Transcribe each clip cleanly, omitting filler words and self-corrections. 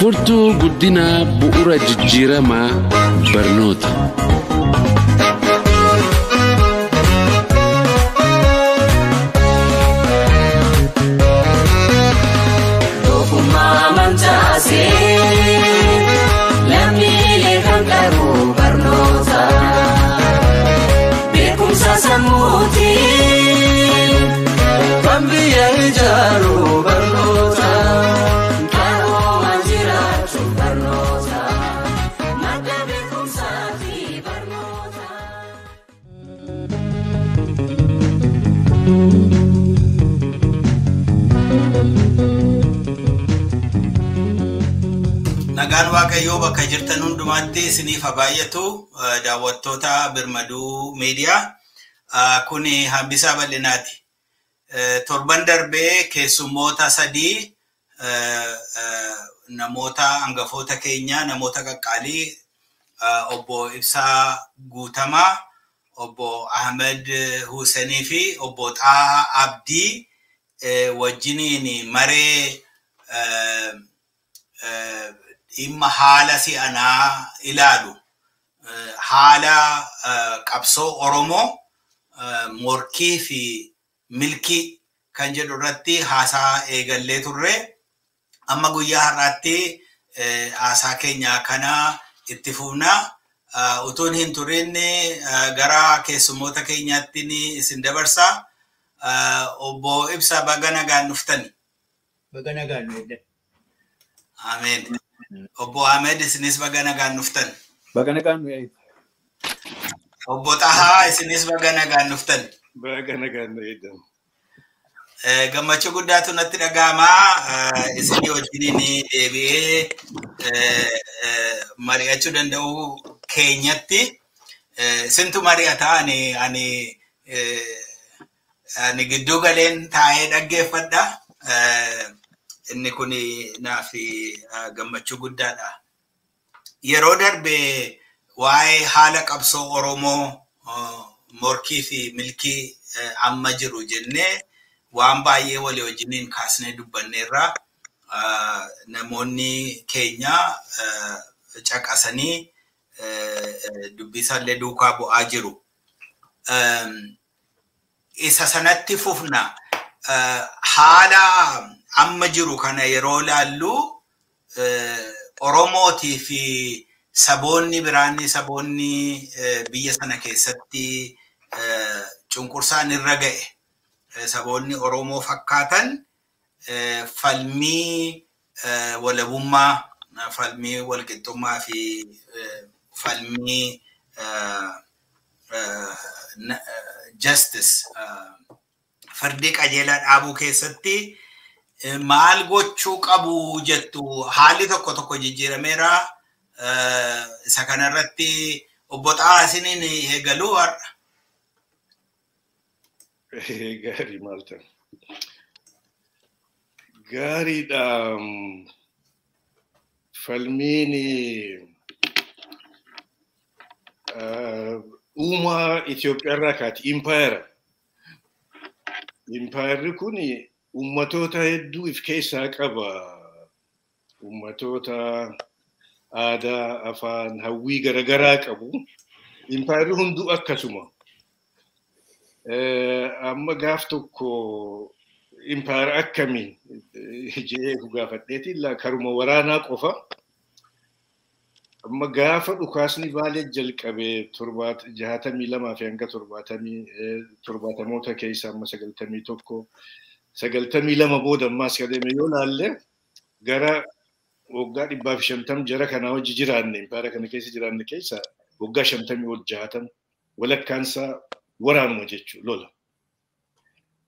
Furtuu guddinaa bu'uura jijjiiramaa barnoota. Nagaan Waaqayyoo bakka jirtan hundumaatti isiniif haa baay'atu daawwattoota Birmaduu Meediyaa kuni hambisaa bal'inaati. Torban darbee keessummoota sadii namoota hangafoota keenya namoota qaqqaalii obbo Ibsaa Guutamaa, obbo Ahmed Huseenii fi obbo Xaa Abdii wajjiniin maree dhimma haala si'anaa ilaalu haala qabsoo Oromoo Morkii fi Milkii kan jedhu irratti haasaa eegallee turre. Amma guyyaa har'aatti haasaa keenya kana itti fufna. Utuun hin turin gara keessummoota keenyaatti isin dabarsa. Obbo Ibsaa baga nagaan dhuftani. Baga nagaan dhuftan. Ameen. Obbo Ahmed isinis baga nagaan dhuftan. Baga nagaan dhuftan. Obbo Xahaa isinis baga nagaan dhuftan. Baga nagaan dhuftan. Gammachuu guddaatu natti dhaga'ama. Isinii wajjiniin deebi'ee mari'achuu danda'u keenyatti. Isintu mari'ata ani gidduu galeen taa'ee dhaggeeffadha. Inni kun naaf gammachuu guddaadha. Yeroo darbe waa'ee haala qabsoo Oromoo Morkii fi Milkii amma jiru jennee waan baay'ee walii wajjiniin kaasnee dubbanneerra. Namoonni keenya caqasanii dubbisallee duukaa bu'aa jiru. Isa sanatti fufna. Haala amma jiru kana yeroo laallu Oromootii fi saboonni biraanni saboonni biyya sana keessatti cunqursaan irra ga'e. Saboonni Oromoo fakkaatan falmii walabummaa, falmii walqixxummaa fi falmii justice firdii qajeelaa dhaabuu keessatti maal gochuu qabu jettu. Haalli tokko tokko jijjiirameera. Isa kanarratti obbo Xaa isiniin eegaluu har'a. Gaarii maal ta'e? Gaariidha. Falmiin uumaa Itoophiyaa irraa kaati impaayera. Impaayerri kun ummatoota hedduu of keessaa qaba. Ummatoota aadaa, afaan, hawwii garagaraa qabu. Impaayerri hunduu akkasuma. Amma gaaf tokko impaayera akkamii jedhee gaafadheeti karuma waraanaa qofa. Amma gaafa dhukaasni baalee jalqabee 62 fi hanga 70 keessa amma 91 92 booda ammas qadeeme yoo laalle gara waggaa 150 jara kana hojii jiraanne impaayera kana keessa jiraanne keessa waggaa 50 ol 60 walakkaansaa waraanuma jechuun lola.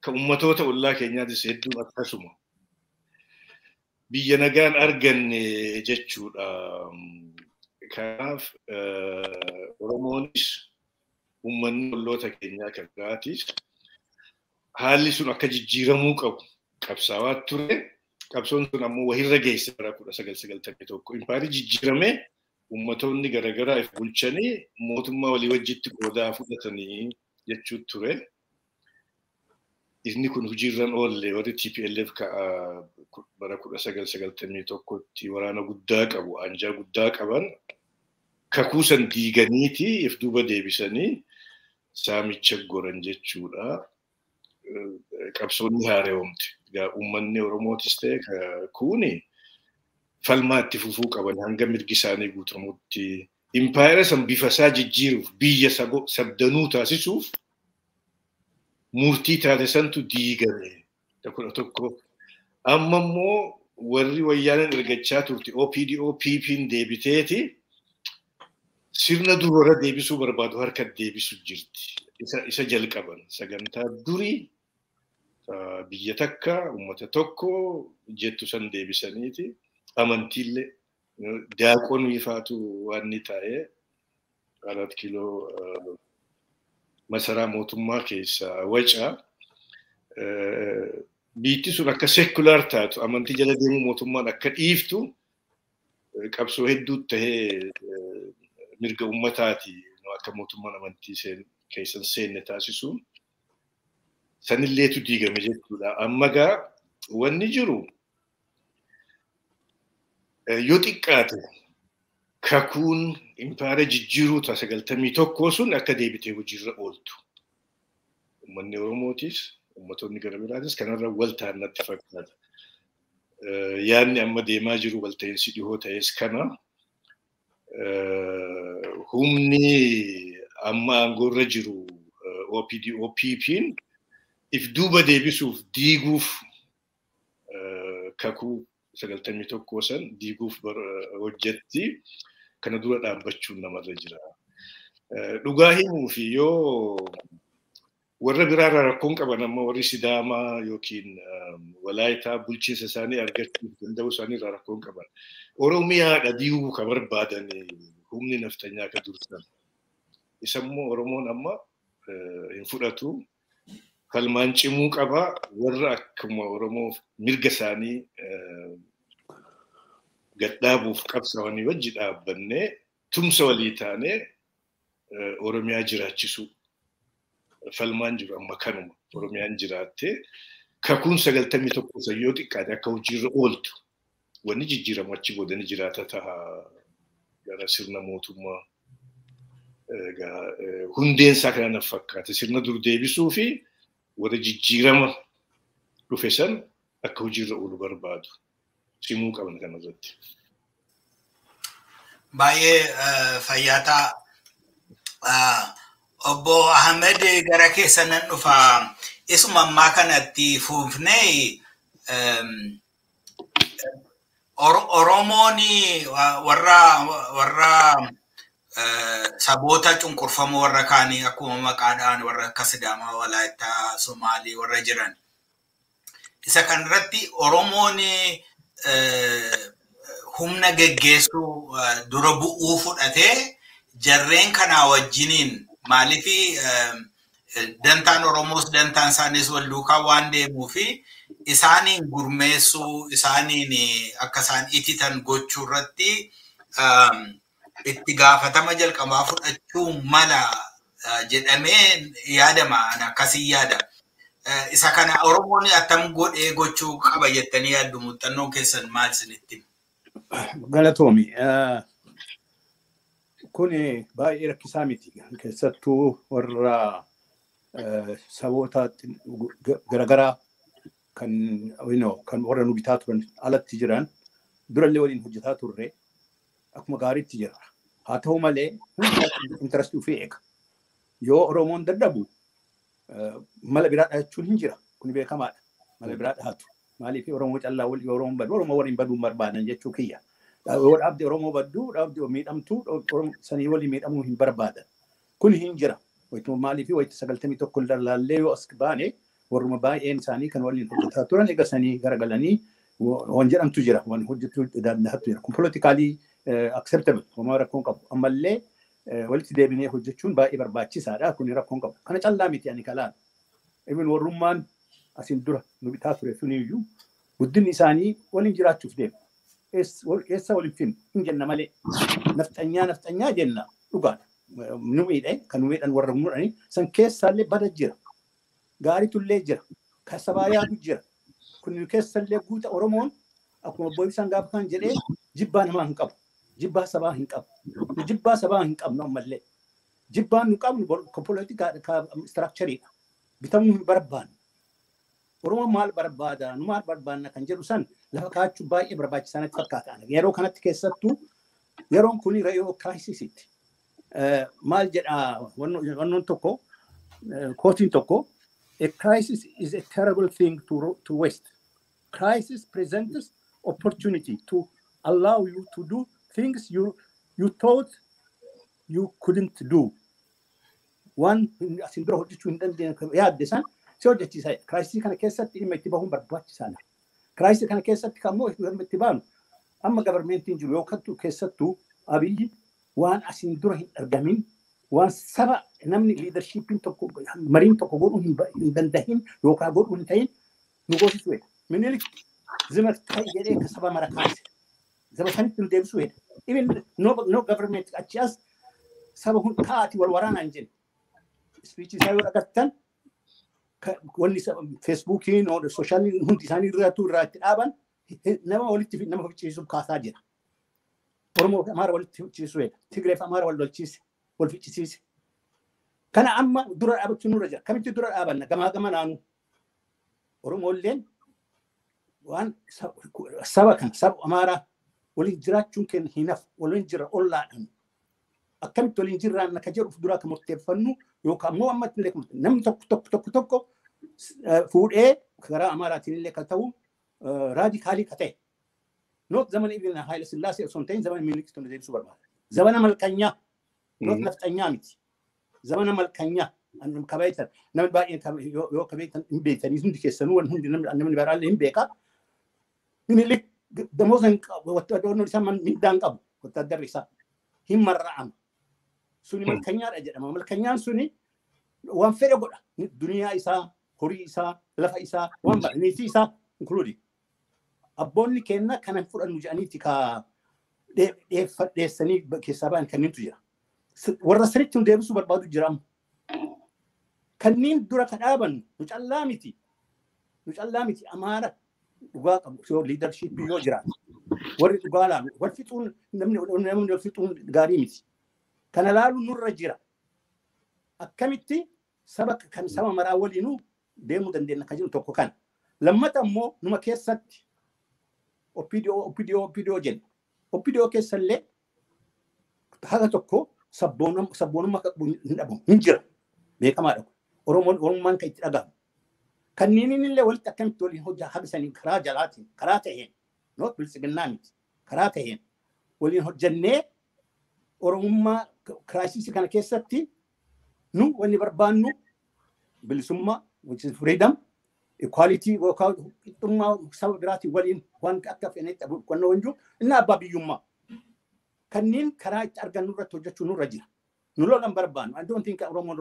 Kan ummatoota ollaa keenyaatis hedduun akkasuma. Biyya nagaan arganne jechuudha. Kanaaf Oromoonis uummanni olloota keenyaa kan biraatis haalli sun akka jijjiiramuu qabu qabsaawaa ture. Qabsoon sun ammoo wahirra geesse bara 1991. Impaayerri jijjiiramee ummatoonni garagaraa if bulchanii mootummaa walii wajjitti qoodaa fudhatanii jechuu ture. inni kun hojiirran oolle warri TPLF bara 1991tti waraana guddaa qabu, anjaa guddaa qaban kakuusan diiganiiti if duuba deebisanii saamicha goran jechuudha. Qabsoonni haareewamte. Egaa uummanni Oromootis ta'e kuni falmaatti fufuu qaban hanga mirgi isaanii guutamutti impaayera san bifa isaa jijjiiruuf biyya sabdanuu taasisuuf murtii taate santu diigame. Tokko amma immoo warri wayyaaneen ergachaa turte OPDO PP'n deebiteeti sirna durora deebisuu barbaadu harka deebisu jirti. Isa jalqaban sagantaa durii biyya takka uummata tokko jettu san deebisaniiti amantiillee daaqonii faatu waan ni ta'e 4 kiiloo masaraa mootummaa keessa waca biitti sun akka secular taatu amantii jala deemu mootummaan akka dhiiftu qabsoo hedduu ta'ee mirga uummataati akka mootummaan amantii keessan seenne taasisuun sanilleetu diigame jechuudha. Amma gaa wanni jiru yoo xiqqaate kakuun impaayera jijjiiruu 91 sun akka deebitee hojiirra ooltu. Uummanni Oromootis uummatonni gara biraatis kanarra wal ta'an natti fakkaata. Yaadni amma deemaa jiru walta'iinsi dhihoo ta'es kana humni amma aangoorra jiru OPDO PP'n if duuba deebisuuf diiguuf kakuu 91 san diiguuf hojjetti kana dura dhaabbachuun namarra jira. Dhugaa himuu fi yoo warra biraarraa rakkoon qaban amma warri Sidaamaa yookiin Walaayitaa bulchiinsa isaanii argachuu danda'u isaaniirraa rakkoon qaban. Oromiyaadha diiguu ka barbaadan humni naftanyaa ka dursan. Isa immoo Oromoon amma hin fudhatu. Falmaan cimuu qaba warra akkuma Oromoo mirga isaanii gadhaabuuf qabsaa'anii wajji dhaabbannee tumsa walii taanee Oromiyaa jiraachisuu. Falmaan jiru amma kanuma Oromiyaan jiraattee kakuun 91 yoo xiqqaate akka hojiirra ooltu wanni jijjiiramu achi boodani jiraata ta'a gara sirna mootummaa hundeensaa kana na fakkaate sirna dur deebisuu fi warra jijjiirama dhufe san akka hojiirra oolu barbaadu cimuu qaban kanarratti. Baay'ee fayyaataa Obbo Ahmed gara keessanan dhufa isuma ammaa kanatti fuufnee Oromoon warra saboota cunqurfamoo warra kaanii akkuma maqaadhaan warra akka Sidaamaa, Walaayittaa, Somaalii warra jiran. Isa kanarratti Oromoon humna geggeessuu dura bu'uu fudhatee jarreen kanaa wajjiniin maaliif dantaan Oromoos dantaan isaanis wal duukaa waan deemuu fi isaaniin gurmeessuu isaaniin akka isaan ititan gochuu irratti itti gaafatama jalqabaa fudhachuu mala jedhamee yaadama akkasii yaada. Isa kana Oromoon attam godhee gochuu qaba jettanii yaaddu muuxannoo keessan maal isinitti? Galatoomi. Kun baay'ee rakkisaa miti. Keessattuu warra saboota garaagaraa kan warra nu bitaa turan alatti jiran durallee waliin hojjetaa turre akkuma gaariitti jira. Haa ta'u malee intarastii ofii eega. Yoo Oromoon dadhabu mala biraa dhahachuun hin jira. Kun beekamaadha. Mala biraa dhahatu. Maaliif Oromoo callaa wal Oromoon badu Oromoo waliin baduu barbaadan jechuu kiyya. Yoo dhaabde Oromoo baddu dhaabde miidhamtuu sanii waliin miidhamuu hin barbaadan. Kun hin jira. Wayituma maaliif wayita 91 laallee yoo as baane warruma baay'een isaanii kan waliin hojjetaa turan eegasanii garagalanii waan jedhamtu jira. Waan hojjetu danda'atu jira. Kun politikaalii acceptable. Waan rakkoon qabu. Ammallee walitti deebinee hojjechuun baay'ee barbaachisaadha. Kun rakkoon qabu. Kana callaa miti ani kalaan. Even warrummaan asin dura nu bitaa ture suniyyuu guddinni isaanii waliin jiraachuuf deemu. Eessa waliin hin jenna malee nafxanyaa jenna dhugaadha. Nu miidhe kan nu miidhan warra mudhanii san keessaallee bada jira. Gaariitullee jira. كسبايا بجرا كن يكسر لجوت أورمون أكون بوي سانغاب كان جري جبان ما هنكب جبا سبا هنكب جبا سبا هنكب نوم ملء جبان نكب كبوليتيكا كستراكشري بتمون بربان Oromo maal barbaada nu maal barbaadna kan jedhu san lafa kaachuu baay'ee barbaachisaanitti fakkaata ana yeroo kanatti keessattuu yeroon kun yeroo crisis-itti maal jedha wannoon tokko quoting tokko a crisis is a terrible thing to waste crisis presents opportunity to allow you to do things you thought you couldn't do one asin dura hojjechuu hin dandeenye yaadde san so that is a crisis kana keessatti dhimma itti bahuun barbaachisaadha. Crisis kana keessatti kammoo itti baanu amma governmentiin jiru yookaan keessattuu abiyyi waan asin dura hin argamin waan saba namni leadershipin tokko mariin tokko godhuu hin dandahin yookaan godhuu hin ta'in nu goosisu jedha. Minilik zima ta'e jedhee ka saba mara kaase. Zama sanitti nu deebisu jedha. Even no government achi as saba hun taati wal waraanaan jenna. Speech isaa yoo agartan wanni Facebookiin oo social hundi isaanii irratti dhaaban nama walitti nama fichiisuuf kaasaa jira. Oromoo Amaara walitti fichiisuu jedha. Tigree Amaara wal fichisiise. Kana amma dura dhaabachuu nurra jira. Kamitti dura dhaabanna gamaa naanu. Oromooleen waan saba kan saba Amaara waliin jiraachuun kenna hinaf waliin jira ollaadhaan. Akkamitti waliin jirraan akka jedhuuf dura kan murteeffannu yookaan ammoo ammatti illee namni tokko fuudhee karaa Amaaraatiin illee kan ta'u raadikaalii ka ta'e. Noot zaman ibn Haayile Sillaasee osoo hin ta'in zaman Minilik tun deebisuu barbaada. Zamana malkanyaa noot nafxanyaa miti. Zamana malkanyaa kabeetan namni baay'een yoo kabeetan hin beekanii hundi keessanuu hundi namni baraallee hin beekaa. Minilik damoosan wattaadoon isaa miidhaan qabu wattaadarri isaa hin marra'ama. Suni malkanyaadha jedhama. Malkanyaan suni waan fedhe godha. Duniyaa isaa, horii isaa, lafa isaa, waan niitii isaa including. Abboonni kenna kanan fudhannu jedhaniiti ka dheessanii keessaa ba'an kanneentu jira. Warra sirriitti deebisuu barbaadu jira. Kanneen dura ka dhaaban nu callaa miti. Nu callaa miti Amaara dhugaa qabu yoo leadership yoo jiraatu. Warri dhugaa laalu wal fixuun namni wal fixuun gaarii miti. Kana laalu nurra jira. Akkamitti saba kan saba maraa waliinuu deemuu dandeenya kan jiru tokko kan. Lammata immoo numa keessatti Opidio jenna. Opidio keessallee haga tokko sabboonummaa hin dhabamu hin jira. Beekamaadha. Oromummaan kan itti dhagahamu. Kanneen illee walitti akkamitti waliin hojjaa habisanii karaa jalaatiin karaa ta'een noot bilisiginnaa miti karaa ta'een waliin hojjannee Oromummaa crisis kana keessatti nu wanni barbaannu bilisummaa which is freedom equality qixxummaa saba biraatiin waliin waan akka feenetti qonnoo wanjuu inni abbaa biyyummaa kanneen karaa itti argannu irratti hojjechuu nurra jira. Nu lolan barbaannu. I don't think Oromoo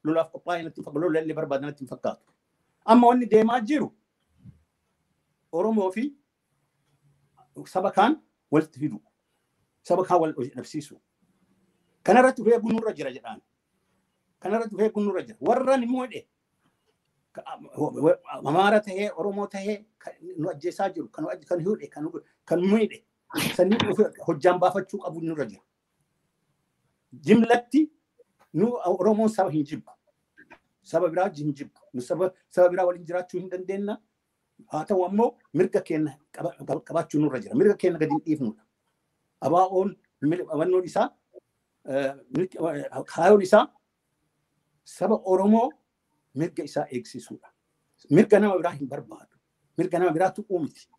lolaaf qophaa'ee natti lolallee barbaadan natti hin fakkaatu. Amma wanni deemaa jiru Oromoo fi saba kaan walitti fidu. Saba kaan wal dhabsiisu. Kanarratti beekuun nurra jira jedhaan. Kanarratti beekuun nurra jira. Warraan immoo hidhe Amaara tahee Oromoo tahee nu ajjeesaa jiru kan hidhe kan nu hidhe sanni hojjaan baafachuu qabu nurra jira. Jimlatti nu Oromoon saba hin jibbu. Saba biraa hin jibbu. Nu saba biraa waliin jiraachuu hin dandeenna. Haa ta'u ammoo mirga keenya qabaachuu nurra jira. Mirga keenya gadi hin dhiifnudha. Abaa'oon wannoon isaa kaayoon isaa saba Oromoo mirga isaa eegsisuudha. Mirga nama biraa hin barbaadu. Mirga nama biraa tuquu miti.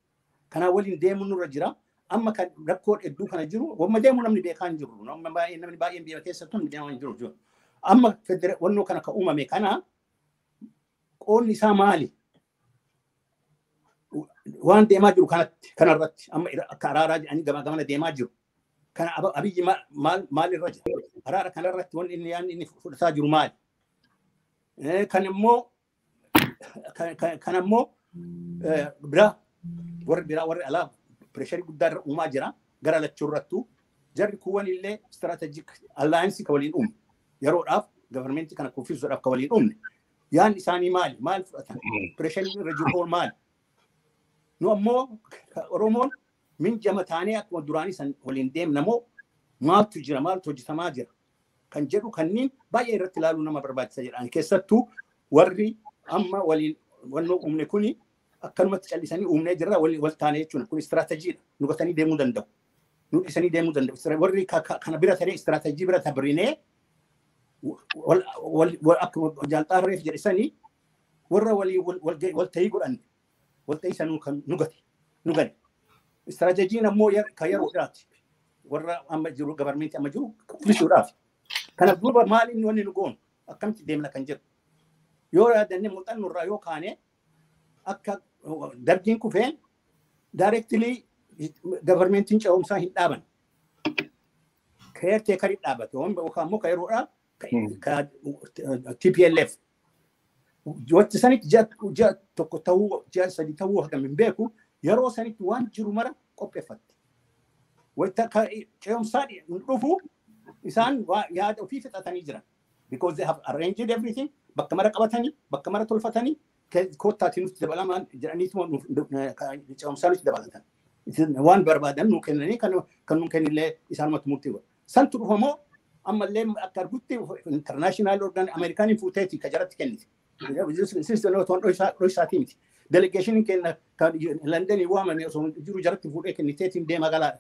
Kanaa waliin deemuun nurra jira. Amma kan rakkoo hedduu kana jiru wamma deemu namni beekaa hin jiru. Namni baay'een biyya keessattuu namni deemaa hin jiru. Amma wannoo kana ka uumame kana qoonni isaa maali? Waan deemaa jiru kanarratti amma akka araaraa jedhanii gamana deemaa jiru. Kana abiyyi maal irra jira? Araara kanarratti wanni inni fudhataa jiru maali? Kan immoo warri alaa pressure guddaa irra uumaa jira gara lachuu irrattu jarri kuwwan illee strategic alliance ka waliin uume yeroodhaaf government kana kuffisuudhaaf ka waliin uumne Yaan isaanii maal fudhatan? Pressure irra jiru maal? Nu ammoo Oromoon min jama taanee akkuma duraanii san waliin deemnamoo maaltu jira maaltu hojjetamaa jira kan jedhu kanniin baay'ee irratti ilaaluu nama barbaachisa jedhaan keessattuu warri amma waliin wannoo uumne kuni akkanumatti callisanii uumnee jirra wal taanee jechuudha kun istiraatejii nu gatanii deemuu danda'u nu dhisanii deemuu danda'u warri kana bira taree istiraatejii bira tabrinee akkuma jaalxaareef jedhisanii warra walii wal ta'ii godhan wal ta'ii sanuu kan nu gane istiratejiin ammoo kan yeroodhaati warra amma jiru gabarmeenti amma jiru kulisuudhaaf kanaaf duuba maal inni wanni nu goonu akkamitti deemna kan jedhu yoo yaadannee muuxannoo irraa yoo kaane akka dargiin kufeen directly gabarmeentiin ce'umsaa hin dhaaban caretaker dhaabate ammoo ka yeroodhaa ka TPLF wacce sanitti ji'a tokko ta'uu ji'a sadii ta'uu hagam hin beeku yeroo sanitti waan jiru mara qopheeffatte. Wayita ce'umsaa dhufu isaan yaada ofii fixatanii jiran. Because they have arranged everything bakka mara qabatanii bakka mara tolfatanii koottaatti nuti dabalamaan jedhaniituma ce'umsaa nuti dabalatan. Waan barbaadan nuu kennanii kan nuu kennillee isaanumatti murtii godha. Santu dhufamoo ammallee akka argutti international organ Amerikaaniin fuuteeti ka jaratti kenniti. Delegation kenna kan London woman so jiru jaratti fuudhee kenniteetiin deema gala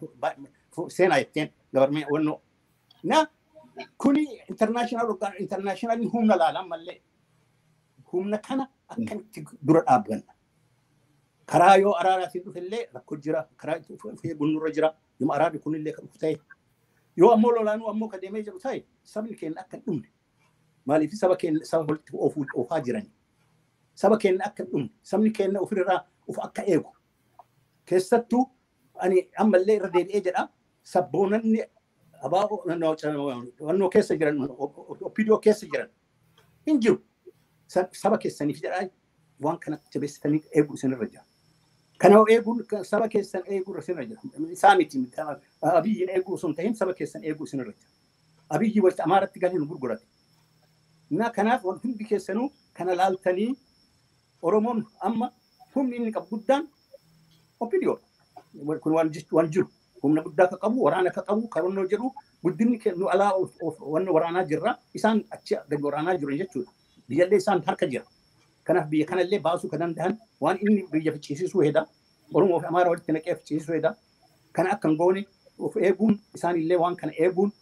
seenaa jetteen gabarmee wanno na kuni international humna laalan mallee humna kana akkamitti dura dhaabbanna karaa yoo araaraatiin dhufellee rakkoo jira karaa dhufee gunnurra jira yoo araarri kunillee kan dhufte yoo ammoo lolaanuu ammoo ka deemee jiru ta'e sabni keenya akka dhumne maaliif saba keenya saba walitti oofaa jirani saba keenya akka dhumne sabni keenya ofirraa of akka eegu keessattuu ani ammallee irra deebi'ee jedha sabboonanni abaaboo wannoo keessa jiran opidiyoo keessa jiran hin jiru saba keessaniif jedhaa waan kana jabeessitanii eeguu isinirra jira kana eeguun saba keessan eeguu isinirra jira isaa miti abiyyiin eeguu sun ta'in saba keessan eeguu isinirra jira abiyyi walitti amaaratti galee nu gurgurate na kanaaf hundi keessanuu kana laaltanii Oromoon amma humni inni qabu guddaan opidiyoo kun waan jiru humna guddaa akka qabu waraana akka qabu karonnoo jedhu guddinni nu alaa wanna waraanaa jirra isaan achi gadi waraanaa jiru jechuudha biyyallee isaan harka jira kanaaf biyya kanallee baasuu kan danda'an waan inni biyya fichiisisuu heda Oromoo fi Amaara walitti naqee fichiisisuu heda kana akkan goone of eeguun isaanillee waan kana eeguun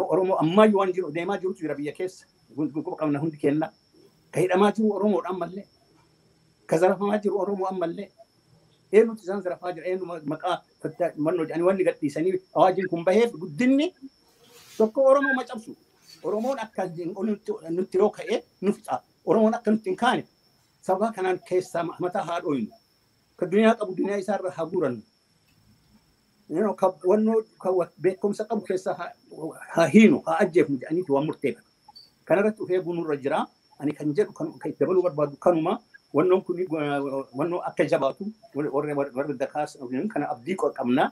Oromoo ammayyuu waan jiru deemaa jirutu jira biyya keessa qabna hundi kenna ka hidhamaa jiru Oromoodhaan mallee ka zarafamaa jiru Oromoo ammallee eenyutu isaan zarafaa jira eenyu maqaa mannoo jedhanii wanni gadhiisanii awaajiin kun baheef guddinni tokko Oromoo macabsu Oromoon akka nutti yoo ka'ee nu fixa Oromoon akka nutti hin kaane sababa kanaan keessaa mataa haa dhooyinu ka duniyaa qabu duniyaa isaarra haa guurannu wannoo beekumsa qabu keessaa haa hiinu haa ajjeefnu jedhaniiti waan murteeffatu kanarratti of eeguu nurra jira ani kan jedhu kan itti dabaluu barbaadu kanuma wannoon kun wannoo akka jabaatu warra dakaas kana abdii qabna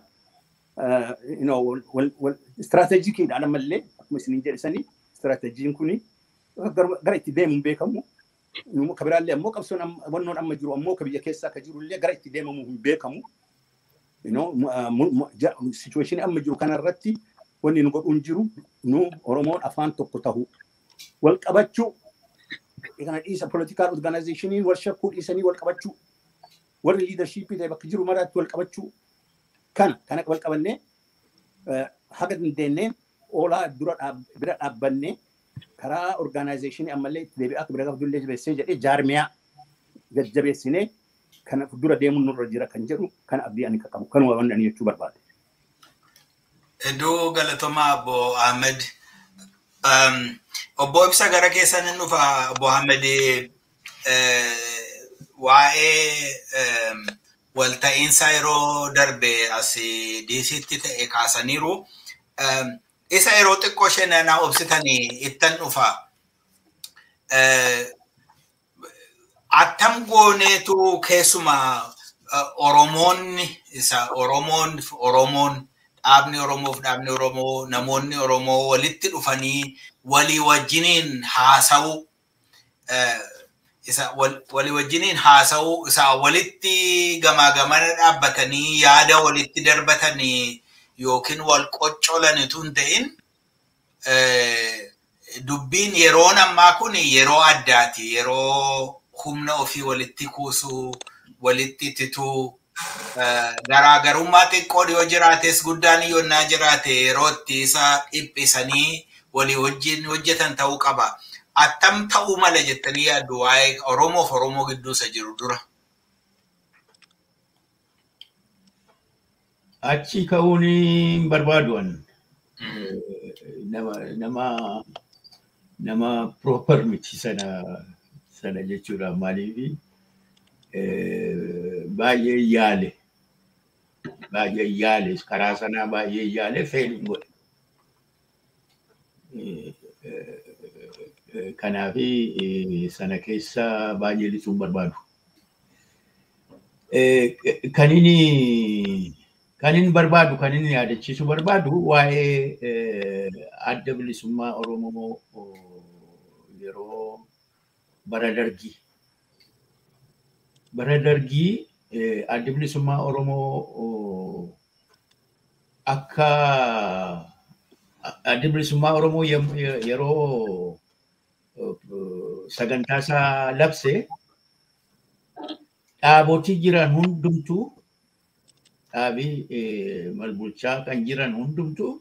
istirateejikiidhaan ammallee akkuma isiniin jedhisanii istirateejiin kuni gara itti deemuun beekamu kabiraallee ammoo qabsoon wannoon amma jiru ammoo ka biyya keessaa ka jirullee gara itti deemamu hin beekamu situation amma jiru kanarratti wanni nu godhuun jiru nu Oromoon afaan tokko tahu wal qabachuu kana dhiisa political organizationiin wal shakkuu dhiisanii wal qabachuu warri leadershipii ta'e bakka jiru maraatti wal qabachuu kana wal qabannee haga dandeenneen oolaa bira dhaabbannee karaa organizationii ammallee itti deebi'aa akka bira qabdullee jabeessee jedhee jaarmiyaa jajjabeessinee kana dura deemuun nurra jira kan jedhu kana abdii ani qabu kanuma wanni ani jechuu barbaade. Iddoo galatomaa Obbo Ahmed obbo ibsa gara keessan hin dhufa Obbo Ahmed waa'ee walta'iinsa yeroo darbe asii diisitti ta'e kaasaniiru isa yeroo xiqqoo shenanaa obsitanii ittan dhufa attam gooneetu keessuma Oromoonni isa Oromoon dhaabni Oromoof dhaabni Oromoo namoonni Oromoo walitti dhufanii walii wajjiniin haasa'u isa wali wajjiniin haasa'uu isa walitti gamaa dhaabbatanii yaada walitti darbatanii yookiin wal qoccolani tun ta'in dubbiin yeroon ammaa kun yeroo addaati yeroo humna ofii walitti kuusuu walitti tituu garaagarummaa xiqqoo dhiyoo jiraates guddaan yoonnaa jiraate yerootti isa dhiphisanii walii wajjin hojjetan ta'uu qaba. Attam ta'uu mala jettanii yaaddu waa'ee Oromoo fi Oromoo gidduu isa jiru dura. Achi ka'uun hin barbaaduan nama proper miti sana jechuudha maaliif baay'ee yaale karaa sanaa baay'ee yaale failin godhe. Kanaafi sana keessa baay'ee lisuun barbaadu. Kanin barbaadu kanin yaadachiisu barbaadu waa'ee adda bilisummaa Oromoo yeroo bara dargii. Bara dargii adda bilisummaa Oromoo akka adda bilisummaa Oromoo yeroo sagantaa isaa labse dhaabotii jiran hundumtuu dhaabii malbulchaa kan jiran hundumtuu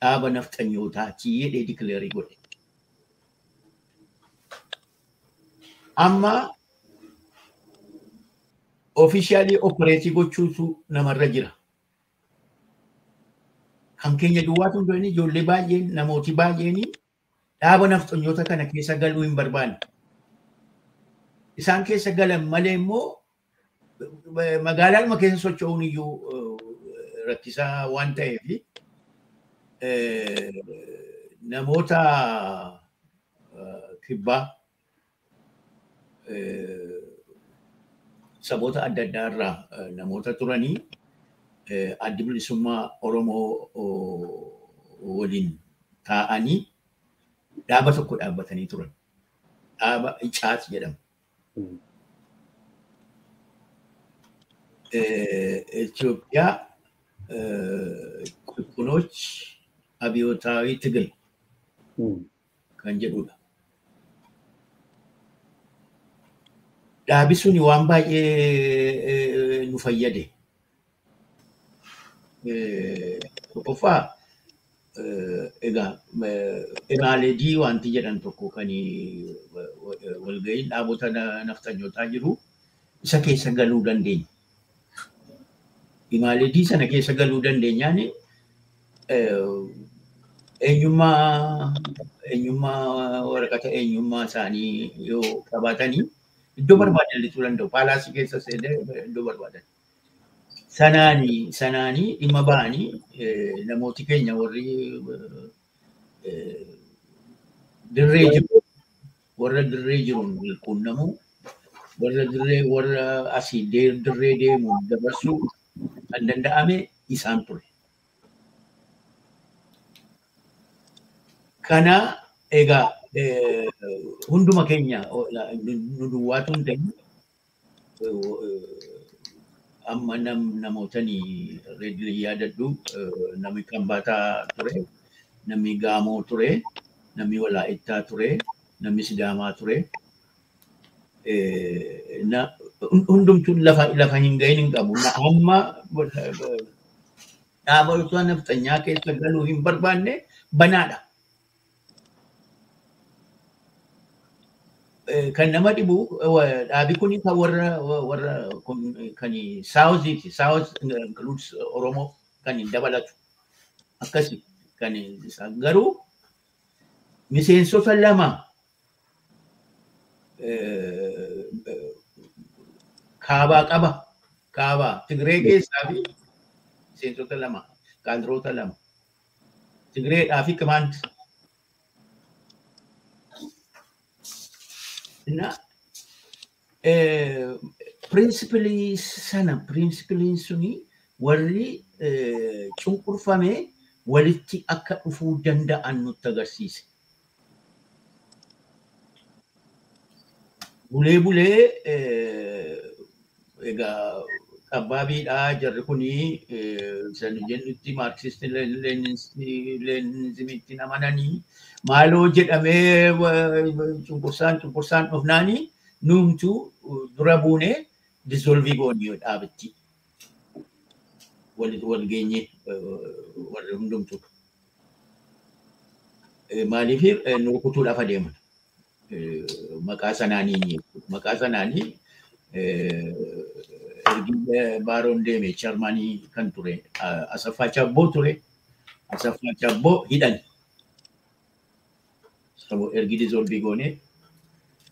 dhaaba nafxanyootaati jedhee dikileerii godhe. Amma officially opereetii gochuutu namarra jira. Kan keenya duwwaatu hundeen ijoollee baay'een namooti baay'een dhaaba nafxanyoota kana keessa galuu hin barbaanne. Isaan keessa galan malee immoo magaalaa keessa socho'uun iyyuu rakkisaa waan ta'eef namoota kibbaa saboota adda addaa irraa namoota turanii adda bilisummaa Oromoo waliin taa'anii dhaaba tokko dhaabbatanii turan. Dhaaba Icaat jedhama. Ethiopian ቁልቁሎች አብዮታዊ ትግል kan jedhudha. Dhaabi suni waan baay'ee nu fayyade. Qofaa egaa imaaledii wanti jedhan tokko kan walga'iin dhaabota nafxanyootaa jiru isa keessa galuu dandeenya. Imaaledii sana keessa galuu dandeenyaan eenyummaa waraqata eenyummaa isaanii yoo qabaatanii iddoo barbaadan lituu danda'u. Paalaasii keessa seenee iddoo barbaadan. Sanaanii dhimma ba'anii namooti keenya warri dirree jiru warra dirree jiruun quunnamuu warra asii dirree deemuun dabarsuu kan danda'ame isaan ture. Kana egaa hunduma keenya nu duwwaatu hin ta'in amma namootani reedii yaadadhu namni Kambaataa ture, namni Gaamoo ture, namni Walaayittaa ture, namni Sidaamaa ture. Hundumtuun lafa hin gahin hin qabu. Amma dhaabota nafxanyaa keessa galuu hin barbaanne banaadha. Kan nama dhibu dhaabi kun kan warra kan South includes Oromo kan dabalatu akkasi kan isaan garuu miseensota lama kaabaa Tigree keessaa fi miseensota lama kaadroota lama Tigreedhaa fi Kimaant. Principaliin suni warri cunqurfame walitti akka dhufuu danda'an nutti agarsiise. bulee egaa Kabbabiidhaa jarri kunii san jennutti Marxist Leninismitti amananii maaloo jedhamee cunqursaan dhufnaanii nuumtu dura buunee dissolvii goonii dhaabitti. Wal geenye warri hundumtu. Maaliif nu kutuudhaaf adeeman. Maqaa sanaanii ergi baaroon deeme Jarmanii kan ture Asaffaa Chabboo ture. Asaffaa Chabboo hidhan. Sabo ergi dissolvii goonee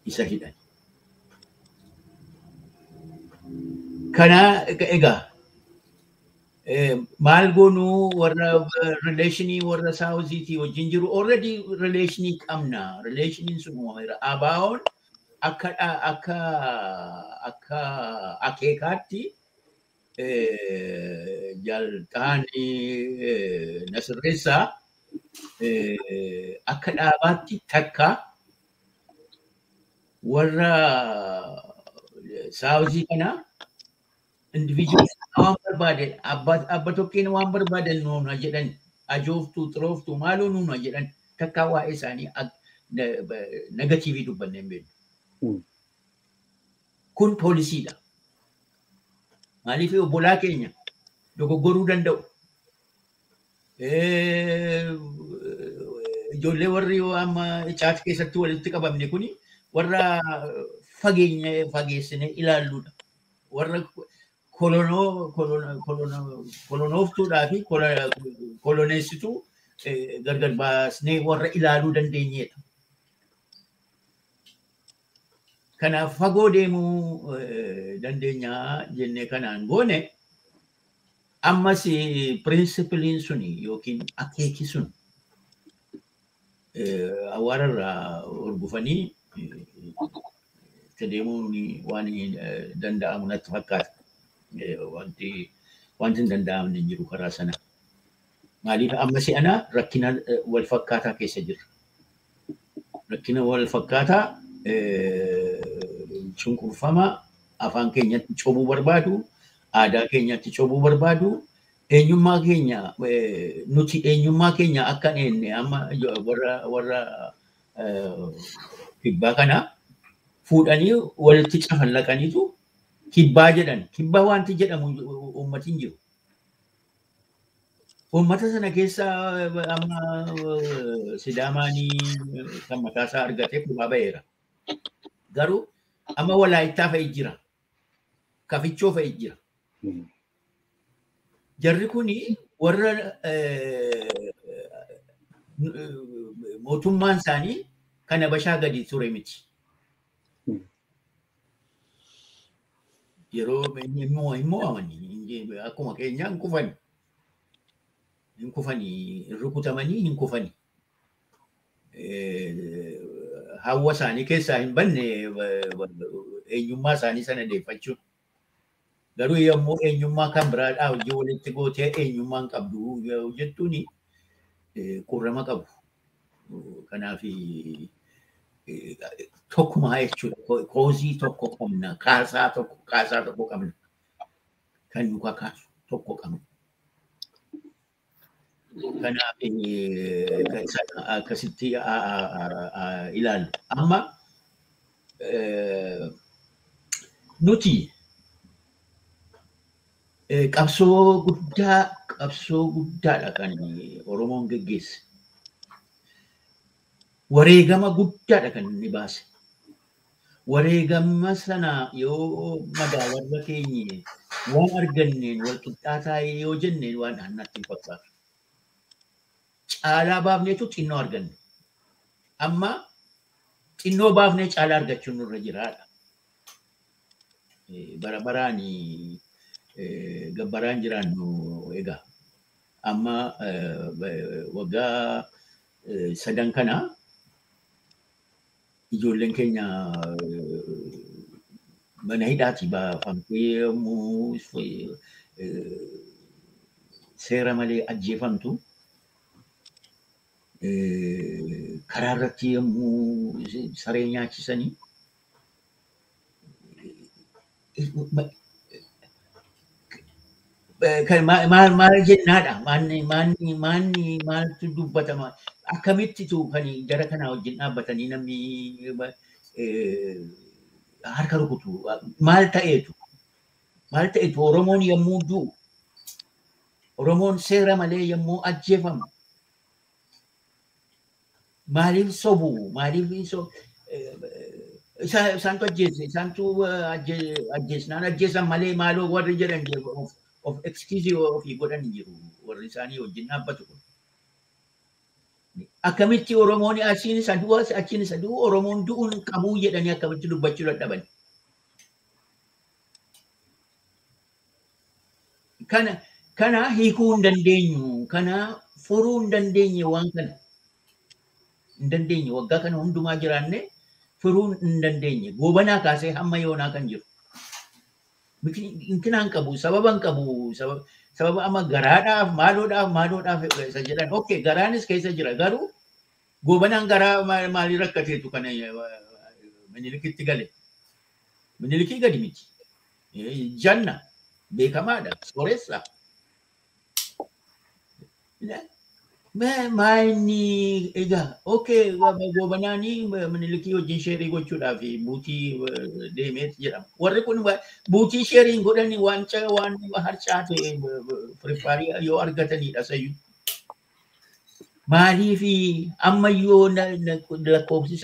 isa hidhan. Kana egaa maal goonuu warra relationii warra saawuziitii wajjin jiru already relationii qabna. Relationiin sun uumameera. Abaawoon akka akeekaatti jalqaanii Nasirreessaa akka dhaabaatti takka warra saawuzii kana individual waan barbaadan abba tokkeen waan barbaadan nuuna jedhan ajooftuu xirooftuu maaloo nuuna jedhan takka waa'ee isaanii negatiivii dubbanne hin beeknu. Kun poolisiidha. Maaliif obbolaa keenya dogoggoruu danda'u. Ijoollee warri amma caati keessatti walitti qabamne kuni warra fageessine ilaalluudha. Warra kolonooftuudhaa fi koloneessituu gargar baasnee warra ilaaluu dandeenyedha. Kanaaf fagoo deemuu dandeenyaa jennee kanaan goone ammas pirinsipiliin suni yookiin akeeki sun awwaararraa hordofanii deemuun waan danda'amu natti fakkaata. Wanti hin danda'amne hin jiru karaa sana. Maaliif amma si'ana rakkina wal fakkaataa keessa jirra. Rakkina wal fakkaataa cunqurfama afaan keenyatti cobuu barbaadu, aadaa keenyatti cobuu barbaadu, eenyummaa keenya nuti eenyummaa keenya akka enne amma warra kibbaa kana fuudhanii walitti cafallaqaniitu kibbaa jedhan. Kibbaa wanti jedhamu uummatiin jiru. Uummata sana keessa amma Sidaamaanii kan mataasaa argatee kubbaa ba'eera. Garuu amma Walaayittaa fa'i jira. Kafichoo fa'i jira. Jarri kuni warra mootummaan isaanii kan Habashaa gadi ture miti. Yeroo immoo amanii akkuma keenya hin kufanii rukutamanii hin kufanii. Hawwa isaanii keessaa hin banne eenyummaa isaanii sana deeffachuun. Garuu yommuu eenyummaa kan biraadhaa hojii walitti gootee eenyummaan qabdu jettuuni qurrama qabu. Kanaaf tokkuma jechuudha. Koozii tokko qabna. Kaasaa tokko qabna. Kan nu kakaasu tokko qabna. Kanaaf akkasitti ilaallu. Amma nuti qabsoo guddaadha kan Oromoon geggeesse. Wareegama guddaadha kan inni baase. Wareegama sana yoo madaalarra keenye waan arganneen wal qixxaataa yoo jenneen waan natti hin fakkaatu. Caalaa baafneetu xinnoo arganne. Amma xinnoo baafnee caalaa argachuun nurra jiraadha. Barabaraan gabbaraan jiraannu egaa. Amma waggaa 3 kana ijoolleen keenya mana hidhaati baafamtee yommuu seera malee ajjeefamtu. Karaa irratti yommuu saree nyaachisanii kan maal jennaadha maaltu dubbatama akkamitti tu kan jara kana wajjin dhaabbatanii namni harka rukutu maal ta'eetu Oromoon yommuu du'u Oromoon seera malee yommuu ajjeefamu maaliif sobu maaliif isaantu ajjeese isaantu ajjeesnaan ajjeesan malee maaloo warri jedhan of excuse ofii godhan jiru warri isaanii wajjin dhaabbatu kun. Akkamitti Oromoon asiin isa du'a achiin isa du'u Oromoon du'uun qabuu jedhanii akkamitti dubbachuu dadhaban. Kana hiikuu hin dandeenyu kana furuu hin dandeenye waan kana hin dandeenye waggaa kana hundumaa jiraanne furuu hin dandeenye goobanaa kaasee hamma yoonaa kan jiru. Inkinaan qabu sababan qabu sababa amma garaadhaaf maaloodhaaf isa jedhan okay garaanis keessa jira garuu goobanaan garaa maalii rakkateetu kana Minilikitti gale Minilikii gadi miti janna beekamaadha sooressa maayini egaa okay goobanaanii Minilikii wajjin sheerii gochuudhaaf buutii deemeet jedhama warri kun buutii sheeriin godhanii waan harcaate firifaarii yoo argatanidha sayyuu maaliif ammayyoo lakkoofsi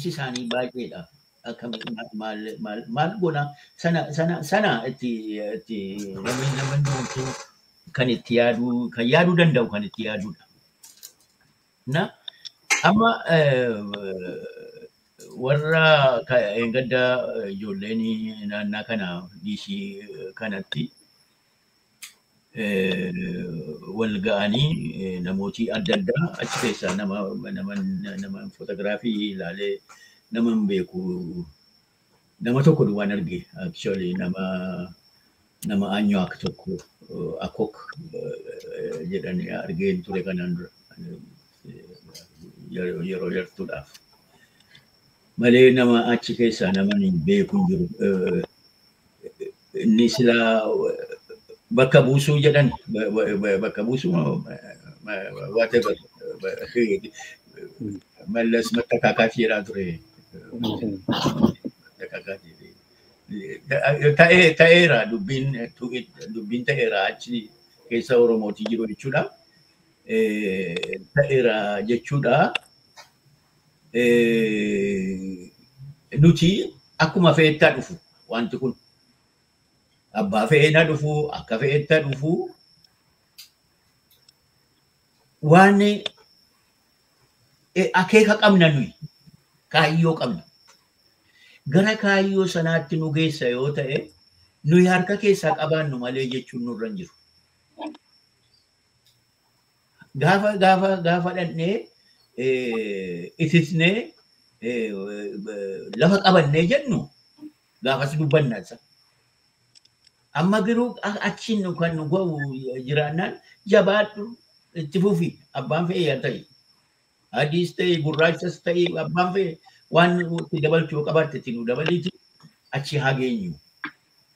isaanii baay'eedha maal gona sana itti namni kan itti yaaduu danda'u kan itti yaaduudha. Na amma warra gadda ijoolleen naannaa kana dhiishii kanatti wal ga'anii namooti adda addaa achi keessaa nama fotoogiraafii ilaalee nama hin beeku nama tokko duwwaan arge actually nama Anyoak tokko Akok jedhanii argeen ture kanaan dura yeroo dheeraadhaaf malee nama achi keessaa nama hin beeku hin jiru inni silaa bakka buusuu jedhan bakka buusuu whatever mallas mattakaakaaf jedhaa ture ta'eera dubbiin ta'eera achi keessa Oromootii jiru jechuudha. Ta'eera jechuudha. Nuti akkuma fe'ettaa dhufu wanti kun abbaa fe'eenaa dhufu akka fe'ettaa dhufu waan akeeka qabna nuyi kaayyoo qabna. Gara kaayyoo sanaatti nu geessa yoo ta'e nuyi harka keessaa qabaannu malee jechuun nurra hin jiru. Gaafa dhannee itisnee lafa qabannee jennu gaafas dubbannaa. Amma garuu achiin kan nu ga'u jiraannaan jabaadhu itti fufi abbaan fe'ee yaa ta'e adiis ta'e gurraachas ta'e abbaan fe'ee waan itti dabalchuu qabaatte itti nu dabaliiti achi haa geenyu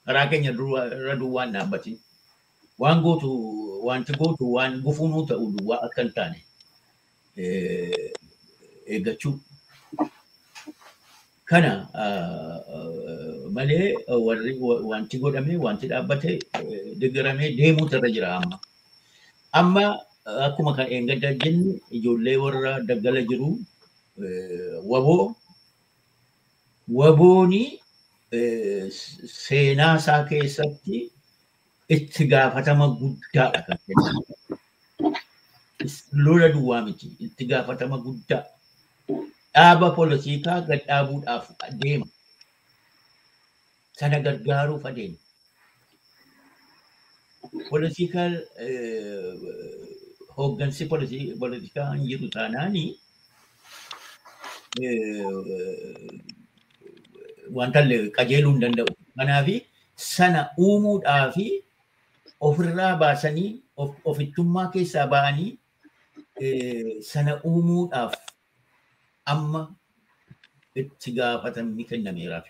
karaa keenya irra duwwaan dhaabbatin waan gootu wanti gootu waan gufuunuu ta'u duwwaa akka hin taane eeggachuu kana malee warri wanti godhame wanti dhaabbate deeggaramee deemuutu irra jira amma akkuma kan eeggadda jennu ijoollee warra daggala jiru wabooni seenaa isaa keessatti itti gaafatama guddaadha kan kennamu. Lola duwwaa miti itti gaafatama guddaa dhaaba poolitikaa gad dhaabuudhaaf adeema. Sana gargaaruuf adeema. Political hooggansi poolitikaa hin jiru taanaani wanta qajeeluu hin danda'u. Kanaaf sana uumuudhaaf ofirraa baasanii ofittummaa keessaa ba'anii sana uumuudhaaf amma itti gaafatamni kennameeraaf.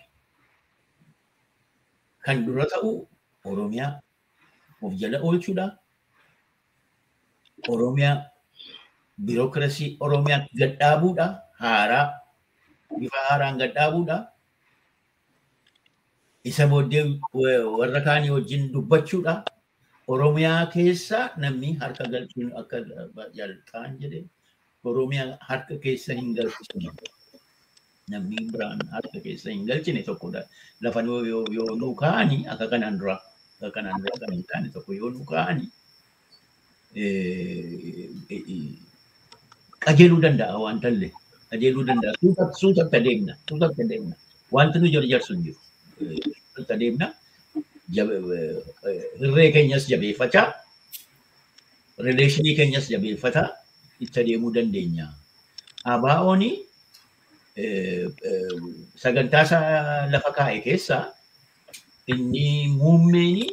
Kan dura ta'u Oromiyaa of jala oolchuudha. Oromiyaa biirokrasii Oromiyaa gadhaabuudha. Haaraa bifa haaraan gadhaabuudha. Isa booddee warra kaanii wajjin dubbachuudha. Oromiyaa keessa namni harka galchuun akka jalqaan jedhe Oromiyaa harka keessa hin galchine. Namni biraan harka keessa hin galchine tokkodha. Lafa yoo nu kaanii akka kanaan dura kan hin taane tokko yoo nu kaanii qajeeluu danda'a waan ta'e. Qajeeluu danda'a. Suutatti deemna. Wanti nu jarjarsu hin jiru. Suutatti deemna. Hirree keenyas jabeeffachaa. Rileeshinii keenyas jabeeffataa itti deemuu dandeenya. Abaa'ooni sagantaa isaa lafa kaa'e keessaa inni muummeeni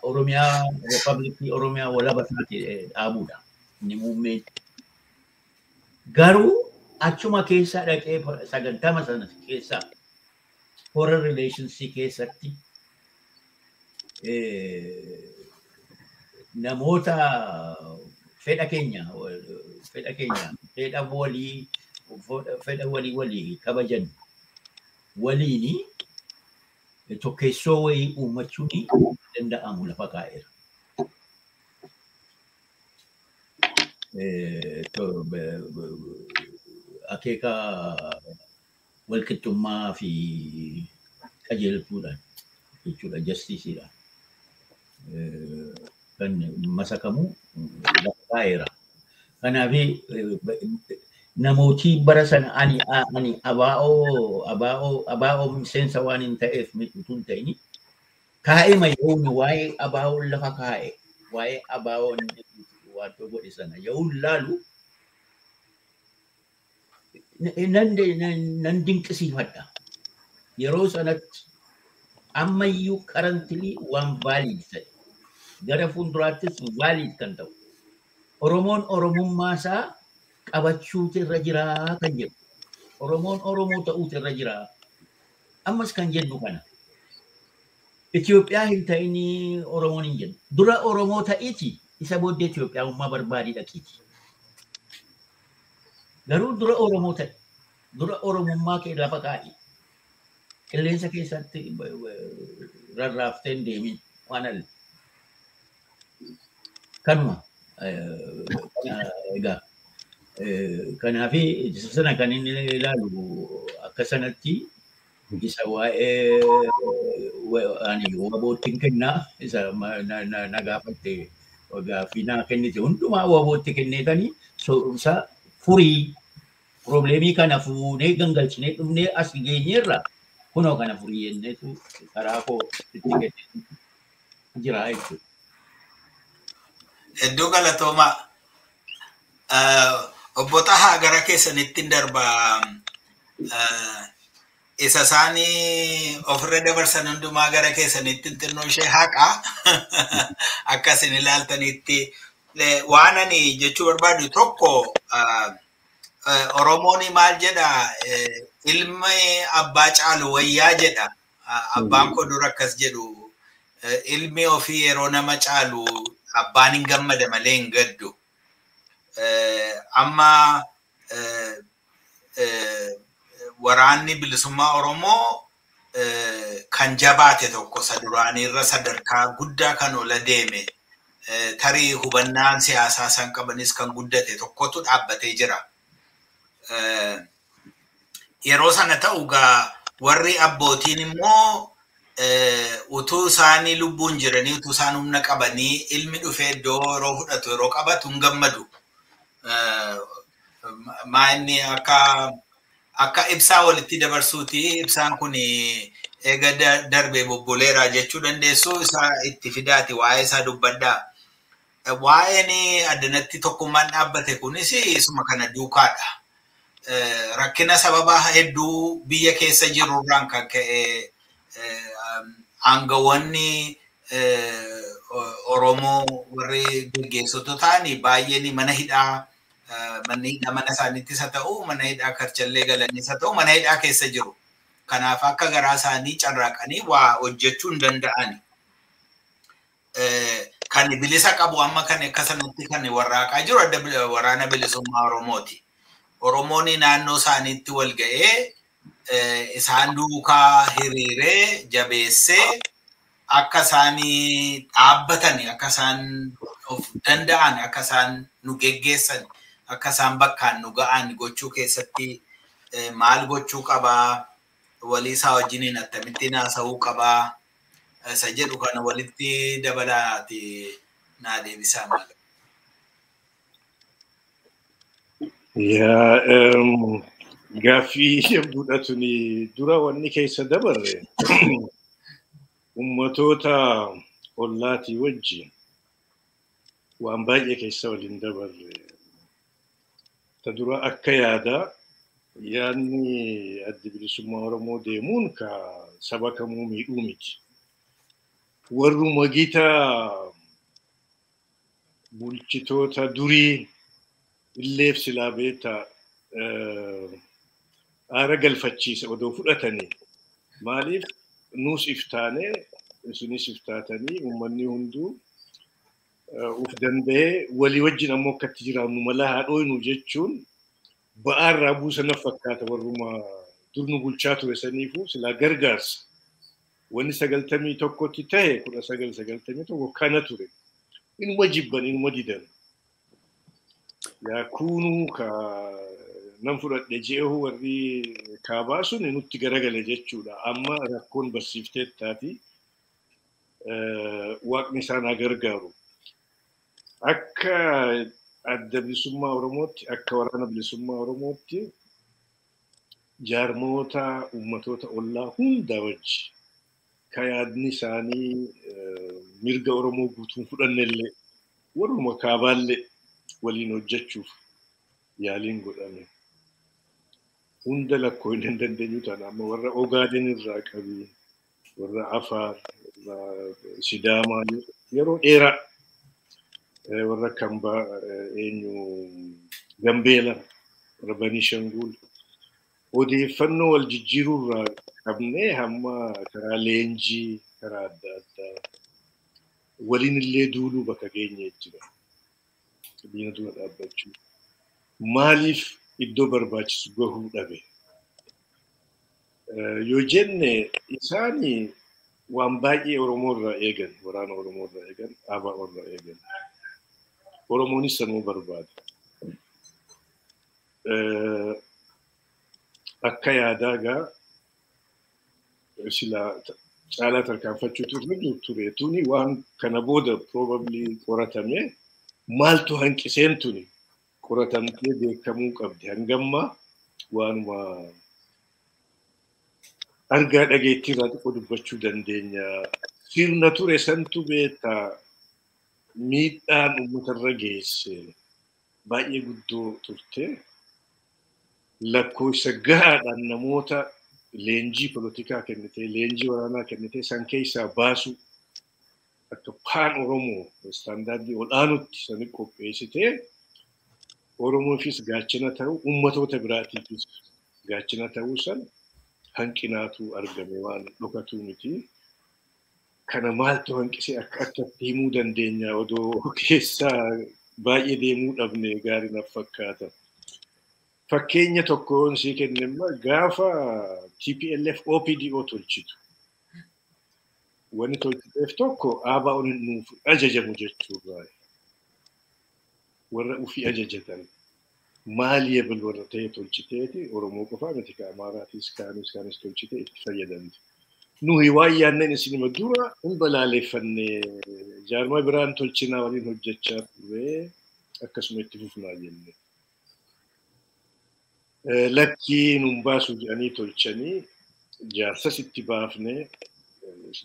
Oromiyaa Republikii Oromiyaa walaba isaati dhaabuudha. Inni muummeen garuu achuma keessaa dhaqee sagantaa sana keessaa foreign relations keessatti namoota fedha walii kabajan waliini tokkeessoo wayii uumachuun danda'amu lafa kaa'eera. Akeeka walqixxummaa fi qajeeltuudhaan jechuudha justiceidhaan kan masakamu lafa kaa'eera. Kanaaf namooti bara sana ani abaa'oo miseensa waan hin ta'eef utuu hin ta'ini kaa'ee mayyoon waa'ee abaa'oo lafa kaa'e waa'ee abaa'oo waantoo godhe sana yoo laalu nan dinqisiifadha. Yeroo sanatti ammayyuu currently waan valid ta'e gara fuulduraattis valid kan ta'u Oromoon Oromummaa isaa qabachuutu irra jira kan jedhu. Oromoon Oromoo ta'uutu irra jira. Ammas kan jennu kana. Itoophiyaa hin ta'ini Oromoon hin jennu. Dura Oromoo ta'iti isa booddee Itoophiyaa'ummaa barbaadii dhaqiiti. Garuu dura Oromoo ta'e. Dura Oromummaa kee lafa kaa'i. Qilleensa keessatti rarraaftee hin deemin waan alle. Kanuma egaa kanaafi sana kan inni ilaalu akka sanatti isa waa'ee ani wabootti kennaa isa na gaafatte gaaffii naa kennite hundumaa wabootti kenneetanii isa furii probleemii kana fuunee gangalchinee dhufnee as geenyeerra kunoo kana furii jenneetu karaa koo itti kennee jira jechuudha. Iddoo galatoomaa obbo Tahaa gara keessanitti darba isa isaanii ofirra dabarsan hundumaa gara keessanitti xinnoo ishee haqa akkasin ilaaltanitti waan ani jechuu barbaadu tokko Oromoon maal jedha ilmi abbaa caalu wayyaa jedha abbaan koo dur akkas jedhu ilmi ofii yeroo nama caalu abbaan hin gammada malee hin gaddu. Amma waraanni bilisummaa Oromoo kan jabaate tokko saduraanirra sadarkaa guddaa kan ola deeme tarii hubannaan siyaasaa san qabanis kan guddate tokkotu dhaabbatee jira. Yeroo sana ta'u gaa warri abbootiin immoo utuu isaanii lubbuun jiranii utuu isaan humna qabanii ilmi dhufee iddoo yeroo fudhatu yeroo qabatu hin gammadu. Maanni akka ibsaa walitti dabarsuuti ibsaan kun eega darbee bobboleeraa jechuu dandeessu isaa itti fidaati waa'ee isaa dubbaddaa. Waa'een addanatti tokkummaan dhaabbate kunis isuma kana duukaadha. Rakkina sababa hedduu biyya keessa jirurraan kan ka'e aangawoonni Oromoo warri gaggeessitoota ta'anii baay'een mana hidhaa manni hidhaa mana isaaniittis haa ta'u, mana hidhaa karchallee galanis haa ta'u, mana hidhaa keessa jiru. Kanaaf akka garaa isaanii carraaqanii waa hojjechuu hin danda'ani. Kan bilisa qabu amma kan akkasanatti kan warraaqaa jiru adda waraana bilisummaa Oromooti. Oromoon naannoo isaaniitti wal ga'ee isaan duukaa hiriiree jabeessee akka isaanii dhaabbatanii akka isaan of danda'an akka isaan nu geggeessan akka isaan bakkaan nu ga'an gochuu keessatti maal gochuu qabaa walii isaa wajjiniin akkamittiin haasa'uu qabaa isa jedhu kana walitti dabalaati naa deebisaa maal. Gaaffii hedduudha tuni dura wanni keessa dabarre ummatoota ollaatii wajjin waan baay'ee keessa waliin dabarre. Ta dura akka yaadni adda bilisummaa Oromoo deemuun ka saba kamuu miidhuu miti. Warruma gita bulchitoota durii illeef silaa beeta aara galfachiisa odoo fudhatanii maaliif nuus iftaanee isinis iftaatanii uummanni hunduu uf danda'ee walii wajjin ammoo akkatti jiraannu mala haadhoynu jechuun ba'aarraa buusana fakkaata warruma durnu bulchaa ture saniifuu silaa gargaarsa. Wanni 91tti ta'e 1991 kana ture. Inuma jibban inuma didan. Yaa kunuu ka nam fudhadhe jeehu warri kaabaa sun nutti garagale jechuudha. Amma rakkoon barsiifteettaati waaqni isaan gargaaru. Akka adda bilisummaa Oromootti akka waraana bilisummaa Oromootti jaarmoota ummatoota ollaa hunda wajji ka yaadni isaanii mirga Oromoo guutuun fudhannellee warruma kaabaallee waliin hojjechuuf yaaliin godhame. Hunda lakkoo hin dandeenyu taana amma warra Ogaaden irraa qabii warra Afaar warra Sidaamaa yeroo dheeraa warra Kambaa eenyu Gambeela warra Benishangul odeeffannoo wal jijjiiruu irraa qabnee hamma karaa leenjii karaa adda addaa waliin illee duuluu bakka geenye jira. Biyya dura dhaabbachuu maaliif iddoo barbaachisu gahuu dhabe yoo jenne isaanii waan baay'ee Oromoo irraa eegan waraana Oromoo irraa eegan ABO irraa eegan Oromoonis sanuu barbaada. Akka yaadaagaa sila caalaa tarkaanfachuutu ture tuni waan kana booda probably qoratame maaltu hanqiseen tuni qoratamtee beekamuu qabdi hangamma waanuma argaa dhageettii irraa xiqqoo dubbachuu dandeenya. Sirna ture santu beektaa miidhaan uummatarra geesse baay'ee guddoo turte. Lakkoofsa gahaadhaan namoota leenjii polotikaa kennitee leenjii waraanaa kennitee san keessaa baasu akka paan Oromoo istaandaardii ol'aanutti sani qopheessitee Oromoofis gaachana ta'u uummatoota biraatiifis gaachana ta'uu san hanqinaatu argame waan dhokatu miti. Kana maaltu hanqise akka himuu dandeenya odoo keessaa baay'ee deemuu dhabne gaarii naaf fakkaata. Fakkeenya tokkoon sii kennema gaafa TPLF OPDO tolchitu. Wanni tolchiteef tokko ABO'n nuuf ajajamu jechuudha. Warra ufii ajajatan maal yebal warra ta'e tolchiteeti Oromoo qofaa miti ka Amaaraatis kaanis tolchitee itti fayyadamti. Nuyi waan yaannan isinima dura hin balaaleffanne jaarmaa biraan tolchinaa waliin hojjechaa ture akkasuma itti fufnaa jenne. Lakkii nun baasu jedhanii tolchanii jaarsas itti baafne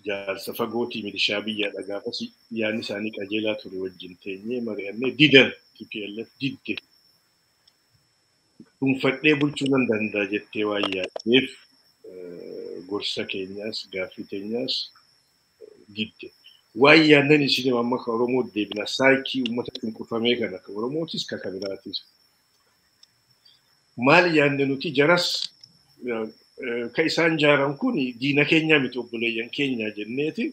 jaarsa fagootii milishaa biyyaadha gaafas yaanni isaanii qajeelaa ture wajjin teenyee mari'annee didan TPLF didde. Dhuunfadhee bulchuu nan danda'a jettee waan yaaddeef gorsa keenyaas gaaffii keenyaas didde. Waan yaannan isin amma ka Oromoo deebina saayikii uummata cunqurfamee kana ka Oromootis ka kabiraatis. maal yaadne nuti jaras ka isaan jaaran kun diina keenya miti obboleeyyan keenya jenneeti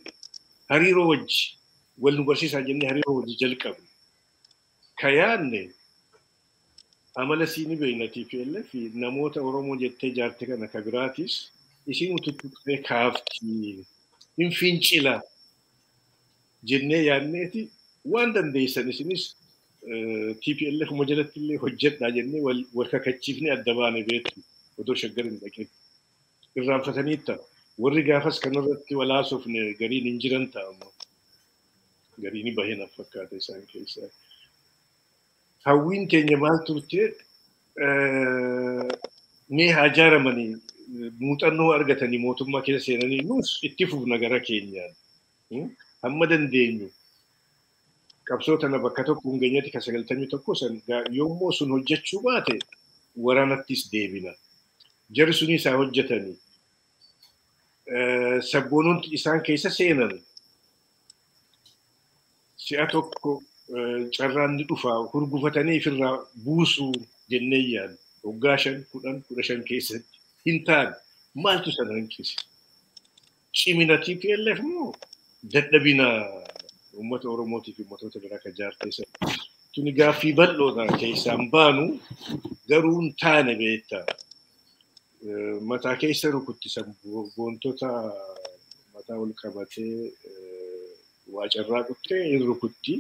hariiroo wajji wal nu barsiisaa jennee hariiroo wajji jalqabne. Ka yaadne amala siini beeynatii fi namoota Oromoo jettee jaarte kana ka biraatis isin ututtuqee kaaftii hin fincila jennee yaadneeti waan dandeessan isinis TPLF jalatti illee hojjedhaa jennee wal kakachiifnee adda baane beektu odoo shaggar hin dhaqin. Irraanfataniitta warri gaafas kanarratti walaasofne gariin hin jiran ta'amu. Gariin baheen fakkaata isaan keessaa. Hawwiin keenya maal turte mee haa jaaramanii muuxannoo argatanii mootummaa keessa seenanii nus itti fufna gara keenyaan. Hamma dandeenyu qabsoo tana bakka tokko hin geenyetti ka 91 san yommuu sun hojjechuu baate waraanattis deebina. Jarri suni isaa hojjetanii sabboonoonni isaan keessa seenan si'a tokko carraan ni dhufa hurgufatanii ifirraa buusuu jennee yaadna. Waggaa 10-15 keessatti hin taane maaltu sana hanqise? Cimina TPLF moo dadhabina uummata Oromootii fi uummattoota biraa ka jaartee sana? Tuni gaaffii bal'oodha keessaan baanu garuu hin taane beektaa. Mataa keessa rukuttisan boontota mataa ol qabatee waa carraa quttee hin rukutti.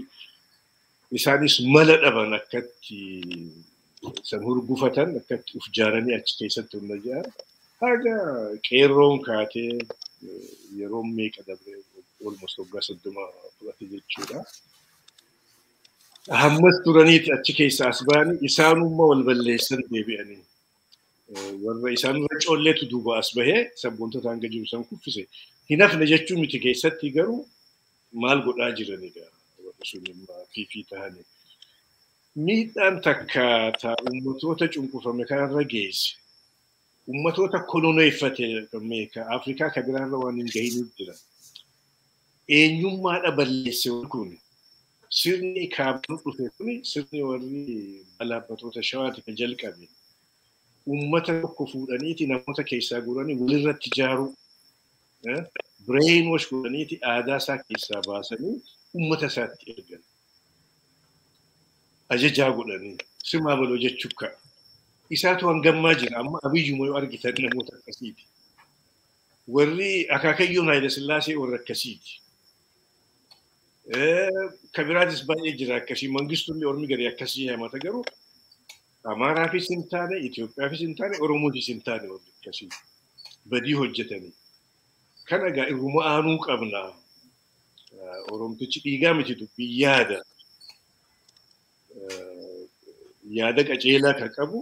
Isaanis mala dhaban akkatti san hurgufatan akkatti uf jaaranii achi keessatti hunda jaaran. Haga qeerroon kaatee yeroo meeqa dabree almost waggaa 30 fudhate jechuudha. Hammas turaniiti achi keessa as ba'anii isaanummaa wal balleessan deebi'anii. Warra isaanirra coolleetu duuba as bahee sabboontota hanga jiru san kuffise. Hin hafne jechuun miti keessatti garuu maal godhaa jiranidha. Warra sun fiifii ta'anii. Miidhaan takka uummatoota cunqurfame kanarra geesse. Uummatoota koloneeffate meeqa Afrikaa ka biraarra waan hin gahin jira. Eenyummaadha balleesse kun sirni kaabnu dhufe kun sirni warri balaabbatoota shawaati ka jalqabe. Uummata tokko fuudhaniiti namoota keessaa guuranii walirratti ijaaruu brain wash godhaniiti aadaa isaa keessaa baasanii uummata isaatti ergan. Ajajaa godhanii simaa baloo jechuu ka'a. Isaatu hangammaa jira amma abiyyuma yoo argitan namoota akkasiiti. Warri akaakayyoon Haayile Sillaasee warra akkasiiti. Ka biraatis baay'ee jira akkasii Mangistullee ormi garii akkasii himata garuu Amaaraafis hin taane, Itoophiyaafis hin taane, Oromoofis hin taane warri akkasii badii hojjetanii. Kana egaa irruma aanuu qabna. Oromtichi dhiigaa miti dubbii yaada. Yaada qajeelaa kan qabu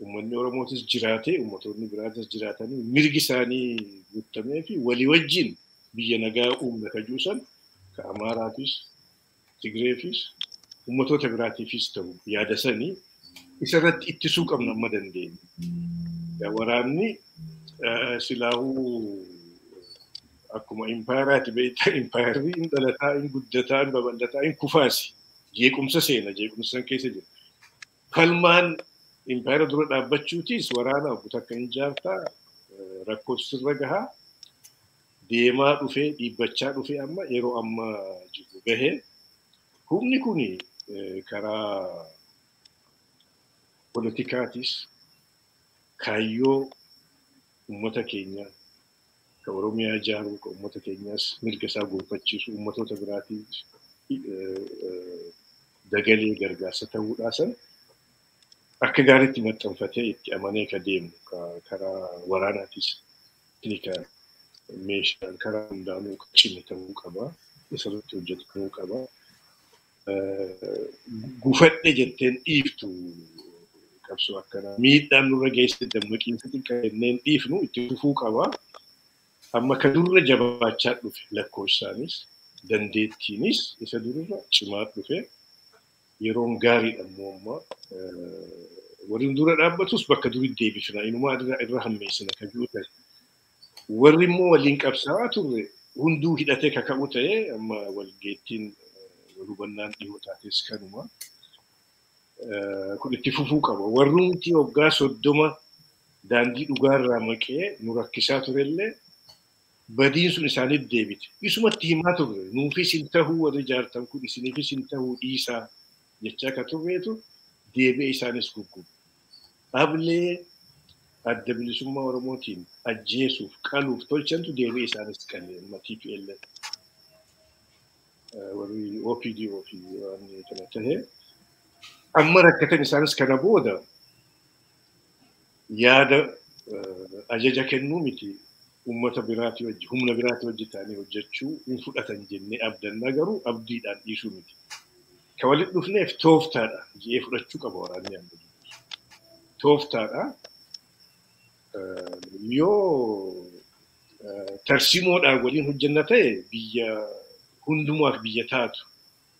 uummanni Oromootis jiraatee uummattoonni biraatis jiraatanii mirgi isaanii guutamee fi walii wajjin biyya nagaa uumna ka juusan ka Amaaraafis, Tigreefis, uummattoota biraatiifis ta'u yaada sanii isarratti ittisuu qabna amma dandeenye. Waraanni silaahuu akkuma impaayiraati beektaa impaayirri hin dhalataa, hin guddataa, hin babal'ataa, hin kufaasi. Jeequmsa seena, jeequmsa keessa jira. Falmaan impaayira dura dhaabbachuutis waraana obbo akka hin jaartaa rakkoo sirra gahaa deemaa dhufee dhiibbachaa dhufee amma yeroo amma jiru gahee humni kuni karaa politikaatis kaayyoo uummata keenyaa ka Oromiyaa ijaaruu ka uummata keenyaas mirga isaa gonfachiisu uummattoota biraatiif dagalee gargaarsa ta'uudhaasan akka gaariitti maxxanfatee itti amanee ka deemu karaa waraanaatis teknikaa meeshaan karaa hundaanuu cimee ta'uu qaba. Isarratti hojjetamuu qaba. Gufadhe jetteen dhiiftu qabsoo akkana miidhaan nurra geesse dammaqiinsa xiqqaa jenneen dhiifnu itti fufuu qaba. Amma ka durra jabaachaa dhufe lakkoofsaanis dandeettiinis isa durra cimaa dhufe yeroon gaariidha immoo amma warri dura dhaabbatus bakka durii deebifna inumaa irra hammeessina ka jiru ta'e. Warri immoo waliin qabsaa'aa turre hunduu hidhatee kaka'u ta'e amma walgeettiin wal hubannaan dhihoo taates kanuma. kun itti fufuu qaba. Warrumti waggaa 30 daandii dhugaarraa maqee nu rakkisaa turellee badiin sun isaaniif deebite. Isumatti himaa turre nuufis hin tahuu warri jaartan kun isiniifis hin tahuu dhiisaa jechaa akka turreetu deebi'ee isaanis guggubu. Ablee adda bilisummaa Oromootiin ajjeesuuf qaluuf tolchantu deebi'ee isaanis qalee TPLF warri OPDO fi waan kana ta'e. Amma rakkatan isaanis kana booda yaada ajaja kennuu miti ummata biraati wajji humna biraati wajji ta'anii hojjechuu hin fudhatan jennee abdannaa garuu abdiidhaan dhiisuu miti. Ka walitti dhufneef tooftaadha jedhee fudhachuu qaba waraanni amma. Tooftaadha. Yoo tarsiimoodhaan waliin hojjenna ta'e biyya hundumaaf biyya taatu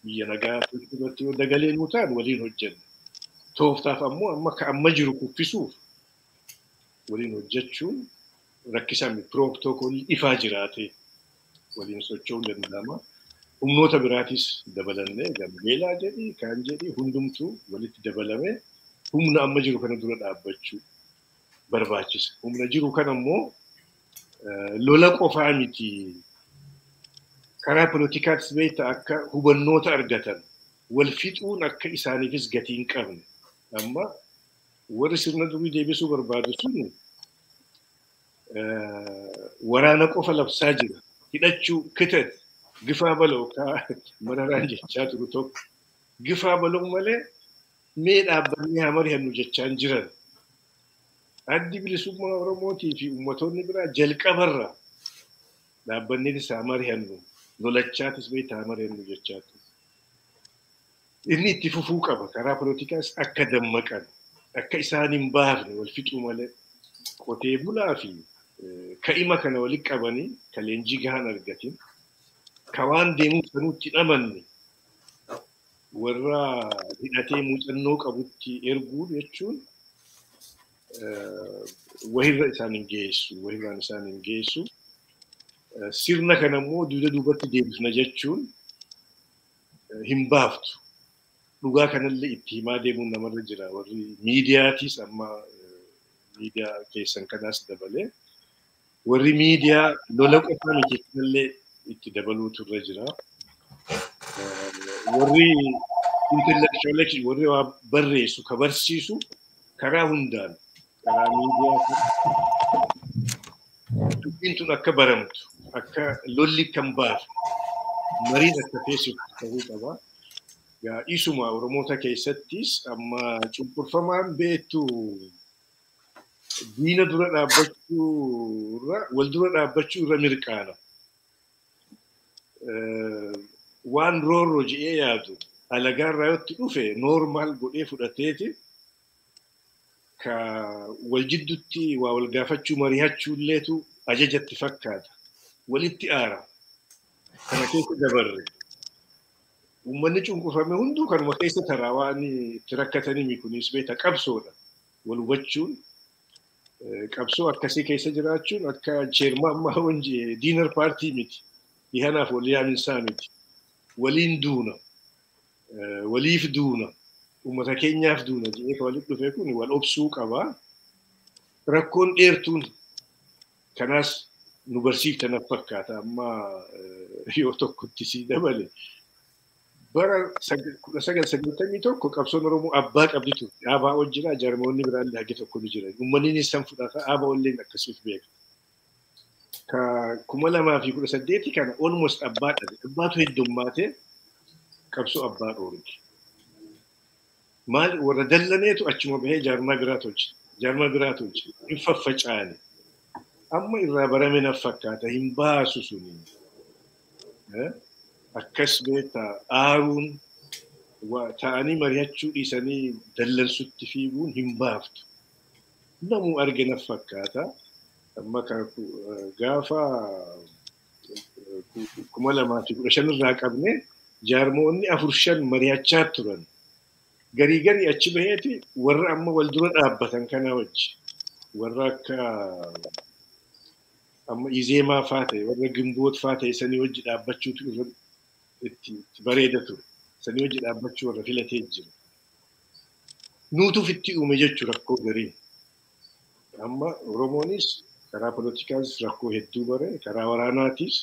biyya nagaa irratti yoo dagalee nuu ta'an waliin hojjenna. Tooftaaf ammoo amma jiru kuffisuuf waliin hojjechuun rakkisaan pirootokoolii ifaa jiraate waliin socho'uu danda'ama. Humnoota biraatis dabalannee gambeelaa jedhi kaan jedhi hundumtuu walitti dabalamee humna amma jiru kana dura dhaabbachuu barbaachisa. Humna jiru kana ammoo lola qofaa miti. Karaa poolitikaattis beektaa akka hubannoota argatan wal fixuun akka isaaniifis gatii hin qabne. Amma warri sirna durii deebisuu barbaadu sun waraana qofa labsaa jira. Hidhachuu kitat gifaa baloo mararaan jechaa turu tokko. Gifaa baloo malee mee dhaabbannee haa mari'annu jechaan jiran. Addi bilisummaa Oromootii fi uummattoonni biraa jalqabarra dhaabbannee haa mari'annu lolachaatis beektaa haa mari'annu jechaa turu. Inni itti fufuu qaba karaa poolitikaas akka dammaqan akka isaan hin baafne wal fixuu malee qotee bulaa fi ka'ima kana walitti qabanii ka leenjii gahaan argatin ka waan deemuu sanuutti dhamanne warra hidhatee muuxannoo qabutti erguu jechuun wahirra isaan hin geessu wahirraan isaan hin geessu sirna kana immoo duubatti deebisna jechuun hin baaftu. Dhugaa kanallee itti himaa deemuun namarra jira. Warri miidiyaatis amma miidiyaa keessan kanaas dabalee warri miidiyaa lola qofaa miti kanallee itti dabaluutu irra jira. Warri intellectual warri waa barreessu ka barsiisu karaa hundaan karaa miidiyaa dubbiin tun akka baramtu akka lolli kan baasu mariin akka feesisu ta'uu qaba. Isuma Oromoota keessattis amma cunqurfamaan beektu diina dura dhaabbachuu wal dura dhaabbachuu irra mirqaana. Waan roorro je'ee yaadu alagaarraa yotti dhufe noormaal godhee fudhateeti ka wal jidduutti waa wal gaafachuu mari'achuu illeetu ajajatti fakkaata. Walitti aara. Kana keessa dabarre. Uummanni cunqurfame hunduu kanuma keessa taraa waan itti rakkatanii kunis beektaa qabsoodha. Wal hubachuun qabsoo akkasii keessa jiraachuun akka cheermaa ammaa wanjii diinar paartii miti. Dhihanaaf wal yaaminsaa miti. Waliin duuna. Waliif duuna. Uummata keenyaaf duuna jedhee ka walitti dhufee kun wal obsuu qabaa. Rakkoon dheertuun kanaas nu barsiiftan fakkaata amma yoo tokkotti sii dabale. Bara 1991 qabsoon Oromoo abbaa qabdi turte. Abbaa ol jira jaarmoonni biraallee hagi tokko ni jira. Uummanni isaan fudhata abbaa olleen akkasiif beeka. Ka 2018 kana almost abbaa dhabe. Abbaatu heddummaatee qabsoo abbaa dhoorge. Maal warra dallaneetu achuma bahee jaarmaa biraa tolche. Jaarmaa biraa tolche. Hin faffacaane. Amma irraa barame na fakkaata hin baasu suni. Akkas beektaa aaruun ta'anii mari'achuu dhiisanii dallansutti fiiguun hin baaftu. Namuu arge na fakkaata. Amma gaafa 2015 irraa qabne jaarmoonni 4-5 mari'achaa turan. Garii achi baheeti warra amma wal dura dhaabbatan kana wajji. Warra akka amma izeemaa faa ta'e warra gimboot faa ta'e sanii wajji dhaabbachuutu irra itti bareeda ture. Sanii wajji dhaabbachuu warra filatee jira. nuutu fitti uume jechuudha rakkoo garii. Amma Oromoonis karaa poolitikaas rakkoo hedduu bare, karaa waraanaatis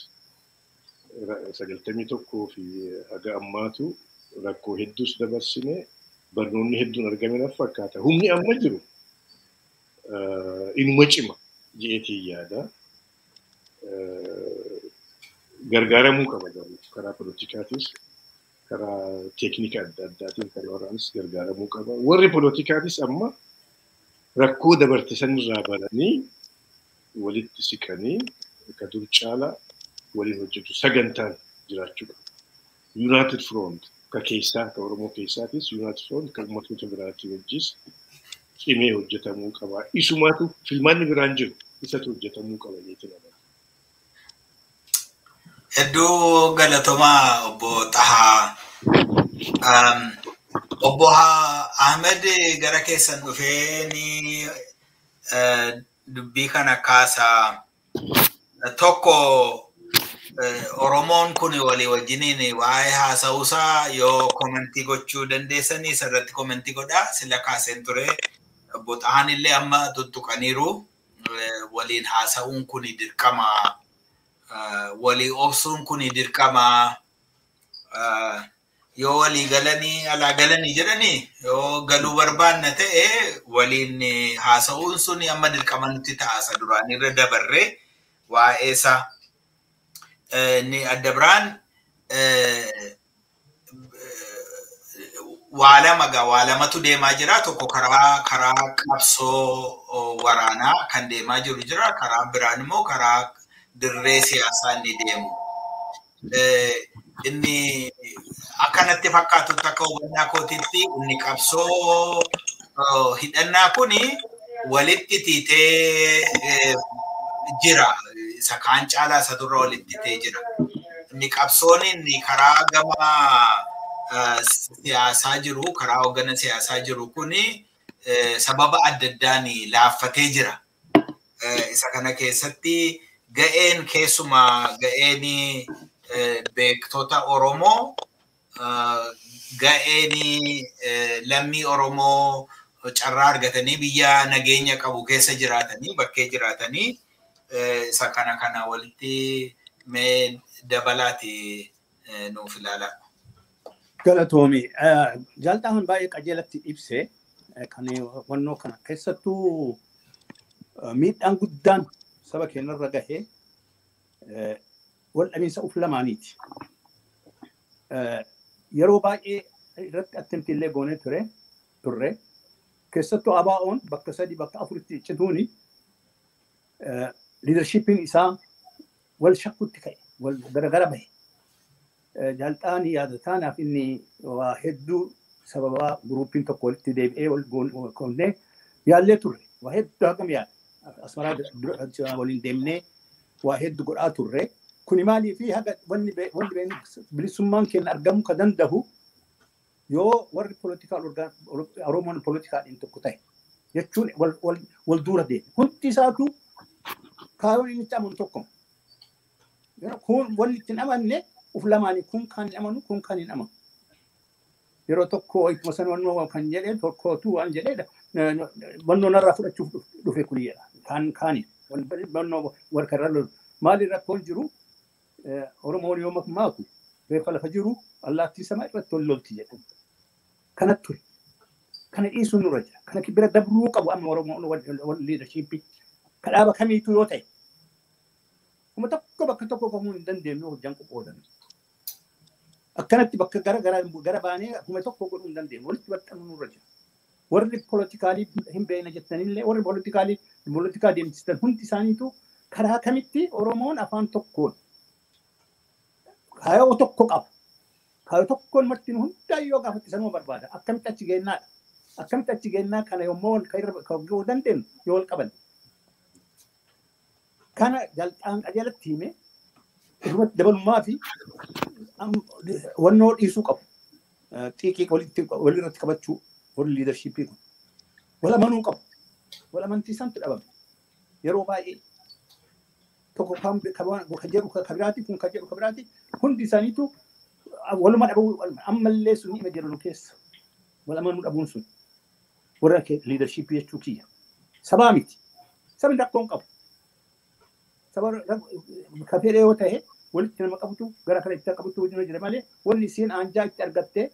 91 fi haga ammaatu rakkoo hedduus dabarsine barnoonni hedduun argame fakkaata. Humni amma jiru inuma cima jeetii yaada. Gargaaramuu qaba karaa poolitikaatis, karaa teeknika adda addaatiin karaa waraanis gargaaramuu qaba. Warri poolitikaatis amma rakkoo dabarte sanirraa baranii walitti siqanii akka dur caalaa waliin hojjetu sagantaan jiraachuu qaba. United Front ka keessaa ka Oromoo keessaatis United Front ka uummattoota biraatti wajjis cimee hojjetamuu qaba. Isumaatu filmaanni biraan jiru isatu hojjetamuu qaba jechuudha. Hedduu galatomaa obbo Tahaa. Obbo Ahmed gara keessan dhufee ni dubbii kana kaasaa tokko Oromoon kun walii wajjiniin waa'ee haasa'uusaa yoo komentii gochuu dandeessanii isarratti komentii godhaa sila kaaseen ture. Obbo Tahaan illee amma tuttuqaniiru waliin haasa'uun kun dirqama. Walii obsuun kun dirqama. Yoo walii galanii alaa galanii jedhanii yoo galuu barbaanna ta'e waliin haasa'uun sun amma dirqama nuti taasa duraan irra dabarre waa'ee isaa ni adda biraan waa lamatu deemaa jira. Tokko karaa qabsoo waraanaa kan deemaa jiru jira. Karaa biraan immoo karaa dirree siyaasaa inni deemu. Inni akkanatti fakkaatu takka hubannaa kootiitti inni qabsoo hidhannaa kuni walitti tiitee jira. Isa kaan caalaa isa durra walitti tiitee jira. Inni qabsoon inni karaa gama siyaasaa jiru, karaa hoggana siyaasaa jiru kuni sababa adda addaan laaffatee jira. Isa kana keessatti ga'een keessumaa ga'een beektota Oromoo ga'een lammii Oromoo carraa argatanii biyya nageenya qabu keessa jiraatanii bakkee jiraatanii isa kana walitti mee dabalaati nuuf ilaala. Galatoomi jaaltaan baay'ee qajeelatti ibse kan wannoo kana keessattuu miidhaan guddaan saba keenyarra gahee wal dhabiinsa uf lamaaniiti. Yeroo baay'ee irratti attempt illee goonee turre keessattuu ABO'n bakka 3 bakka 4 cituuni leadershipin isaa wal shakkutti ka'e wal garagara bahe. Jaaltaan yaadataanaaf inni waa hedduu sababa guruupiin tokko walitti deebi'ee wal goonee yaallee turre. Waa hedduu hagam yaada. Asmaraa waliin deemnee waa hedduu godhaa turre. Kuni maalii fi haga wanni bilisummaan keenya argamuu ka danda'u yoo warri Oromoon poolitikaadhaan tokko ta'e jechuun wal duura deeme. Hundi isaatu kaayyoon inni itti amanu tokko. Kun wanni ittiin amanne uf lamaanii kun kan hin amanu kun kan hin amanu. Yeroo tokko ittuma san wannoo kan jedhee tokkootu waan jedhee wannoo narraa fudhachuuf dhufe kun jedha. Kaani wannoo warra irra maali rakkoon jiru Oromoon yoo maaku reeffa lafa jiru allaattii sama irratti wal lolti jedhu. Kanatti ture. Kana dhiisuu nurra jira. Kana bira dabruu qabu amma Oromoon wal leadership kadhaaba kamiitu yoo ta'e. Kuma tokko bakka tokko qomuun hin dandeenyu hojjaan qophoodan. Akkanatti bakka gara baanee kuma tokko godhuu hin dandeenyu. Walitti baxxanuu nurra jira. Warri poolitikaalii hin beekna jettanillee warri poolitikaa deemsisan hundi isaaniitu karaa kamitti Oromoon afaan tokkoon kaayoo tokko qaba. Kaayoo tokkoon martiin hundaa yoo gaafatti sanuma barbaada. Akkamitti achi geennaadha. Akkamitti achi geennaa kana yommuu kan ga'uu dandeenyu yoo wal qaban. Kana jalqaan qajeelatti hime irratti dabalummaa fi wannoo dhiisuu qabu. Xiiqii walirratti qabachuu warri leadershipii kun. Wal amanuu qabu. Wal amantii santu dhabame. Yeroo baay'ee tokko kan jedhu kabiraati kun kan jedhu kabiraati hundi isaaniitu waluma dhabuu ammallee sun ima jedhu keessa wal amanuu dhabuun sun. warra leadership jechuu kiyya. Sabaa miti. Sabni rakkoon qabu. Saba kafeedha yoo ta'e walitti nama qabutu gara kana itti qabutu wajjin jira malee wanni isiin aanjaa itti argattee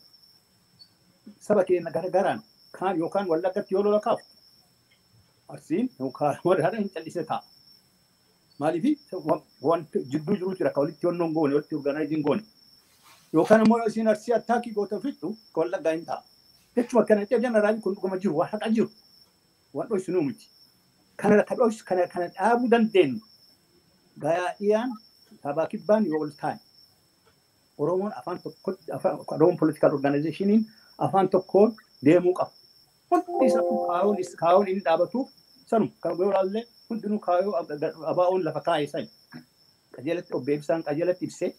saba keenya garaan kaan yookaan wallaggatti yoo lola kaafu arsiin yookaan waraana hin callisee ta'a. Maaliif waan jidduu jiru jira ka walitti wannoon goone walitti organizing goone yookaan immoo isiin arsii attaakii goota fixu ka wallaggaa hin ta'a. Jechuun akkana ta'e jeneraaliin kun dhugama jiru waan haqa jiru waan dho'isinuu miti. Kana dhaabuu dandeenyu gaa'iyaan sabaa kibbaan yoo wal ta'an Oromoon afaan tokko Oromoon political organizationiin afaan tokkoon deemuu qaba. Wanti isa kaayyoon inni dhaabatuuf sanu kan goolaallee hundinuu kaayyoo abaa'oon lafa kaa'ee san qajeelatti obbeebisaan qajeelatti ibsee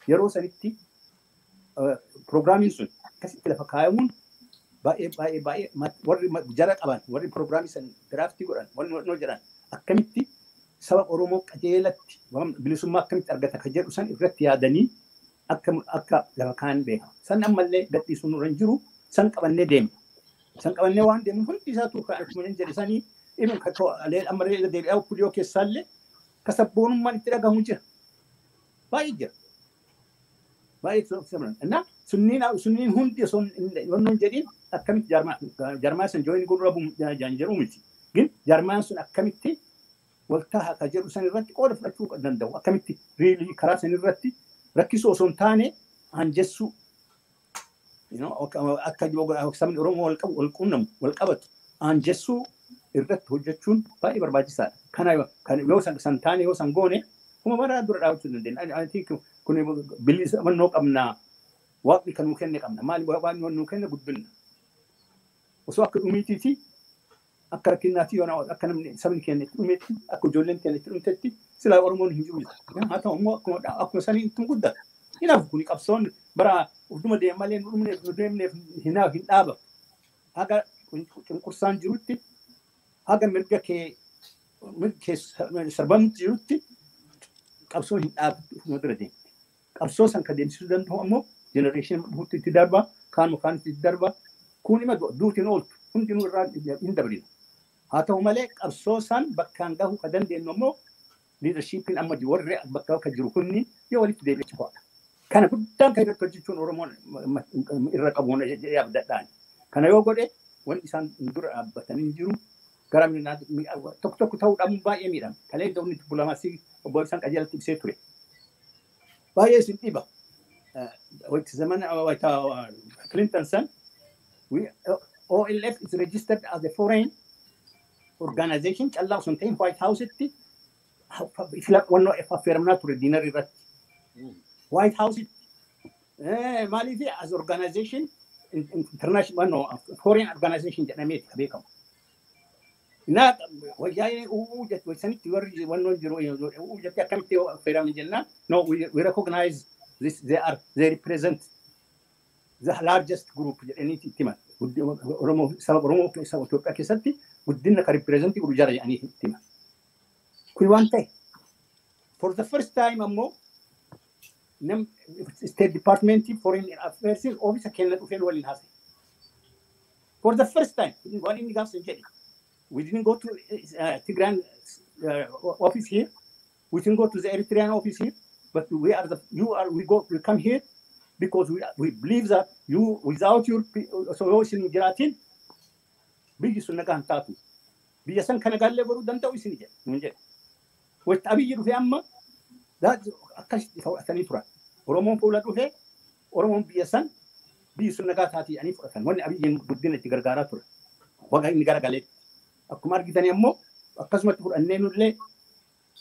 yeroo sanitti pirogiraamiin sun akkasitti lafa kaayamuun baay'ee warri jara qaban warri pirogiraamii san diraaftii godhan wanni jedhan akkamitti saba Oromoo qajeelatti bilisummaa akkamitti argata kan jedhu san irratti yaadanii akka lafa kaan beekama. San ammallee gadhiisuun nurra hin jiru san qabannee deemna. San qabannee waan deemu hundi isaatu kan akkuma hin jedhisanii ibn ammallee deebi'aa oppidiyoo keessaallee kasabboonummaan itti dhagahamu jira. Baay'ee jira. Baay'ee sabran. Innaa sunniin hundi osoo hin jedhin akkamitti jaarmaa san jooyin gurra jaan jedhu miti. Gin jaarmaan sun akkamitti waltaa akka jedhu san irratti qooda fudhachuu danda'u. Akkamitti riilii karaa san irratti rakkisoo osoo hin taane aanjessuu. Akka sabni Oromoo wal quunnamu wal qabatu aanjessuu irratti hojjechuun baay'ee barbaachisaadha. Kana yoo san taane yoo san goone kuma bara dura dhaabachuu dandeenya. I think kun bilisa mannoo qabnaa waaqni kan nuu kenne qabna. Maali waaqni nuu kenne guddinna. Osoo akka dhumiitiiti akka rakkinaatii yoo akka namni sabni keenya itti dhumeetti akka ijoolleen keenya itti dhumeetti silaa Oromoon hin jiru. Haa ta'u immoo akkuma sanii itti guddata. Hinaaf kun qabsoon bara ufduma deemalee deemneef hinaaf hin dhaaba. Haga cunqursaan jirutti haga mirga kee sarbamutti jirutti qabsoo hin dhaabu ufuma bira deemti. Qabsoo san kan deemsisuu danda'u ammoo jenereeshinii dhufuutti itti darba kaanuma kaanitti itti darba kun ima duutiin ooltu hundinuu irraa hin dabalina. Haa ta'u malee qabsoo san bakkaan gahuu kan dandeenyu ammoo liidarshiipiin amma warri bakka akka jiru kunni yoo walitti deebi'achi qo'ata. Kana guddaan kan irratti hojjechuun Oromoon irra qabuun jedhee abdadhaan. Kana yoo godhe wanti isaan dura dhaabbatanii jiru gara tokko ta'uu dhabuun baay'ee miidhama. Kalee iddoo inni dippiloomaasii obbo Ibsaan qajeelatti ibsee ture. Baay'ee isin dhiba. Waqti zamana Clinton san OLF is registered as a foreign organization. Callaa osoo hin ta'in White House-itti wannoo affeeramnaa ture diinarii irratti. White House maaliif as organization international foreign organization jedhameeti beekamu. Naa wayyaa'ee jettu sanitti warri wannoon jiru jettee akkamitti affeeraman jennaan no we recognize this they represent the largest group jedhanii itti himan. Oromoo saba Oromoo saba Itoophiyaa keessatti guddina kan represent godhu jara jedhanii itti himan. Kun waan ta'e for the first time ammoo State Department Foreign Affairs Office kenna dhufeen waliin haasa'e. For the first time, waan inni gaafsan jedhe. We didn't go to Tigran office here. We didn't go to the Eritrean office here. But we come here because we believe that you, without your solution jiraatiin, biyyi sun nagaan taatu. Biyya san kana gaallee baruu danda'u isin jedhe. Wayita abiyyi dhufee amma akkasitti fudhatanii turan. Oromoon fuula dhufee Oromoon biyya san biyyi sun nagaa taatii ani fudhatan. Wanni abiyyiin guddina itti gargaaraa ture. Waga inni garagaleetti. Akkuma argitanii ammoo akkasumatti fudhannee nullee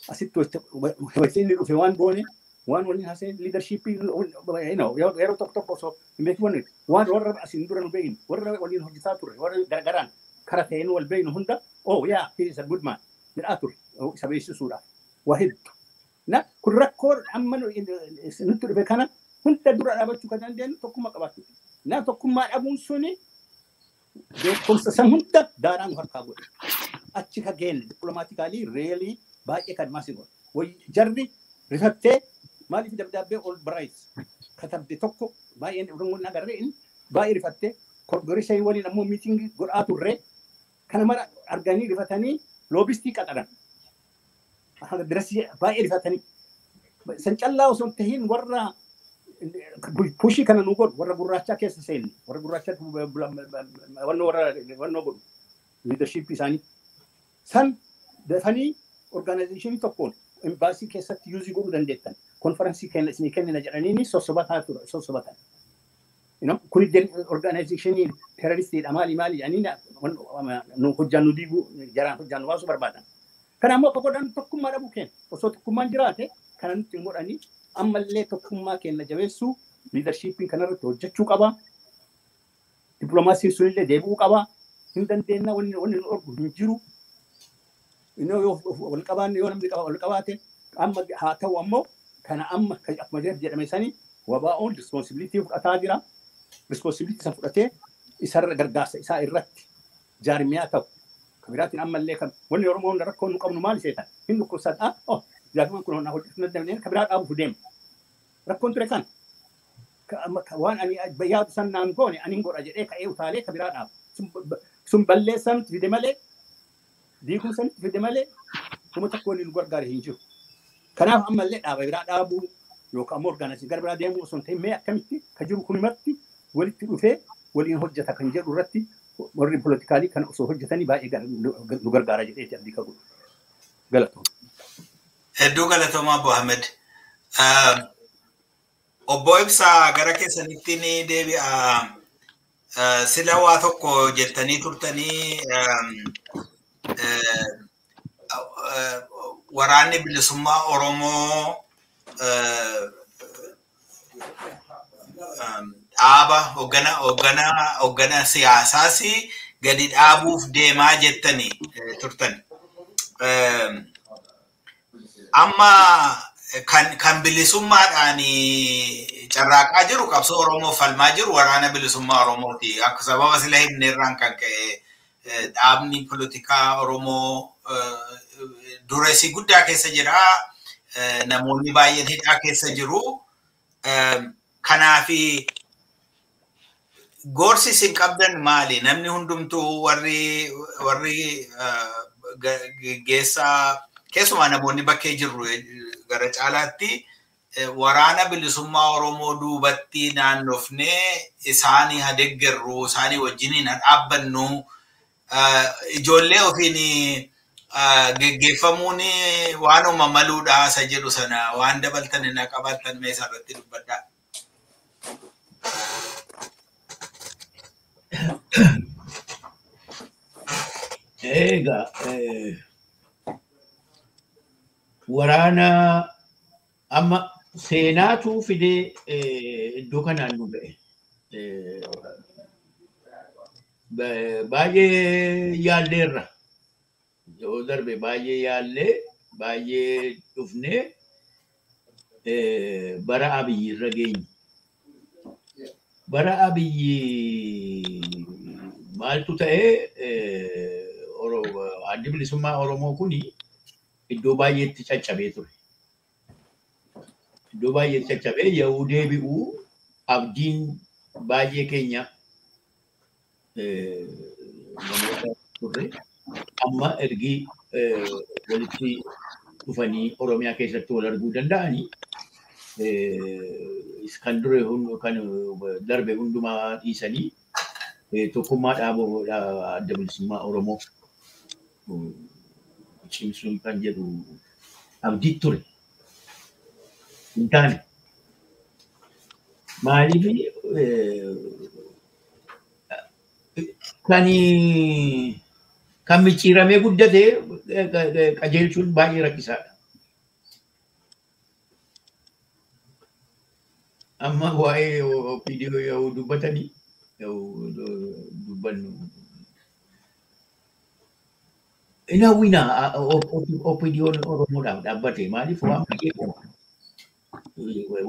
asitti wayita inni dhufe waan goone waan waliin haasa'e liidarshiippii yeroo tokko osoo hin beekifanne waan warra asiin dura nu beeknu warra waliin hojjetaa ture warra gargaraan kara ta'een wal beeknu hunda he is a good man jedhaa ture isa beeksisuudhaaf waa hedduu. Na kun rakkoo amma nutti dhufe kana hunda dura dhaabachuu kan dandeenyu tokkummaa qabaachuu. Na tokkummaa dhabuun suni beekumsa san hunda daaraan harkaa godhe. Achi ka geenne dippiloomaatikaali reelii baay'ee kan maasii godhe. Jarri rifattee maaliif dabdaabbee ol biraayis katabde tokko baay'een Oromoon agarree baay'ee rifattee Gorisa waliin ammoo meeting godhaa turre kana mara arganii rifatanii loobistii qaxaran. Dirasii baay'ee rifatanii. San callaa osoo hin tahin warra pushii kana nu godhu warra gurraachaa keessa seenne warra gurraachaa wannoo godhu leadership isaanii. San dafanii organizationii tokkoon embaasii keessatti yuuzii godhuu dandeettan. Konferansii isinii kennina jedhanii sossobatan. Kuni organizationii terroristiidha maali jedhanii nu hojjaan nu diiguu jaraan hojjaan nu baasuu barbaadan. Kana ammoo godhan tokkummaa dhabuu kenna. Osoo tokkummaan jiraate kana nutti hin godhanii ammallee tokkummaa kenna jabeessuu leadershipiin kanarratti hojjechuu qaba. Dippiloomaasiin sunillee deebi'uu qaba. Hin dandeenna wanni nu orgu hin jiru. Wal qabaanne yoo namni wal qabaate amma haa ta'u ammoo kana amma akkuma jedhame sanii wabaa'oon responsibility fudhataa jira. Responsibility san fudhatee isarra gargaarsa isaa irratti jaarmiyaa ta'u. Kabiraatiin ammallee kan wanni Oromoon rakkoo nu qabnu maali seetan? Hin dhukkubsadhaa? Jaarmaan kun hojii hojjetu dandeenye kabiraa dhaabuuf deema. Rakkoon ture kan waan ani yaadu san naan goone ani hin godha jedhee ka'ee utaalee kabiraa dhaabu. Sun balleessan fide malee diiguun san fide malee kuma tokkoon nu gargaare hin jiru. Kanaaf ammallee dhaaba biraa dhaabuu yookaan ammoo orgaanasii gara biraa deemuu osoo hin ta'in mee akkamitti ka jiru kun himatti walitti dhufee waliin hojjeta kan jedhu irratti warri politikaalii kan osoo hojjetanii baay'ee nu gargaara jedhee abdii qabu. Galatooma. Hedduu galatooma Abbo Ahmed. Obbo Ibsaa gara keessanitti ni deebi'a. Sila waa tokko jettanii turtanii waraanni bilisummaa Oromoo dhaaba hoggana siyaasaas gadi dhaabuuf deemaa jettanii turtan. Amma kan bilisummaadhaan carraaqaa jiru qabsoo Oromoo falmaa jiru waraana bilisummaa Oromooti. Akka sababa sila himneerraan kan ka'e dhaabni politikaa Oromoo dureessi guddaa keessa jira. Namoonni baay'een hidhaa keessa jiru. Kanaafi gorsi isin qabdan maali? Namni hundumtuu warri geessaa keessumaa namoonni bakkee jirru gara caalaatti waraana bilisummaa Oromoo duubatti naannofnee isaanii hadeggerru isaanii wajjiniin dhaabbannu ijoollee ofiin geggeeffamuun waanuma maluudha isa jedhu sana waan dabaltan hin qabaatan mee isarratti dubbadhaa. Egaa waraana amma seenaatu fidee iddoo kanaan nu ga'e. Baay'ee yaalleerra. Yoo darbe baay'ee yaallee baay'ee dhufnee bara Abiyyi irra geenye. Bara Abiyyi maaltu ta'ee addi bilisummaa Oromoo kuni iddoo baay'eetti caccabee ture. Iddoo baay'eetti caccabee yoo deebi'u abdiin baay'ee keenya namoota turre amma ergi walitti dhufanii Oromiyaa keessatti wal arguu danda'anii kan dure kan darbe hundumaa dhiisanii tokkummaa dhaabuu adda bilisummaa Oromoo cimsuun kan jedhu abdii ture. Hin taane maaliif kan micciiramee guddate qajeelchuun baay'ee rakkisaadha. Amma waa'ee OPDO yoo dubbatanii dubbannu ina wina OPDO Oromoodhaaf dhaabbate maaliif waan baay'ee qaba.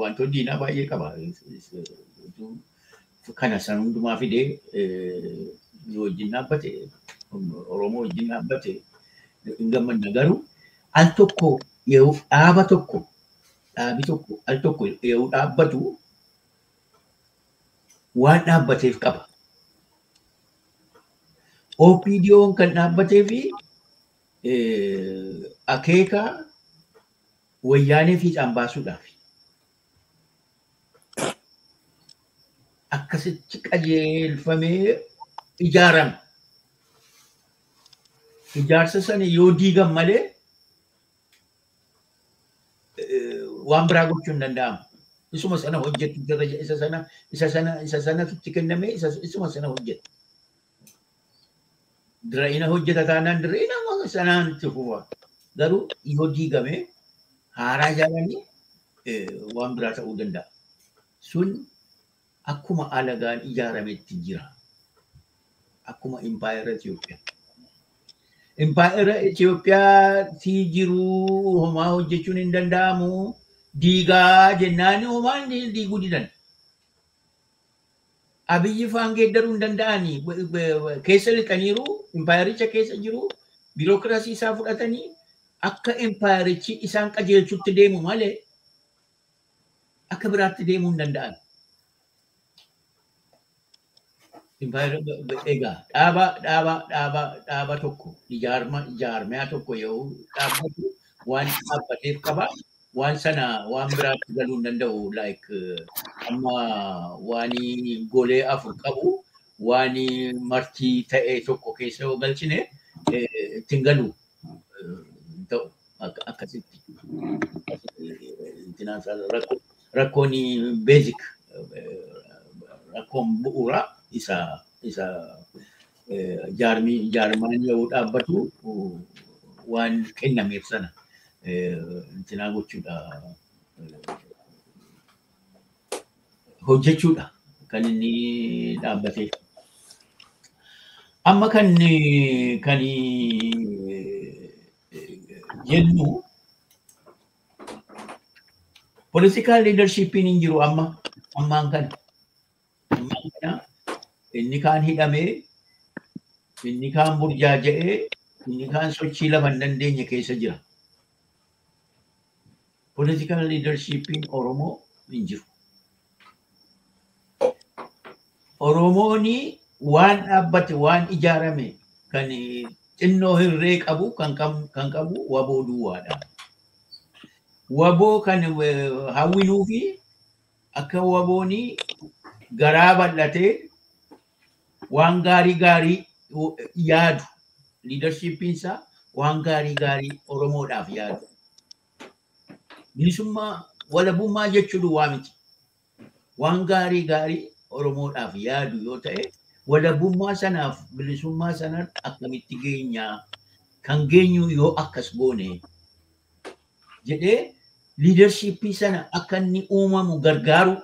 Wantoonni diinaa baay'ee qaba. Kana san hundumaa fidee wajjin dhaabbate Oromoo wajjin dhaabbate hin gammanna garuu al tokko yoo dhaaba tokko dhaabi tokko al tokko yoo dhaabbatu waan dhaabbateef qaba. OPDO'n kan dhaabbatee fi akeeka wayyaanee fiixaan baasuudhaaf. Akkasitti qajeelfamee ijaarame. Ijaarsa sana yoo diigan malee waan biraa gochuu hin danda'amu. Isuma sana hojjetu jirra isa sanatti kenname isuma sana hojjetu. Dirreena hojjeta taanaan dirreena sanaan itti fufa. Garuu yoo diigame haaraa ijaaranii waan biraa ta'uu danda'a. Sun akkuma alagaan ijaarametti jira. Akkuma impaayera Itoophiyaa. Impaayera Itoophiyaatti jiru homaa hojjechuun hin danda'amu. Diigaa jennaan homaan diiguu didan. Abiyyi faan geeddaruu hin danda'ani. Keessa lixaniiru impaayericha keessa jiru biirokiraasii isaa fudhatanii akka impaayerichi isaan qajeelchutti deemu malee akka biraatti deemuu hin danda'an. Egaa dhaaba tokko ijaarmiyaa tokko yoo dhaabbatu waan dhaabbateef qaba. Waan sana waan biraatti galuu hin danda'u. Like amma waan golee afur qabu waan martii ta'e tokko keessa yoo galchine ittiin galu ta'u akkasitti. Rakkoon basic rakkoon bu'uura isa jaarmaan yoo dhaabbatu waan kennameef sana intinaa gochuudha hojjechuudha kan inni dhaabbatee. Amma kan jennu political leadershipiin hin jiru ammaan kana. Inni kaan hidhamee, inni kaan burjaaja'ee, inni kaan sochii lafa hin dandeenye keessa jira. Political leadershipiin Oromoo hin jiru. Oromooni waan dhaabbate, waan ijaarame kan xinnoo hirree qabu kan qabu waboo duwwaadha. Waboo kan hawwinuu fi akka wabooni garaa bal'atee waan gaarii yaadu leadershipiin isaa waan gaarii Oromoodhaaf yaadu. Bilisummaa walabummaa jechuun waa miti. Waan gaarii Oromoodhaaf yaadu yoo ta'e walabummaa sanaaf bilisummaa sanaan akkamitti geenyaa kan geenyu yoo akkas goone jedhee leadershipii sana akka inni uumamu gargaaru.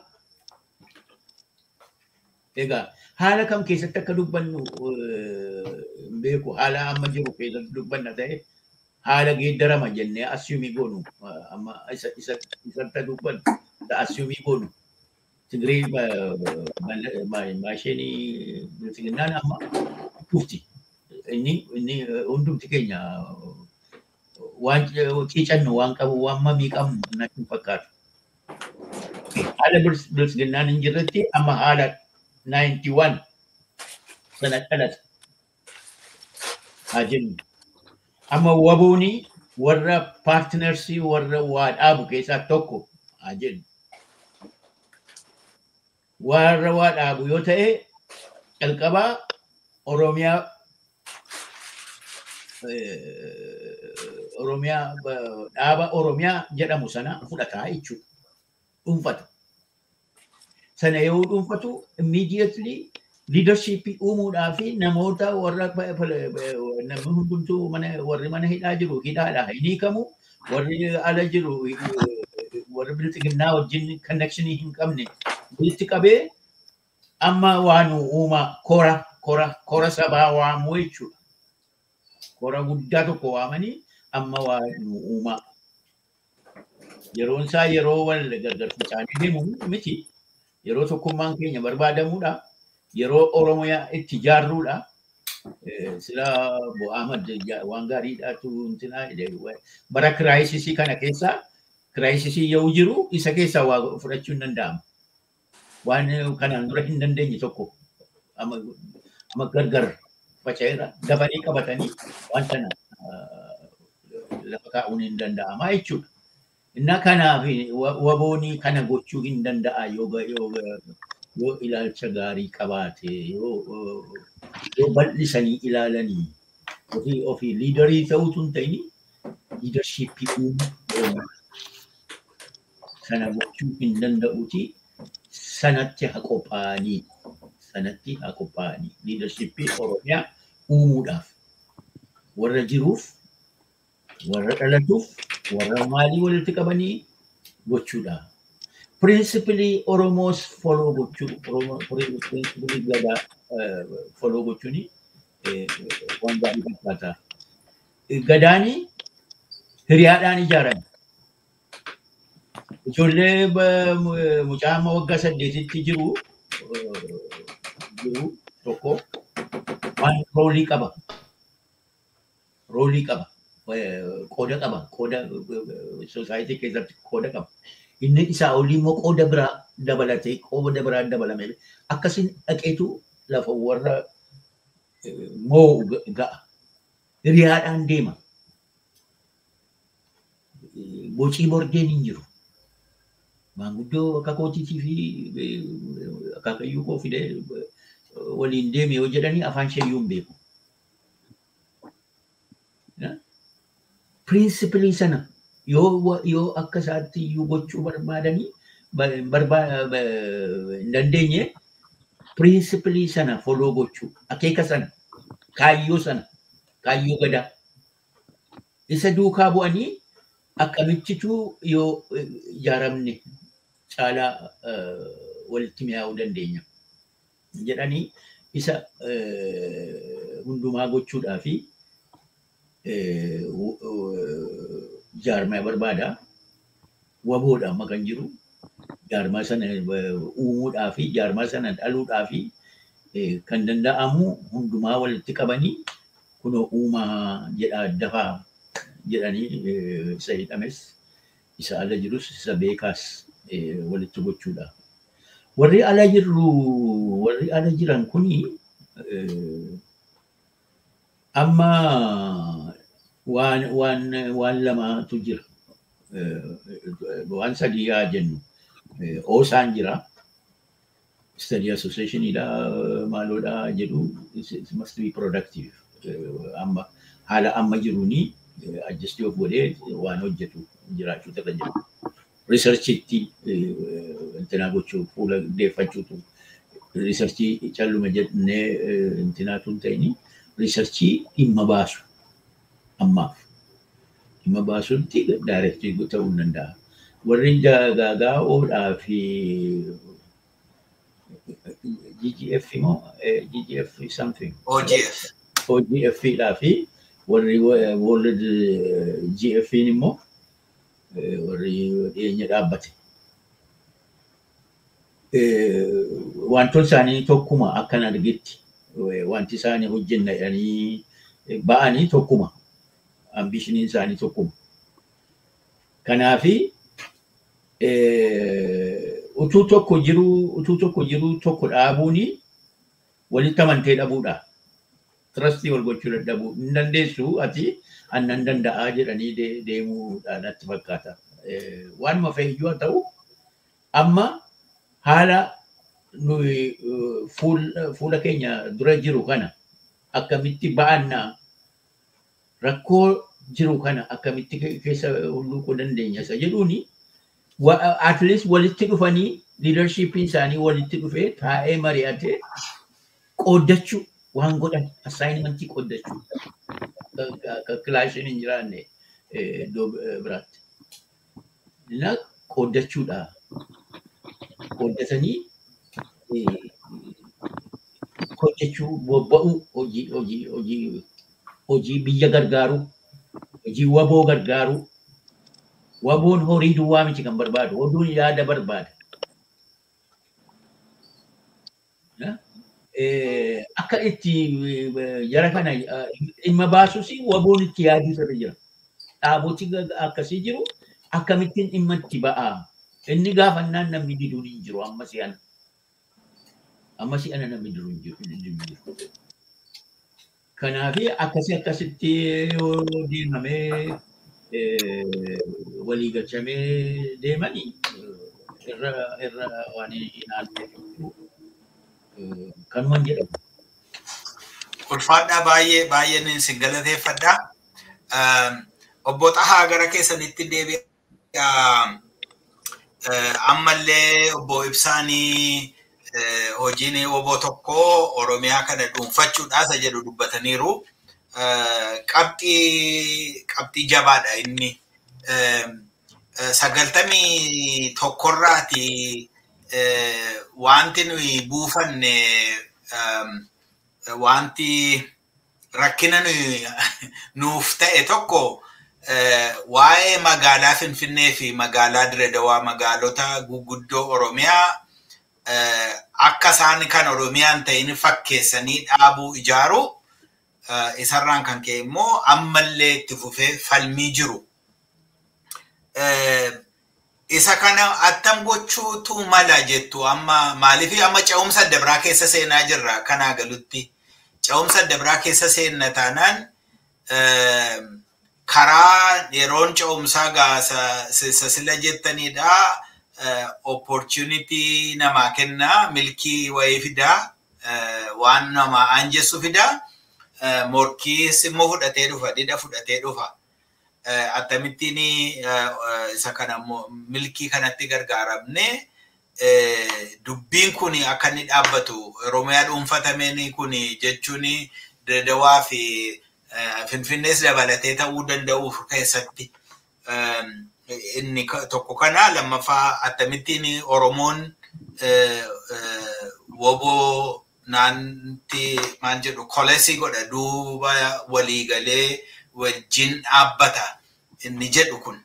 Egaa haala kam keessatti akka dubbannu beeku haala amma jiru keessatti dubbanna ta'e haala geeddarama jennee assume goonu amma isatti dubbannu assume goonu. Tigrii maashinii bilisiginnaan amma dhufti. Inni hundumti keenya waan ciicannu waan qabu waan mamii qabnu natti fakkaatu. Haala bilisiginnaan hin jirretti amma haala 91 sana dhalate haa jennu. Amma wabooni warra paartinarsii warra waa dhaabu keessaa tokko haa jennu. Warra waa dhaabu yoo ta'e calqabaa dhaaba Oromiyaa jedhamu sana fudhataa jechuudha. Dhuunfata. Sana yoo dhuunfatu immediately leadership uumuudhaa fi namoota warra namni hundumtuu warri mana hidhaa jiru hidhaadhaa hin hiikamu. Warri ala jiru warri bilisiginnaa wajjin connectionii hin qabne walitti qabee amma waan uumaa kora sabaa waamuu jechuudha. Kora guddaa tokko waamanii amma waan uumaa. Yeroon isaa yeroo wal gargarfiisaanii deemu miti. Yeroo tokkummaan keenya barbaadamuudha. Yeroo Oromiyaa itti ijaarruudha. Sila Ahmad waan gaariidhaatu bara kiraayisisii kana keessa kiraayisisii yoo jiru isa keessaa waa fudhachuu hin danda'amu. Waan kanaan dura hin dandeenye tokko amma gargar faca'eera dabalii qabatanii wanta na lafa kaa'uun hin danda'ama jechuudha. Inna kanaaf wabooni kana gochuu hin danda'a yoo ilaalcha gaarii qabaate yoo bal'isanii ilaalanii ofii liidarii ta'uutu hin ta'ini liidarshiippii uumuu sana gochuu hin danda'uuti sanatti haa qophaa'anii liidarshiippii Oromiyaa uumuudhaaf warra jiruuf warra dhalatuuf warra maalii walitti qabanii gochuudha. Principally Oromos follow gochuu principally Gadaa follow gochuuni waan gaarii fakkaata. Gadaani hiriyaadhaan ijaarame. Ijoollee mucaa amma waggaa 8tti jiru tokko waan roolii qaba. Qooda society keessatti qooda qaba. Inni isaa olii immoo qooda biraa dabalame akkasiin dhaqeetu lafa warra moo ga'a. Hiriyaadhaan deema. Bocii bordeen hin jiru. Maanguddoo akka kootiitii fi akaakayyuu koo fidee waliin deeme yoo jedhanii afaan sheeyyuu hin beeku. Principally sana yoo akka isaatti iyyuu gochuu barbaadanii hin dandeenye principally sana follow gochuu akeeka sana kaayyoo Gadaa isa duukaa bu'anii akkamittitu yoo ijaaramne caalaa walitti mi'aawuu dandeenya jedhanii isa hundumaa gochuudhaafi jaarmaa barbaada. Waboodha amma kan jiru jaarmaa sana uumuudhaafi jaarmaa sana dhaluudhaafi kan danda'amu hundumaa walitti qabanii kunoo uumaa jedhaa dafaa jedhanii isa hidhames isa ala jirus isa beekaas walitti gochuudha. Warri ala jiran kuni amma waan lamatu jira. Waan sadii yaa jennu oosaan jira. Study association ida maaloodha jedhu it must be productive. Amma haala amma jiruni adjust of godhee waan hojjetu jiraachuu irra jira. Researchitti intinaa gochuu fuula deeffachuutu researchii calluma jennee intinaatu hin ta'ini researchii dhimma baasu ammaaf dhimma baasutti directii ta'uu hin danda'a. Warri gaagaa'oodhaa fi GGF immoo GGF something OGF dhaa fi warri World GF immoo warri dhiyeenya dhaabbate. Wantoonni isaanii tokkuma akkan argetti wanti isaanii hojjenna jedhanii ba'anii tokkuma. Ambitioniin isaanii tokkuma. Kanaafi utuu tokko jiru tokko dhaabuuni walitti amantee dhabuudha. Trustii wal gochuu dadhabuu hin dandeessu ati annan danda'aa jedhanii deemuudhaan natti fakkaata. Waanuma fe'iyyuu haa ta'u amma haala nuyi fuula keenya dura jiru kana akkamitti ba'annaa rakkoo jiru kana akkamitti keessa hulluuquu dandeenya isa jedhuuni at least walitti dhufanii leadershipin isaanii walitti dhufee taa'ee mari'atee qooddachuu waan godhan assignmentii qooddachuu akka kilaashiin hin jiraanne iddoo biraatti. Inni qooddachuudha. Qooddatanii hojjechuu bobba'uu hojii biyya gargaaru, hojii waboo gargaaru. Waboon horii duwwaa miti kan barbaadu, oduun yaada barbaada. Akka itti jara kana dhimma baasus waboon itti yaaduu irra jira. Dhaaboti akkasii jiru akkamittiin dhimma itti ba'aa. Inni gaafannaan namni diduun hin jiru amma si'ana namni diduun hin jiru. Kanaafi akkasitti deemamee walii galchamee deemanii irra waan ilaaluu kanumaan jedhamu. Ulfaadhaa baay'een isin galateeffadha. Obbo Xahaa gara keessanitti deebi'a. Ammallee obbo Ibsaanii hojiin obbo tokko Oromiyaa kana dhuunfachuudhaas jedhu dubbataniiru. Qabxii jabaadha inni. 91 wanti nuyi buufanne wanti rakkina nuuf ta'e tokko waa'ee magaalaa Finfinnee fi magaalaa Diredawaa magaalota guguddoo Oromiyaa akka isaan kan Oromiyaan ta'in fakkeessanii dhaabuu ijaaru isarraan kan ka'e immoo ammallee itti fufee falmii jiru. Isa kana attam gochuutu mala jettu amma maaliif amma ce'umsa dabraa keessa seenaa jirra kanaa galutti. Ce'umsa dabraa keessa seenna taanaan karaa yeroon ce'umsaa gaasa sila jettanidha. Opportunity namaa kenna milkii wayii fida waan namaa anjessu fida morkiis immoo fudhatee dhufa dida fudhatee dhufa. Attamittiin isa kana milkii kanatti gargaaramne dubbiin kun akka inni dhaabbatu Oromiyaa dhuunfatameen kun jechuun Diredawaa fi Finfinnees dabalatee ta'uu danda'uuf keessatti inni tokko kana lammaffaa attamittiin Oromoon woboo naanti maal jedhu kolesii godha duuba walii galee wajjin dhaabbata inni jedhu kun.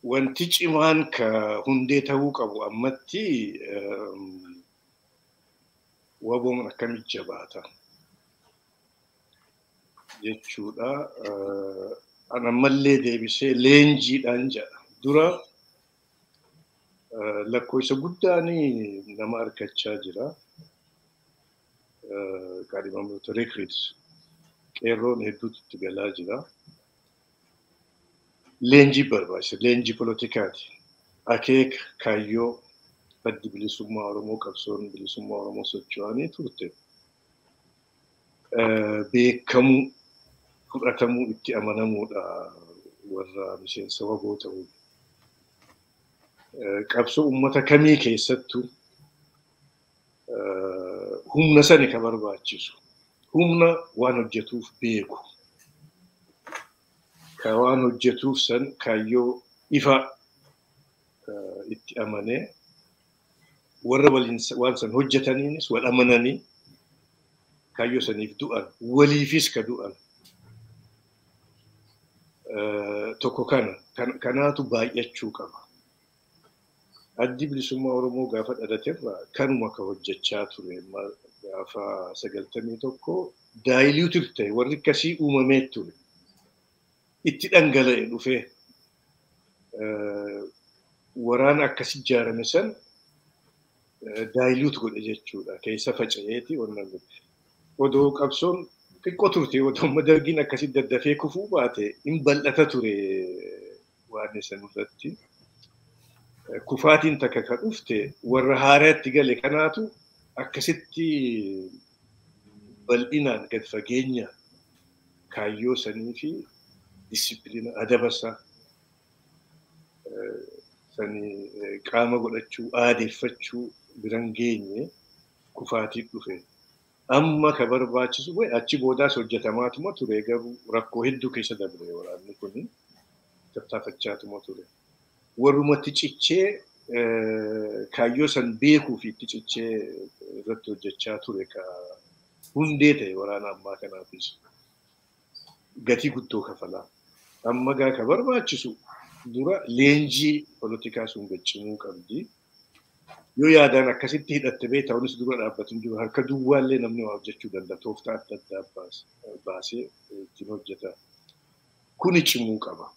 Wanti cimaan ka hundee ta'uu qabu ammatti woboon akkamitti jabaata jechuudha. An ammallee deebisee leenjiidhaan jedha. Dura lakkoofsa guddaan nama argachaa jira. Qaadhimamoota recruits qeerroon hedduutu itti galaa jira. Leenjii barbaachisa. Leenjii poolitikaati. Akeeka kaayyoo addi bilisummaa Oromoo qabsoon bilisummaa Oromoo socho'anii turte. Beekamuu fudhatamuu itti amanamuudha warra miseensa waboo ta'uu. Qabsoo uummata kamii keessattuu humna sani ka barbaachisu. Humna waan hojjetuuf beeku. Ka waan hojjetuuf san kaayyoo ifa itti amanee warra waliin waan san hojjetaniinis wal amananii kaayyoo saniif du'an waliifis ka du'an tokko kanaatu baay'achuu qaba. Addi bilisummaa Oromoo gaafa dhalaterraa kanuma ka hojjechaa ture gaafa 91 daayiliitu ta'e warri akkasii uumamee ture. Itti dhangala'e dhufee waraana akkasii ijaarame san daayiliitu godhe jechuudha. Keessa faca'eeti wannan godhe. Odoo qabsoon xiqqoo turte odoo madargiin akkasii daddafee kufuu baate hin bal'ata ture waan san irratti. Kufaatiin takka ka dhufte warra haaraatti gale kanaatu akkasitti bal'inaan gad fageenya kaayyoo sanii fi disipiliina adabasaa sanii qaama godhachuu aadeeffachuu biran geenye kufaatii dhufe. Amma ka barbaachisu way achi boodaas hojjetamaatuma ture garuu rakkoo hedduu keessa dabre waraanni kun tattaafachaatuma ture. Warrumatti cichee kaayyoo san beekuu fi itti cichee irratti hojjechaa ture ka hundee ta'e waraana ammaa kanaafis gatii guddoo kafalaa. Amma gaa ka barbaachisu dura leenjii poolitikaa sun gaccimuu qabdi. Yoo yaadaan akkasitti hidhatte bee ta'unis dura dhaabbatin jiru harka duwwaallee namni waa hojjechuu danda'a. Tooftaa adda addaa baasee ittiin hojjeta. Kuni cimuu qaba.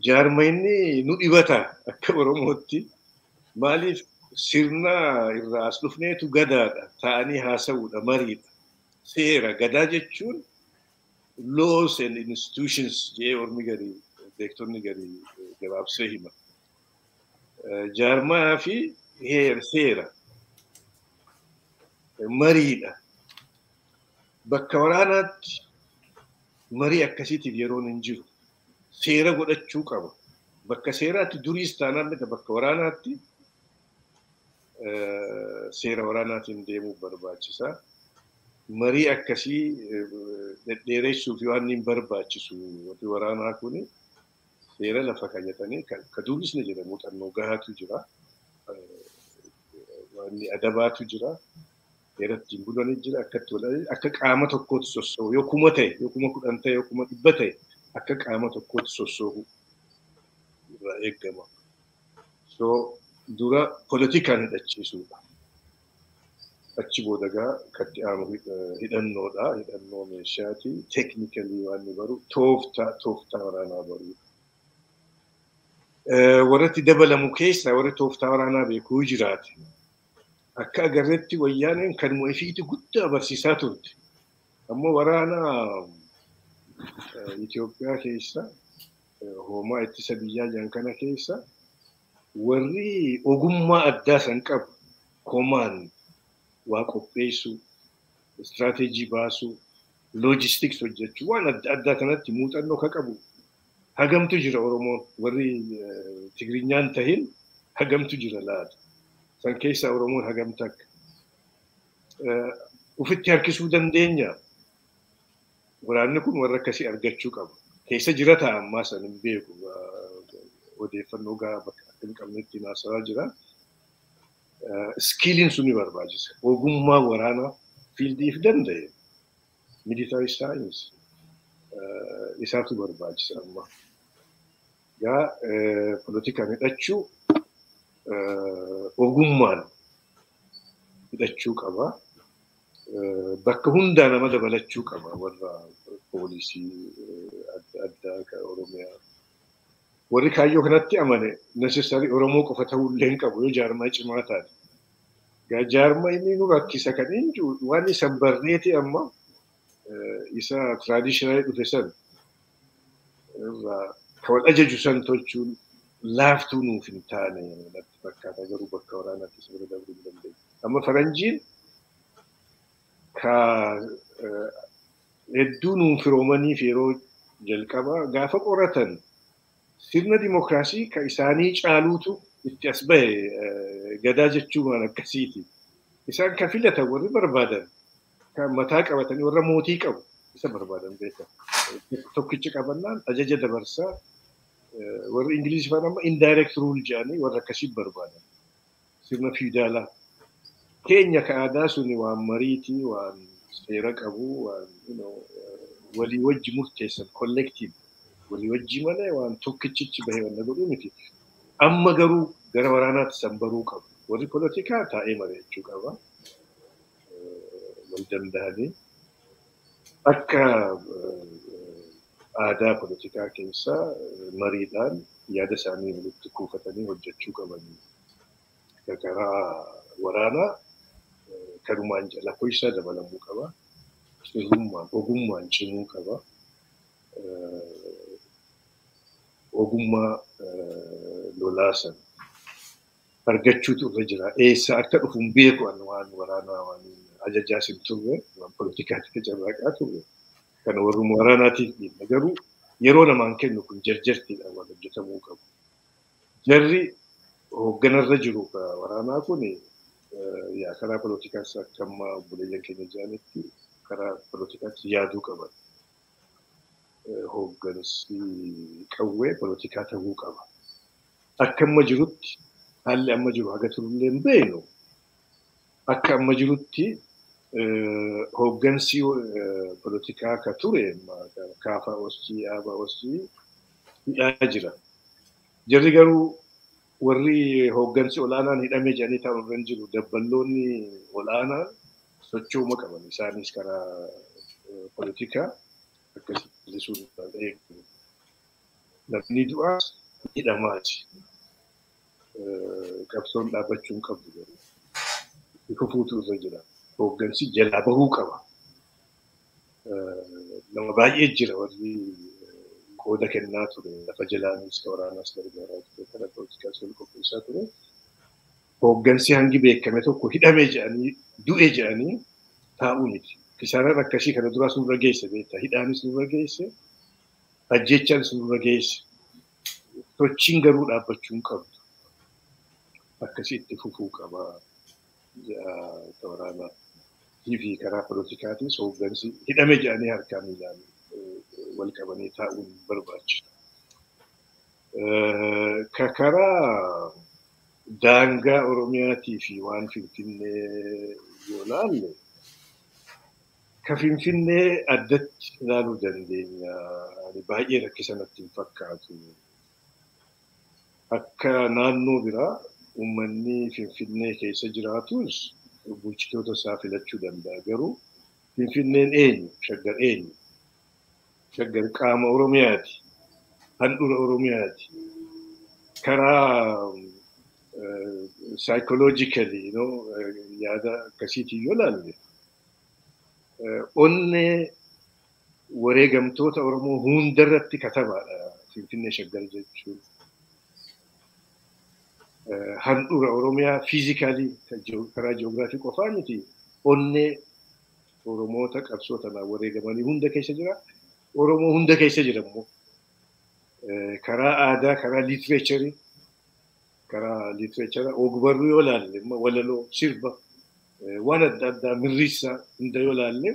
Jaarmayni nu dhibata akka Oromootti maaliif sirna irraa as dhufneetu gadaadha ta'anii haasa'uudha mariidha. Seera gadaa jechuun laws and institutions jee ormi garii beektonni garii gabaabsee hima. Jaarmaa fi seera mariidha. Bakka waraanaatti marii akkasiitiif yeroon hin jiru. Seera godhachuu qaba. Bakka seeraatti duriis taanaan miti bakka waraanaatti seera waraanaatiin deemuu barbaachisaa. Marii akkasii dhedheeressuuf waan hin barbaachisu wanti waraanaa kuni seera lafa kayyatanii ka duris ni jira muuxannoo gahaatu jira. Waan adabaatu jira. Seeratti bulanii jira akka qaama tokkootti sossoo'u yoo kuma ta'e yoo kuma 10 ta'e yoo kuma 100 ta'e akka qaama tokkootti sossoo'u irraa eegama. So dura politikaan hidhachiisuudha. Achi boodagaa katti aamu hidhannoodha. Hidhannoo meeshaati. Teknikalii waan ni baru tooftaa waraanaa baru. Warratti dabalamu keessa warri tooftaa waraanaa beekuu jiraate. Akka agarreetti wayyaaneen kan mu'ifiiti guddaa barsiisaa turte. Ammoo waraana Itoophiyaa keessa hoomaa ittisa biyyaa jiran kana keessa warri ogummaa addaa san qabu komaan waa qopheessuu, strategy baasuu, logistics hojjechuu waan addaa kanatti muuxannoo ka qabu hagamtu jira Oromoon warri Tigrinyaan tahin hagamtu jira laata. San keessa Oromoon hagamta akka ufitti harkisuu dandeenya. Waraanni kun warra akkasii argachuu qaba. Keessa jira ta'a ammaa san hin beeku odeeffannoo gahaa bakka akka hin qabnetti naasaraa jira. Skilliin suni barbaachisa. Ogummaa waraanaa fiildiif danda'e. Military science isaatu barbaachisa amma. Gaa politikaan hidhachuu ogummaan hidhachuu qaba. Bakka hundaa nama dabalachuu qaba warra poolisii adda ka Oromiyaa. Warri kaayyoo kanatti amane necessary Oromoo qofa ta'uu illee hin qabu yoo jaarmaa cimaa taate. Gaa jaarmaa inni nu rakkisa kan hin jiru waan isa barneeti amma isa traditional dhufe san ka wal ajaju san tolchuun laaftuu nuuf hin taane natti fakkaata garuu bakka waraanaatti isa bira darbuu hin dandeenye. Amma faranjiin ka hedduu nuun firoomaniif yeroo jalqaba gaafa qoratan sirna dimokiraasii ka isaanii caaluutu itti as bahe gadaa jechuu waan akkasiiti. Isaan kan filatan warri barbaadan kan mataa qabatanii warra mootii qabu isa barbaadan beekan. Tokkichi qabannaan ajaja dabarsaa warri Ingiliizifaan amma indirect rule jedhanii warra akkasii barbaadan. Sirna fiidaalaa. Keenya ka aadaa suni waan mariitii waan seera qabu waan walii wajji murteessan collective walii wajji malee waan tokkichichi bahee wanna godhu miti. Amma garuu gara waraanaatti san baruu qabu. Warri politikaa taa'ee mari'achuu qaba. Wal danda'anii akka aadaa politikaa keessaa mariidhaan yaada isaanii walitti kuufatanii hojjechuu qabanii. Karaa waraanaa kanumaan jala kuisaa dabalamuu qaba. Ogummaan cimuu qaba. Ogummaa lolaasan argachuutu irra jira. Eessa akka dhufuun beeku waan waraanaa waan ajajaa sin turre waan politikaatti carraaqaa turre. Kana warruma waraanaatiif dhiibna garuu yeroo namaan kennu kun jarjartiidhaan waan hojjetamuu qabu. Jarri hoogganarra jiru waraanaa kun karaa politikaas akka amma obboleeyyan keenya jedhanitti karaa politikaatti yaaduu qaban. Hooggansi qawwee politikaa ta'uu qaba. Akka amma jirutti haalli amma jiru haga turullee hin beeknu. Akka amma jirutti hooggansi politikaa ka ture kaafaa osii aabaa osii hidhaa jira. Jarri garuu warri hooggansi olaanaan hidhamee jedhanii taa'u irra jiru dabballoonni olaanaan sochooma qaban isaanis karaa politikaa akkasii sun eegu. Namni du'aa hidhamaati. qabsoon dhaabbachuu hin qabdu garuu. Ifa fuutuu irra jira. Hooggansi jalaa bahuu qaba. Nama baay'ee jira warri qooda kennaa ture. Lafa jalaanis waraanaas gargaaraa ture. Kana polootikaas wal qopheessaa ture. Hooggansi hangi beekame tokko hidhamee jedhanii du'e jedhanii taa'uu miti. Kisaaraan akkasii kana duraas nurra geesse beektaa. Hidhaanis nurra geesse. Ajjechaanis nurra geesse. Sochiin garuu dhaabbachuu hin qabdu. Akkasii itti fufuu qaba. Waraanaa fi karaa polootikaatiis hooggansi hidhame jedhanii harkaa miilaan wal qabanii taa'uun barbaachisa. Karaa daangaa Oromiyaatii fi waan Finfinnee yoo laalle ka Finfinnee addatti ilaaluu dandeenya. Baay'ee rakkisa natti hin fakkaatu. Akka naannoo biraa uummanni Finfinnee keessa jiraatus bulchitoota isaa filachuu danda'a. Garuu Finfinneen eenyu? Shaggar eenyu? Shaggar qaama Oromiyaati. Handhuura Oromiyaati. Karaa psychologically yaada akkasiitiin yoo ilaalle onnee wareegamtoota Oromoo hundarratti katabaadha Finfinnee Shaggar jechuun. Handhuura Oromiyaa fiizikaalii karaa ji'oogiraafii qofaa miti onnee Oromoota qabsoo tanaan wareegamanii hunda keessa jira. Oromoo hunda keessa jira immoo karaa aadaa, karaa liitireecharii, ogbarruu yoo laalle walaloo, sirba, waan adda addaa mirrisaa hunda yoo laalle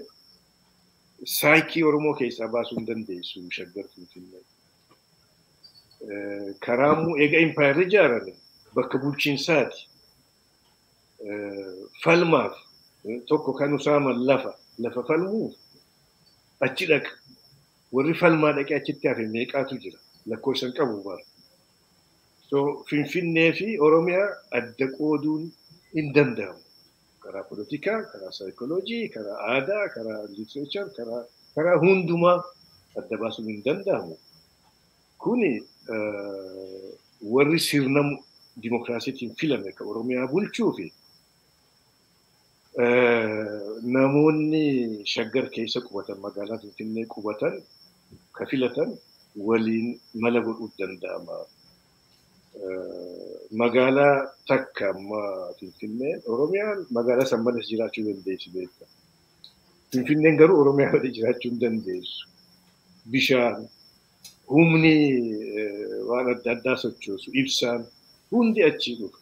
saayikii Oromoo keessaa baasuu hin dandeessu Shaggar Finfinnee. Karaa immoo eega impaayarri ijaarame bakka bulchiinsaati. Falmaaf tokko kan usaaman lafa falmuuf achi dhaqa. Warri falmaa dhaqee achitti hafe meeqaatu jira. Lakkoofsan qabu bara. So Finfinnee fi Oromiyaa adda qooduun hin danda'amu. Karaa polotikaa, karaa saayikooloojii, karaa aadaa, karaa liitireechar, karaa hundumaa adda baasuun hin danda'amu. Kuni warri sirna dimokiraasiitiin filame kan Oromiyaa bulchuu fi namoonni Shaggar keessa qubatan, magaalaa Finfinnee qubatan, ka filatan waliin mala godhuu danda'ama. Magaalaa takka amma Finfinnee Oromiyaan magaalaa san malas jiraachuu dandeessi beekta. Finfinneen garuu Oromiyaa malee jiraachuu hin dandeessu. Bishaan, humni waan adda addaa sochoosu, ibsaan hundi achi dhufu.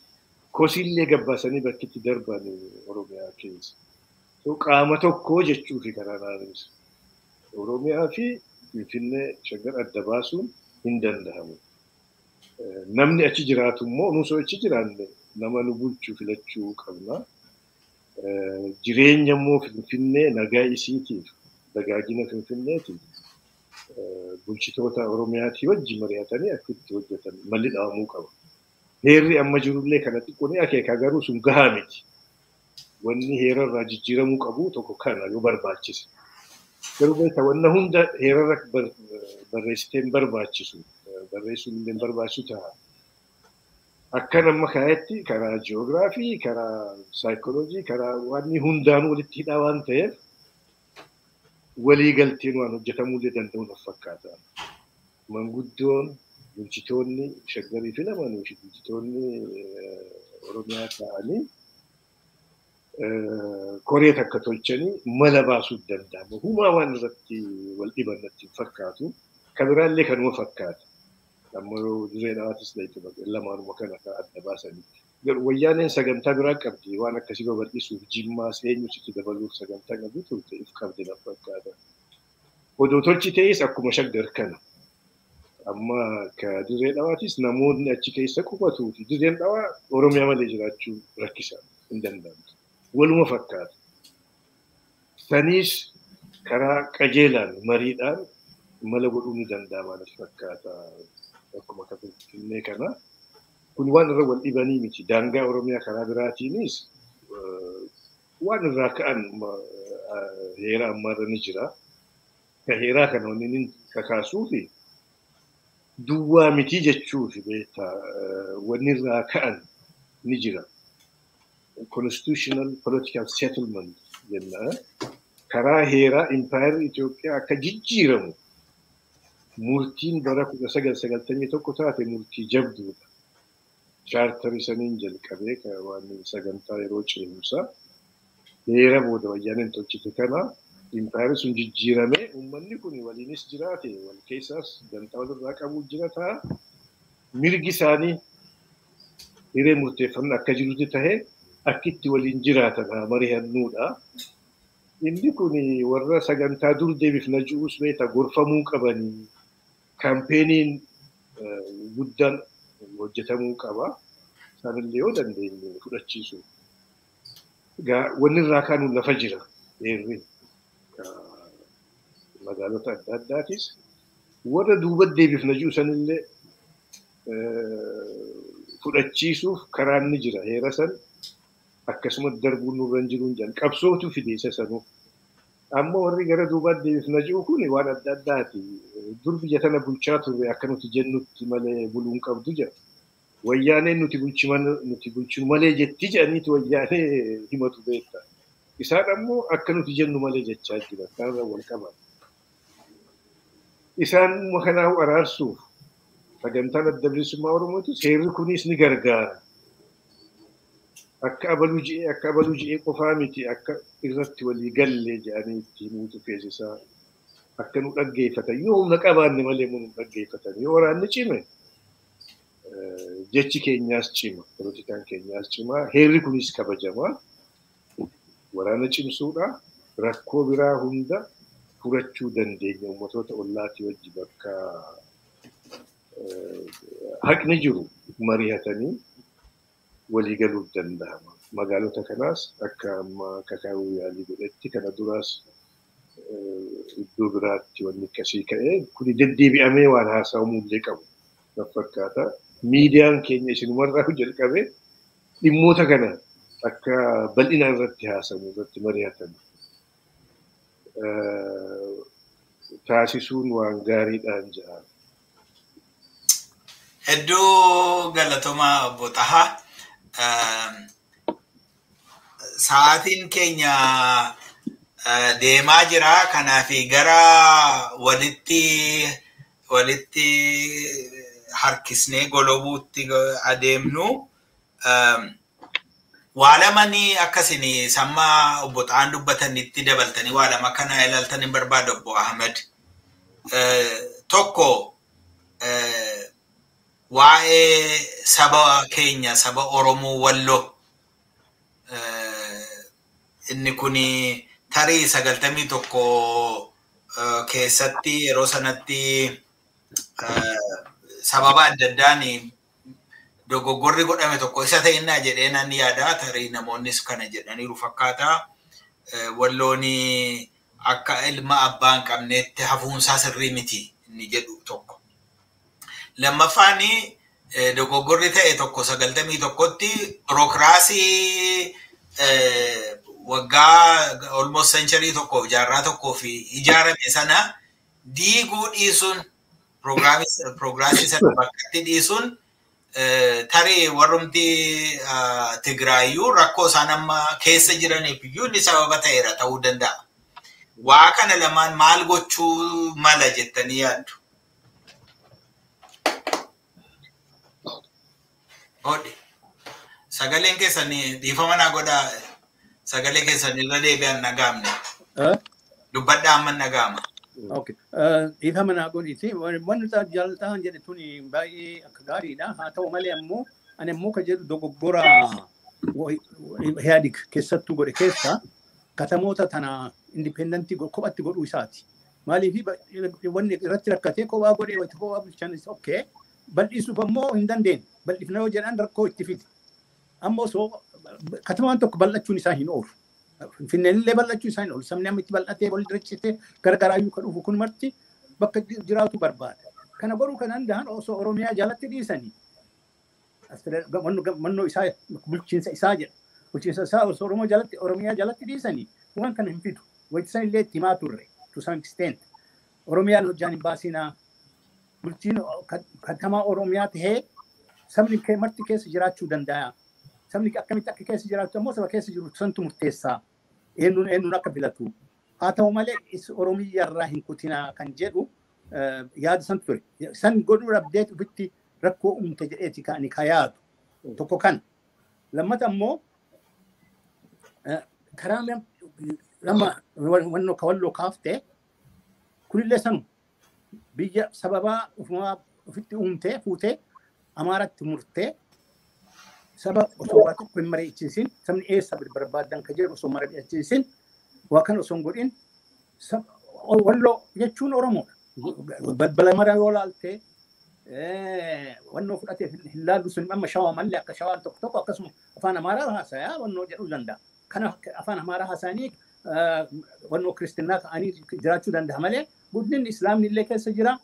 Kosiillee gabbaasanii bakkitti darban Oromiyaa keessa. Qaama tokko jechuufi karaa naannoo. Oromiyaa fi Finfinnee Shaggar adda baasuun hin danda'amu. Namni achi jiraatu immoo nusoo achi jiraanne nama nu bulchuu filachuu qabna. Jireenya immoo Finfinnee nagaa isiitiif, dagaagina Finfinneetiif bulchitoota Oromiyaatii wajjin mari'atanii akka itti hojjetan malli dhaabamuu qaba. Heerri amma jirullee kanatti qonni akeeka garuu sun gahaa miti. Wanni heerarraa jijjiiramuu qabu tokko kana yoo barbaachise. Garuu beektaa wanna hunda heerarra barreessitee hin barbaachisu. Barreessuun illee hin barbaachisu ta'a. Akka nama kaayetti karaa ji'oogiraafii, karaa saayikooloojii, karaa waan hundaan walitti hidhaa waan ta'eef walii galteen waan hojjetamuu illee danda'u naf fakkaata. Manguddoon bulchitoonni Shaggarii filamanii fi bulchitoonni Oromiyaa ta'anii koree takka tolchanii mala baasuu danda'ama. Humaa waan irratti wal dhiban natti hin fakkaatu. Kan biraallee kanuma fakkaata. Amma dirree dhawaatis lamaanuma kana adda baasanii. Wayyaaneen sagantaa biraa qabdi waan akkasii babal'isuuf jimmaas eenyusitti dabaluuf sagantaa qabdi turte if qabdi naf fakkaata. Odoo tolchi ta'es akkuma Shaggar kana. Amma ka dirree dhawaatis namoonni achi keessa qubatuu fi dirreen dhawaa Oromiyaa malee jiraachuu rakkisaa hin danda'amtu. Waluma fakkaata. Saniis karaa qajeelaan mariidhaan mala godhuu ni danda'ama natti fakkaata. Akkuma ka Finfinnee kana. Kun waan irra wal dhibanii miti. Daangaa Oromiyaa karaa biraatiinis waan irraa ka'an heera ammaarra ni jira. Ka heeraa kana wanni kakaasuu fi duwwaa miti jechuufi beektaa wanni irraa ka'an ni jira. Constitutional political settlement jenna. Karaa heeraa Empire Itoophiyaa akka jijjiiramu murtiin bara 1991 taate murtii jabduudha. Charter saniin jalqabee waan sagantaa yeroo ce'umsaa heera booda wayyaaneen tolchite kana Empire sun jijjiirame uummanni kun waliinis jiraate wal keessaas gantaa walirraa qabu jiraata. Mirgi isaanii hiree murteeffannaa akka jirutti tahee akkitti waliin jiraatan mari'annuudha. Inni kun warra sagantaa dur deebifna jiruus beektaa gorfamuu qabanii kaampeenii guddaan hojjetamuu qaba. Isaanillee yoo dandeenye fudhachiisu. Wanni irraa kaanu lafa jira. Heerri magaalota adda addaatis warra duuba deebifna jiru sanillee fudhachiisuuf karaan ni jira. Heera san akkasuma darbuun nurra hin jiruun jedhan qabsootu fideessa sanuu. Amma warri gara duubaatti deebifna jiru kun waan adda addaati. Dur biyya tana bulchaa turre akka nuti jennutti malee buluun qabdu jedha. Wayyaaneen nuti bulchinu malee jetti jedhaniiti wayyaanee himatu beektaa. Isaan ammoo akka nuti jennu malee jechaa jira. Kanarra wal qaban. Isaan kanaaf araarsuuf sagantaan adda bilisummaa Oromootis heerri kunis ni gargaara. Akka abaluu ji'ee qofaa miti akka irratti walii gallee jedhanii itti himuutu feesisaa akka nu dhaggeeffatan yoo humna qabaanne malee nu dhaggeeffatan yoo waraanni cime jechi keenyaas cima polotikaan keenyaas cima heerri kunis kabajamaa waraana cimsuudha rakkoo biraa hunda furachuu dandeenya ummatoota ollaatii wajji bakka haqni jiru mari'atanii walii galuuf danda'ama. Magaalota kanaas akka amma kakaa'uu yaalii godhetti kana duraas iddoo biraatti wanni akkasii ka'ee kuni deddeebi'amee waan haasa'amuu illee qabu. Fakkaata miidiyaan keenya isinumarraa jalqabee dhimmoota kana akka bal'inaan irratti haasamu irratti mari'atan taasisuun waan gaariidhaan jira. Hedduu galatooma obbo Tahaa. Sa'aatiin keenya deemaa jira kanaaf gara walitti harkisnee golobuutti adeemnu waa lamanii akkasini samma obbo Tahaan dubbatanitti dabaltanii waa lama kana ilaaltan hin barbaadu obbo Ahmed. Tokko waa'ee saba keenya saba Oromoo Walloo inni kuni tarii 91 keessatti yeroo sanatti sababa adda addaan dogoggorri godhame tokko isa ta'inna jedhee nan yaada tarii namoonnis kana jedhaniiru fakkaata. Wallooni akka ilma abbaan qabneetti hafuunsaa sirrii miti inni jedhu tokko. Lammaffaan dogoggorri ta'e tokko 91tti birokiraasii waggaa almost century tokko jaarraa tokko fi ijaarame sana diiguu dhiisuun pirogiraasii sana bakkatti dhiisuun tarii warrumti Tigraayuu rakkoo isaan amma keessa jiraniif iyyuu inni sababa ta'eera ta'uu danda'a. Waa kana lamaan maal gochuu mala jettanii yaaddu? Ode sagaleen keessanii dhiifama naa godhaa sagalee keessanii irra deebi'an nagaamne dubbadhaa amma nagaama. Okay. Dhiifama naa godhiiti wanti jaallataan jedhe tuni baay'ee akka gaariidha haa ta'u malee ammoo ani ammoo ka jedhu dogoggora Ihaadig keessattuu godhe keessa katamoota tana indipendentii kophatti godhuu isaati. Maaliif wanni irratti rakkatee kophaa godhee wanti kophaa bulchanis okay bal'isuuf ammoo hin dandeenye bal'ifna yoo jedhan rakkoo itti fiti. Ammoo soo katamaan tokko bal'achuun isaa hin oolu. Finfinneenillee bal'achuu isaa hin oolu. Sabni amma itti bal'atee wal dirachitee gargaraayyuu kan dhufu kun marti bakka jiraatu barbaada. Kana godhuu kan danda'an osoo Oromiyaa jalatti dhiisanii. Mannoo isaa bulchiinsa isaa jedha. Bulchiinsa isaa osoo Oromiyaa jalatti dhiisanii waan kana hin fidu. Wanti san illee itti himaa turre to some extent. Oromiyaan hojjaan hin baasinaa. bulchiin katamaa Oromiyaa tahee sabni marti keessa jiraachuu danda'a. Sabni akkamitti akka keessa jiraatu immoo saba keessa jiru santu murteessaa. Eenyuun akka filatu. Haa ta'u malee Oromiyaa irraa hin kutinaa kan jedhu yaada san ture. San godhuu dhabdee ofitti rakkoo uumte jedheeti kan yaadu. Tokko kan. Lammata immoo karaa lama wannoo kawalloo kaaftee kunillee sanu biyya sababaa ofitti uumtee fuutee Amaaratti murtee saba osoo waa tokko hin mari'achiisin sabni eessa barbaadan ka jedhu osoo mari'achiisin waa kan osoo hin godhin walloo jechuun Oromoodha. Balbala mara yoo laaltee wannoo fudhatee hin laallu sun amma shawaa mallee akka shawaan tokko tokko akkasuma afaan Amaaraa haasayaa wannoo jedhuu danda'a. Kana afaan Amaaraa haasanii wannoo Kiristinnaa ta'anii jiraachuu danda'a malee guddinni Islaamni illee keessa jira.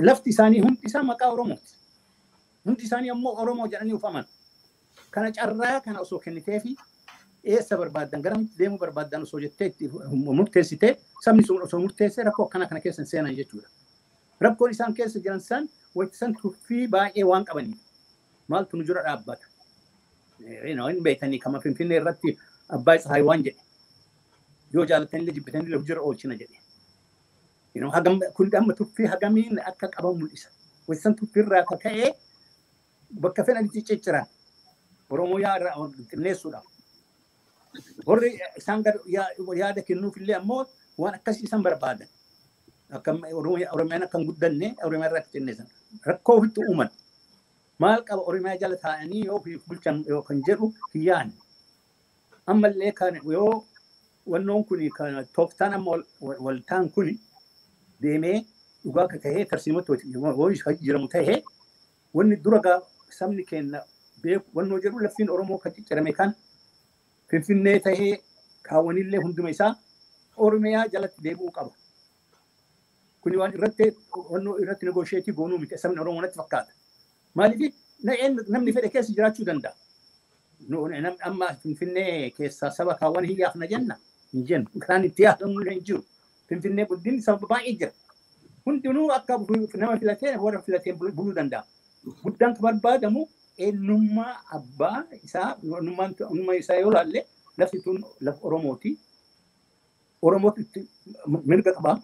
Lafti isaanii hundi isaa maqaa Oromooti. Hundi isaanii ammoo Oromoo jedhanii ufaman. Kana carraa kana osoo kennitee fi eessa barbaadan garamitti deemuu barbaadan osoo jettee murteessitee sabni sun osoo murteessee rakkoo akkana kana keessa seenan jechuudha. Rakkoon isaan keessa jiran san wanti san tuffii baay'ee waan qabaniif maaltu nu jira dhaabbata. Hin beekanii kama Finfinnee irratti Abbaa Tsahaay waan jedhe. Yoo jaalatanii jibbatanii hojii oolchina jedhe. Kun amma tuffii hagamiin akka qaban mul'isa. Wanti san tuffii irraa akka ka'ee bakka fedhanitti cicciran. Oromoo yaada xinneessuudhaaf. Warri isaan yaada kennuuf illee ammoo waan akkasii isaan barbaadan. Akka Oromiyaan akka hin guddanne Oromiyaa irraa xinneessan. Rakkoo ofitti uuman. Maal qaba Oromiyaa jala taa'anii yoo bulchan kan jedhu hin yaadne. Ammallee kan yoo wannoon kun kan tooftaan amma waltaan kun deemee dhugaa akka tahee tarsiimatti jiramu tahee wanni dura sabni kenna beeku wannoo jedhu laftiin Oromoo kan ciccirame kan Finfinnee tahee kaawwanillee hunduma isaa Oromiyaa jalatti deebi'uu qaba. Kuni waan irratti negosheetii goonuu miti sabni Oromoo natti fakkaata. Maaliif namni fedhe keessa jiraachuu danda'a. Amma Finfinnee keessaa saba kaawwan hiyyaafna jenna. Hin jennu. Kan itti yaadamu hin jiru. Finfinnee guddinni sababa baay'ee jira. Hundinuu akka nama filatee warra filatee buluu danda'a. Guddaan kan barbaadamu eenyummaa abbaa isaa eenyummaa isaa yoo laalle lafti tun lafa Oromooti. Oromootti mirga qabaa.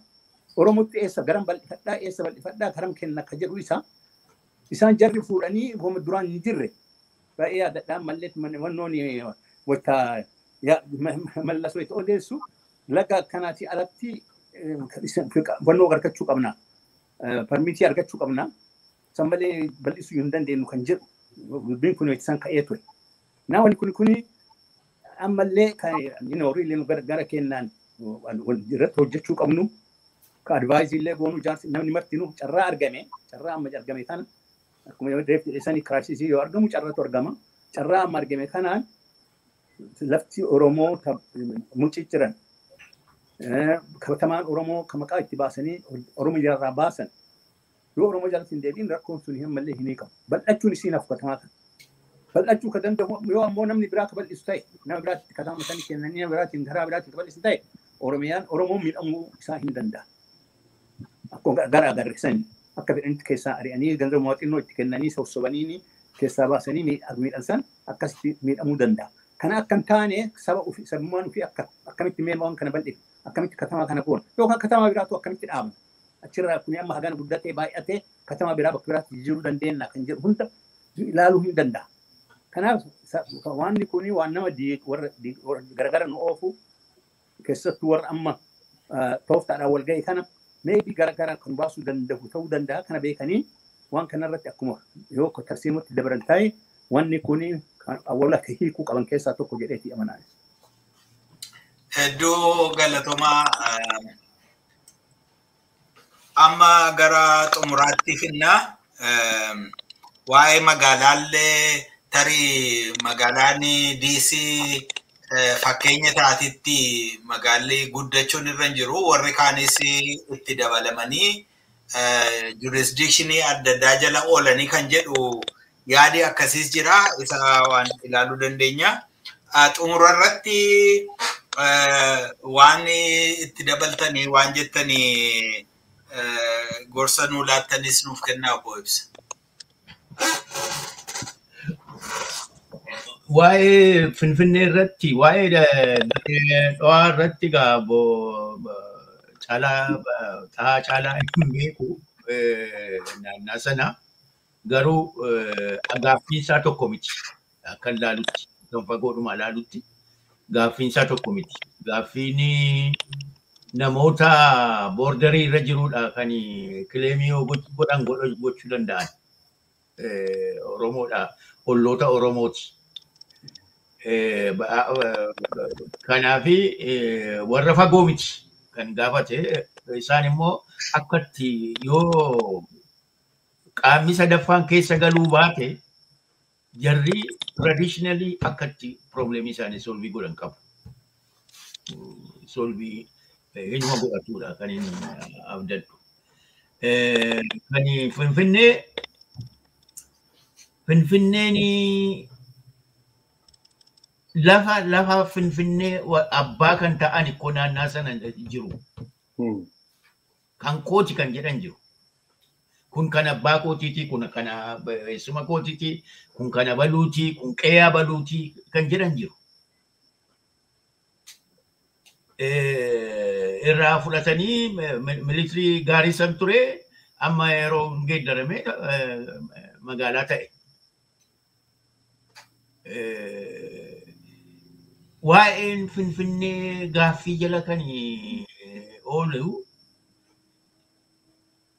Oromootti eessa garam bal'ifadhaa garam kenna akka jedhu isaan jarri fuudhanii hooma duraan hin jirre. Baay'ee yaadadhaan mallee wannoon wata mallasoo itti odeessu laga akkanaati alatti wannoo argachuu qabna. Permiitii argachuu qabna. San malee bal'isuu hin dandeenyu kan jedhu. Dubbiin kun isaan ka'ee ture. Naawwan kun ammallee kan horiilee gara kennaan irratti hojjechuu qabnu. Ka advaayizii illee goonuu jaarsi namni martinuu carraa argame. Carraa amma argame kana akkuma yoo deemte isanii kiraasisii yoo argamu carraatu argama. Carraa amma argame kanaan lafti Oromoo mucicciran. Katamaan Oromoo kan maqaa itti baasanii Oromoo jalaa baasan. Yoo Oromoo jalatti hin deebiin rakkoon sun hin mallee hin hiikamu. Bal'achuun isiin af katamaa kana. Bal'achuu kan danda'u yoo ammoo namni biraa ka bal'isu ta'e nama biraatti katamaa sanii kennanii nama biraatiin karaa biraatiin ka bal'isu ta'e Oromoon miidhamuu isaa hin danda'a. Akkuma gara agarsiisanii akka fedhanitti keessaa ari'anii ganda mooxinnoo itti kennanii sossobanii keessaa baasanii miidhansan akkasitti miidhamuu danda'a. Kana akka hin taane sabummaan ofii akkamitti meemaan kana bal'ifne akkamitti katamaa kana goona yookaan katamaa biraatu akkamitti dhaabna. Achirraa kun amma hagana guddatee baay'atee katamaa biraa bakka biraatti jijjiiruu dandeenya kan jedhu hunda ilaaluu hin danda'a. Kanaaf waanni kun waan nama warra garagara nu oofu keessattuu warra amma tooftaadhaan wal ga'e kana meebii garagara kan baasuu danda'u ta'uu danda'a kana beekanii waan kanarratti akkuma yoo tarsiimatti dabalan ta'e wanni kun awwaala akka hiikuu qaban keessaa tokko jedheeti amanaa. Hedduu galatomaa amma gara xumuraatti finna waa'ee magaalaallee tarii magaalaan DC fakkeenya taatitti magaalli guddachuun irra hin jiru warri kaanis itti dabalamanii jurisdictionii adda addaa jala oolanii kan jedhu yaadi akkasiis jira isa waan ilaaluu dandeenya. Xumura irratti waan itti dabaltanii waan jettanii gorsa nuu laattanis nuuf kennaa obbo Ibsa. Waa'ee Finfinnee irratti waa'ee dhawaa irratti gaabo caalaa hin beeku naannaa sana garuu gaaffiinsaa tokko miti akka ilaalutti kan fagoodhuma ilaalutti gaaffiinsaa tokko miti gaaffiin namoota boordarii irra jirudha kan kileemii godhan gochuu danda'an Oromoodha olloota Oromooti. Kanaafi warra fagoo miti kan gaafate isaan immoo akkatti yoo qaamni sadaffaan keessa galuu baate jarri traditionally akkatti problemii isaanii solvii godhan qabu. Solvii eenyuma godhatudha kan inni abdadhu. Kan Finfinneen lafa Finfinnee abbaa kan ta'an ikkoo naannaa sana jiru. Kan kooti kan jedhan jiru. Kun kan abbaa kootiiti, kun kan eessuma kootiiti, kun kan baluuti, kun qe'ee baluuti kan jedhan jiru. Irraa fudhatanii militirii gaarii san ture amma yeroo geeddarame magaalaa ta'e. Waa'een Finfinnee gaaffii jala kan oolu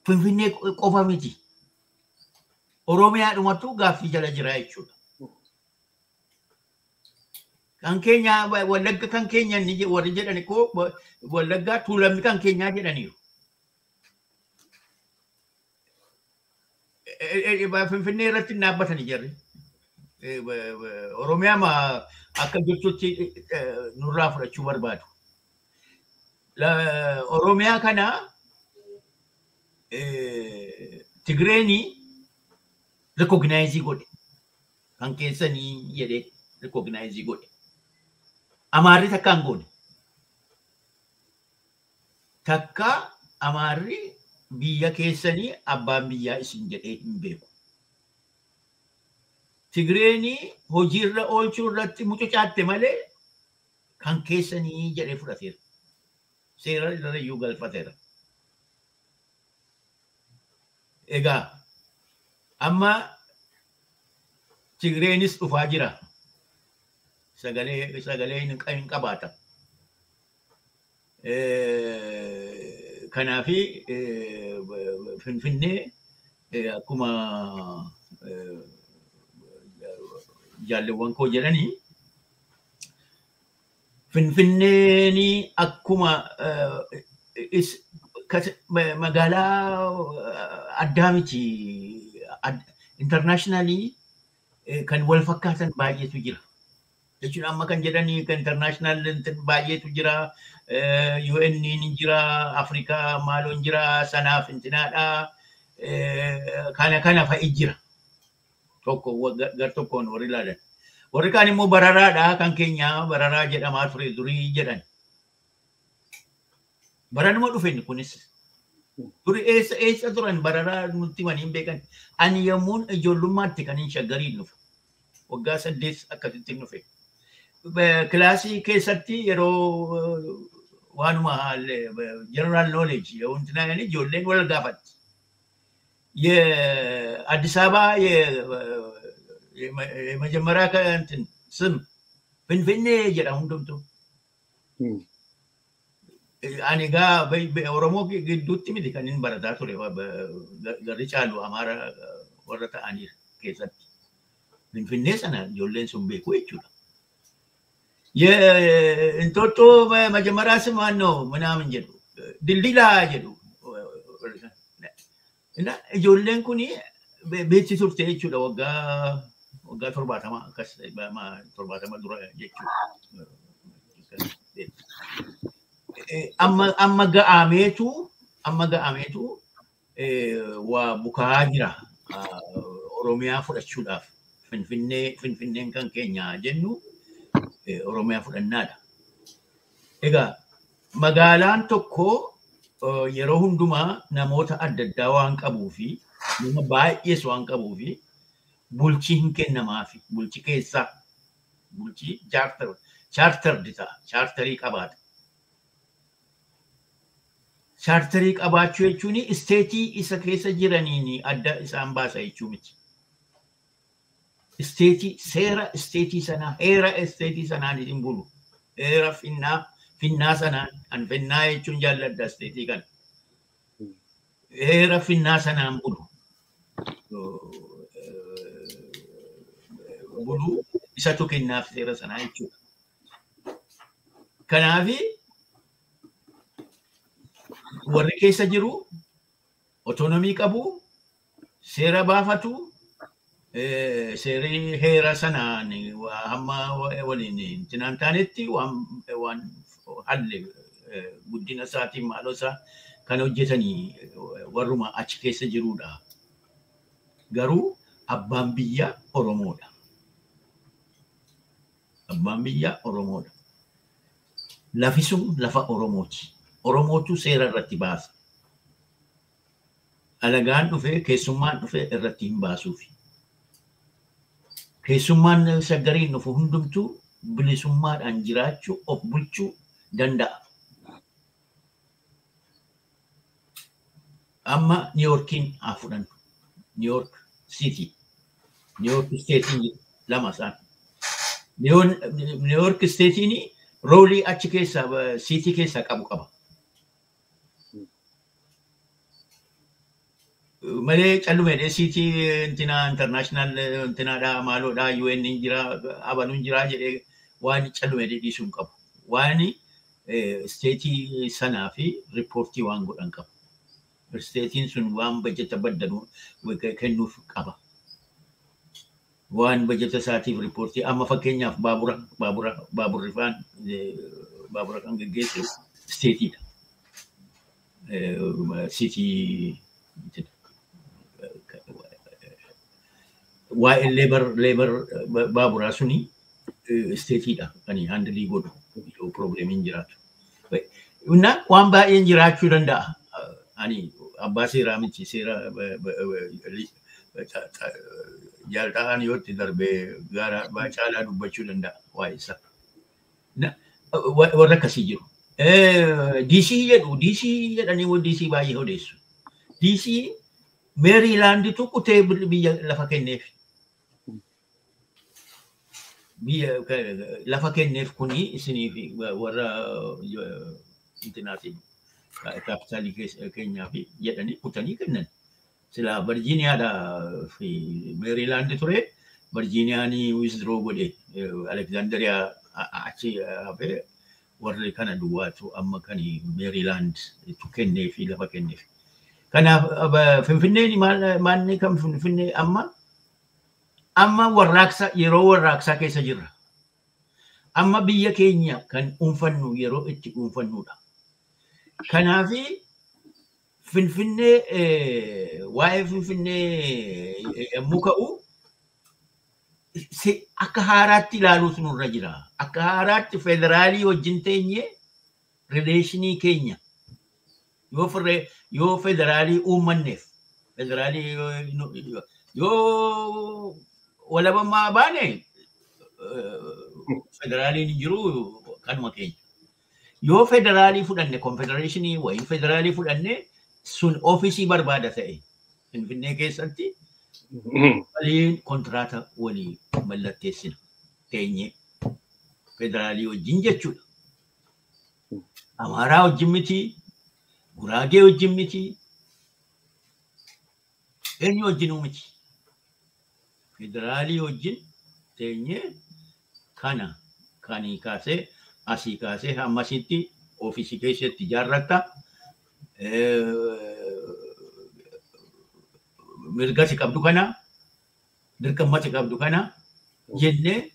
Finfinnee qofa miti. Oromiyaadhumatu gaaffii jala jira jechuudha. Kan keenya Wallagga kan keenya warri jedhani koo Wallaggaa Tuulamni kan keenyaa jedhaniiru. Finfinnee irratti dhaabbatanii jirri. Oromiyaa akka jechuutti nurraa fudhachuu barbaadu. Oromiyaa kana Tigreeni recognize godhe kan keessanii jedhee recognize godhe. Amaarri takka hin goone. Takka Amaarri biyya keessanii abbaan biyyaa isin jedhee hin beeku. Tigreeni hojiirra oolchuu irratti mucucaatte malee kan keessanii jedhee fudhateera. Seera irra iyyuu galfateera. Egaa amma Tigreenis dhufaa jira. Sagalee hin qabaata. Kanaafi Finfinnee akkuma jaalleewwan koo jedhanii Finfinneeni akkuma magaalaa addaa miti internationally kan wal fakkaatan baay'eetu jira. Jechuun amma kan jedhanii kan international baay'eetu jira. UN ni jira, Afrikaa maaloon jira, sanaaf intinaadha. Kana fa'i jira. Tokko gar tokkoon warri ilaalan. Warri kaan immoo bararaadha kan keenya bararaa jedhamaa ture durii jedhan. Baranuma dhufeen kunis. Duri eessa turan bararaa nutti waniin beekan. Ani yommuun ijoollummaatti kan hin shaggariin dhufu. Waggaa 8 akkasitti dhufe. Kilaasii keessatti yeroo waanuma general knowledge የውንትናን ጆሌን ወልጋፋት የአዲስ አበባ የመጀመሪያ ከእንትን ስም ፍንፍኔ ጀራው እንደምቶ አኔጋ በኦሮሞ ግዱት ሚዲ ከንን በረዳ ቱሬ ገሪቻሉ አማራ ወረታ አኒር ከሰት ፍንፍኔ ሰና ጆሌን ሱም ቤኩ ይችላል የእንጦጦ መጀመሪያ ስም ማነው ምናምን ጀዱ ድልድላ ጀዱ እና ጆሌን ኩኒ ቤት ሱርቴ ይችላል ወጋ ቶርባታማ ከስ ቶርባታማ ዱራ ጀቹ amma ga'ameetu waa bukaa jira Oromiyaa fudhachuudhaaf Finfinneen kan keenya jennu Oromiyaa fudhannaadha. Egaa magaalaan tokko yeroo hundumaa namoota adda addaa waan qabuu fi nama baay'ees waan qabuu fi bulchii hin kennamaafi bulchi keessaa bulchi chaartardi ta'a chaartarii qabaata. Chaartarii qabaachuu jechuun isteetii isa keessa jiraniin adda isaan baasa jechuu miti. Isteetii seera isteetii sanaa heera isteetii sanaan hin bulu. Heera finnaa sanaan an finnaa jechuun jaalladha isteetii kana. Heera finnaa sanaan bulu. Bulu isatu kennaaf seera sanaa jechuudha. Kanaafi warri keessa jiru autonomii qabu seera baafatu seerri heera sanaan hamma waliin tinaan taanetti waan halle guddina isaatiin maaloo isaa kan hojjetanii warruma achi keessa jirudha. Garuu abbaan biyya Oromoodha. Abbaan biyya Oromoodha. Lafi sun lafa Oromooti. Oromootu seera irratti baasa. Alagaan dhufe keessummaan dhufe irratti hin baasuufi. Keessummaan saggariin dhufu hundumtuu bilisummaadhaan jiraachuu of bulchuu danda'a. Amma Niiyorkiin haa fudhannu. Niiyork City. Niiyork Steetiin lama isaan. Niiyork Steetiin roolii achi keessa City keessa qabu qaba. Malee callumeedhe City intina international intinaadha maaloodha UN jira abanuun jira jedhee waan callumeedhe dhiisuun qabu. Waan Steetii sanaa fi riippoortii waan godhan qabu. Steetiin sun waan bajeta baddanuu kennuuf qaba. Waan bajeta isaatiif riippoortii amma fakkeenyaaf baaburri faan baabura kan geggeessu Steetiidha. City waa'ee leebar baaburaa suni Steetiidha kan handilii godhu yoo probleemiin jiraatu. Waan baay'een jiraachuu danda'a. Ani abbaa seeraa miti seera jaaltaan yoo itti darbee gaara caalaa dubbachuu danda'a waa'ee isaa. Warra akkasii jiru. DC jedhanii DC baay'ee odeessu. DC Meeriilaanditu kutee biyya lafa kenneef. Biyya lafa kenneef kuni isiniif warra intinaatiin kaapitaalii keenyaa fi jedhanii kutanii kennan. Sila Virgiiniyaadha fi Meeriilaandi ture. Virgiiniyaanii withdraw godhe Alexandria achi hafee warri kana duwwaatu amma kan Meeriilaand itti kennee fi lafa kenneef. Kanaaf Finfinneen maalni kan Finfinnee amma warraaqsa yeroo warraaqsaa keessa jirra. Amma biyya keenya kan dhuunfannu yeroo itti dhuunfannudha. Kanaaf Finfinnee waa'ee Finfinnee yommuu ka'u akka haaraatti ilaaluutu nurra jira. Akka haaraatti federaalii wajjin teenye rileeshinii keenya yoo federaalii uummanneef federaalii yoo walabummaa baane federaaliin jiru kanuma keenya. Yoo federaalii fudhanne confederationii wayii federaalii fudhanne sun ofiisii barbaada ta'e Finfinnee keessatti waliin kontraata walii mallatteessina teenye federaalii wajjin jechuudha. Amaaraa wajjin miti, Guraagee wajjin miti, eenyu wajjinuu miti. Federaalii wajjin teenye kana kanii kaasee asii kaasee hammasitti ofiisii keessatti ijaarratta. Mirgati qabdu kana, dirqammati qabdu kana jennee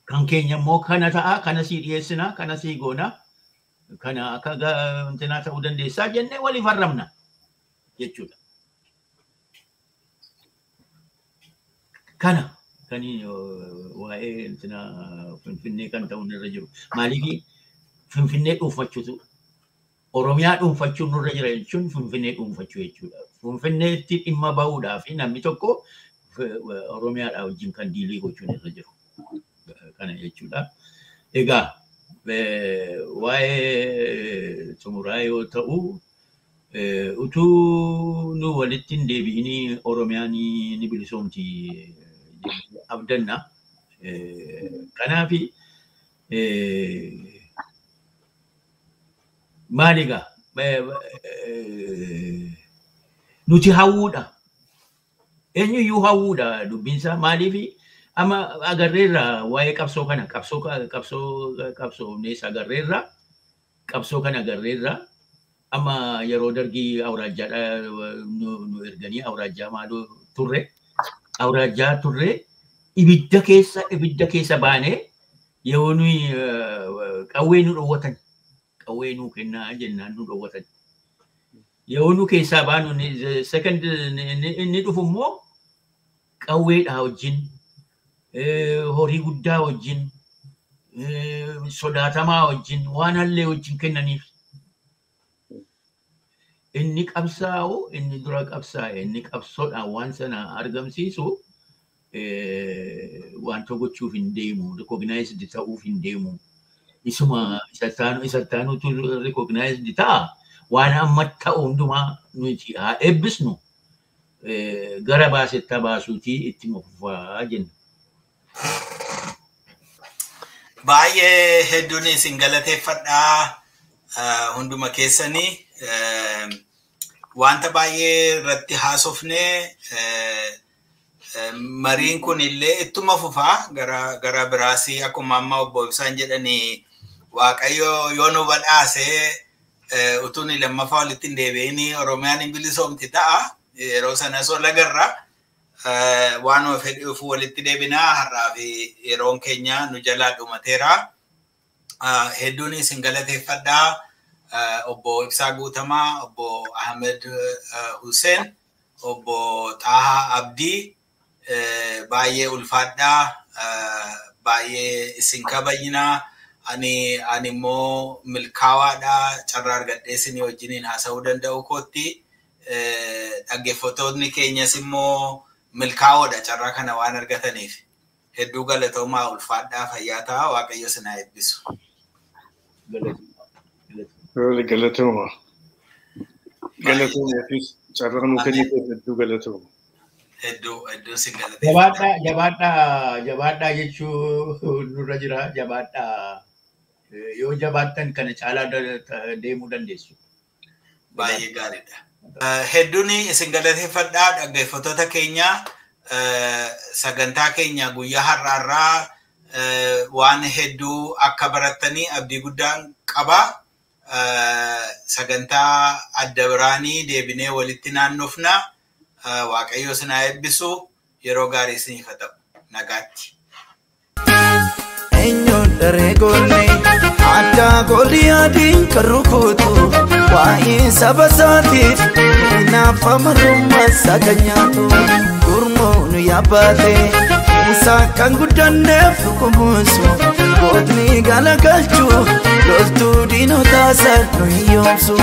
kan keenya immoo kana ta'a, kana sii dhiyeessina, kana sii goona, kana akka intinaa ta'uu dandeessaa jennee waliif arrabna jechuudha. Kana kanii waa'ee intinaa Finfinnee kan ta'u irra jiru. Maaliif Finfinnee dhuunfachuutu Oromiyaa dhuunfachuun nurra jira jechuun Finfinnee dhuunfachuu jechuudha. Finfinneetti dhimma bahuudhaa fi namni tokko Oromiyaadhaa wajjin kan diilii gochuun irra jiru. Kana jechuudha. Egaa waa'ee xumuraa yoo ta'u utuu nu walitti hin deebi'inii Oromiyaan ni bilisoomti abdanna. Kanaaf maaligaa nuti hawwuudha. Eenyuyyuu hawwuudha dubbinsa maaliif amma agarreerra waa'ee qabsoo kana qabsoo neessa agarreerra qabsoo kana agarreerra amma yeroo dargii awraajjaadha nu erganii awraajjaa maaloo turre awraajjaa turre ibidda keessa baanee yoo nuyi qawwee nu dhowwatan qawwee nu kennaa jennaan nu dhowwatan yoo nu keessaa baanu second inni dhufu immoo qawweedhaa wajjin horii guddaa wajjin sodaatamaa wajjin waan hallee wajjin kennaniif inni qabsaa'u inni dura qabsaa'e inni qabsoodhaan waan sana argamsiisu waan gochuuf hin deemu recognized ta'uuf hin deemu isuma isa taanutu recognized ta'a waan amma ta'u hundumaa nuti haa eebbisnu gara baasetta baasuutii itti mufufaa jenna. Baay'ee hedduun isin galateeffadhaa hunduma keessanii wanta baay'ee irratti haasofne mariin kun illee ittuma fufaa gara biraasii akkuma amma obbo Ibsaan jedhanii Waaqayyo yoo nu badhaase utuun lammaffaa walitti hin deebi'ini Oromiyaan hin bilisoomti ta'a yeroo sana sola garra waan fedhuuf walitti deebinaa har'aa fi yeroon keenya nu jalaa dhumateera. Hedduun isin galateeffadhaa obbo Ibsaa Guutamaa, obbo Ahmed Hussein, obbo Taha Abdii baay'ee ulfaadhaa baay'ee isin kabajnaa ani immoo milkaawaadhaa carraa argadhee isin wajjiniin haasa'uu danda'u kootti dhaggeeffattoonni keenyas immoo milkaawoodha carraa kana waan argataniif hedduu galatoomaa ulfaadhaa fayyaa ta'a Waaqayyo isin haa eebbisu. Galatoomaa. Galatoomaa carraa nu kenniif hedduu galatoomaa. Hedduu isin galateeffadhaa. Jabaadhaa jechuun nurra jira jabaadhaa. Yoo jabaattan kana caalaa deemuu dandeessu. Baay'ee gaariidha. Hedduun isin galateeffadhaa dhaggeeffattoota keenya sagantaa keenya guyyaa har'aarraa waan hedduu akka barattanii abdii guddaan qaba. Sagantaa adda biraanii deebinee walitti naannofna. Waaqayyo isin haa eebbisu yeroo gaarii isiniif haa ta'u. Nagaatti. Ada Goliatin kerukutu wa'i sabasatif nafa marumma sakanyatu kurmunu yabate musakan gudanef kumusu kodni galagalchu loltu dino tasar no yomsu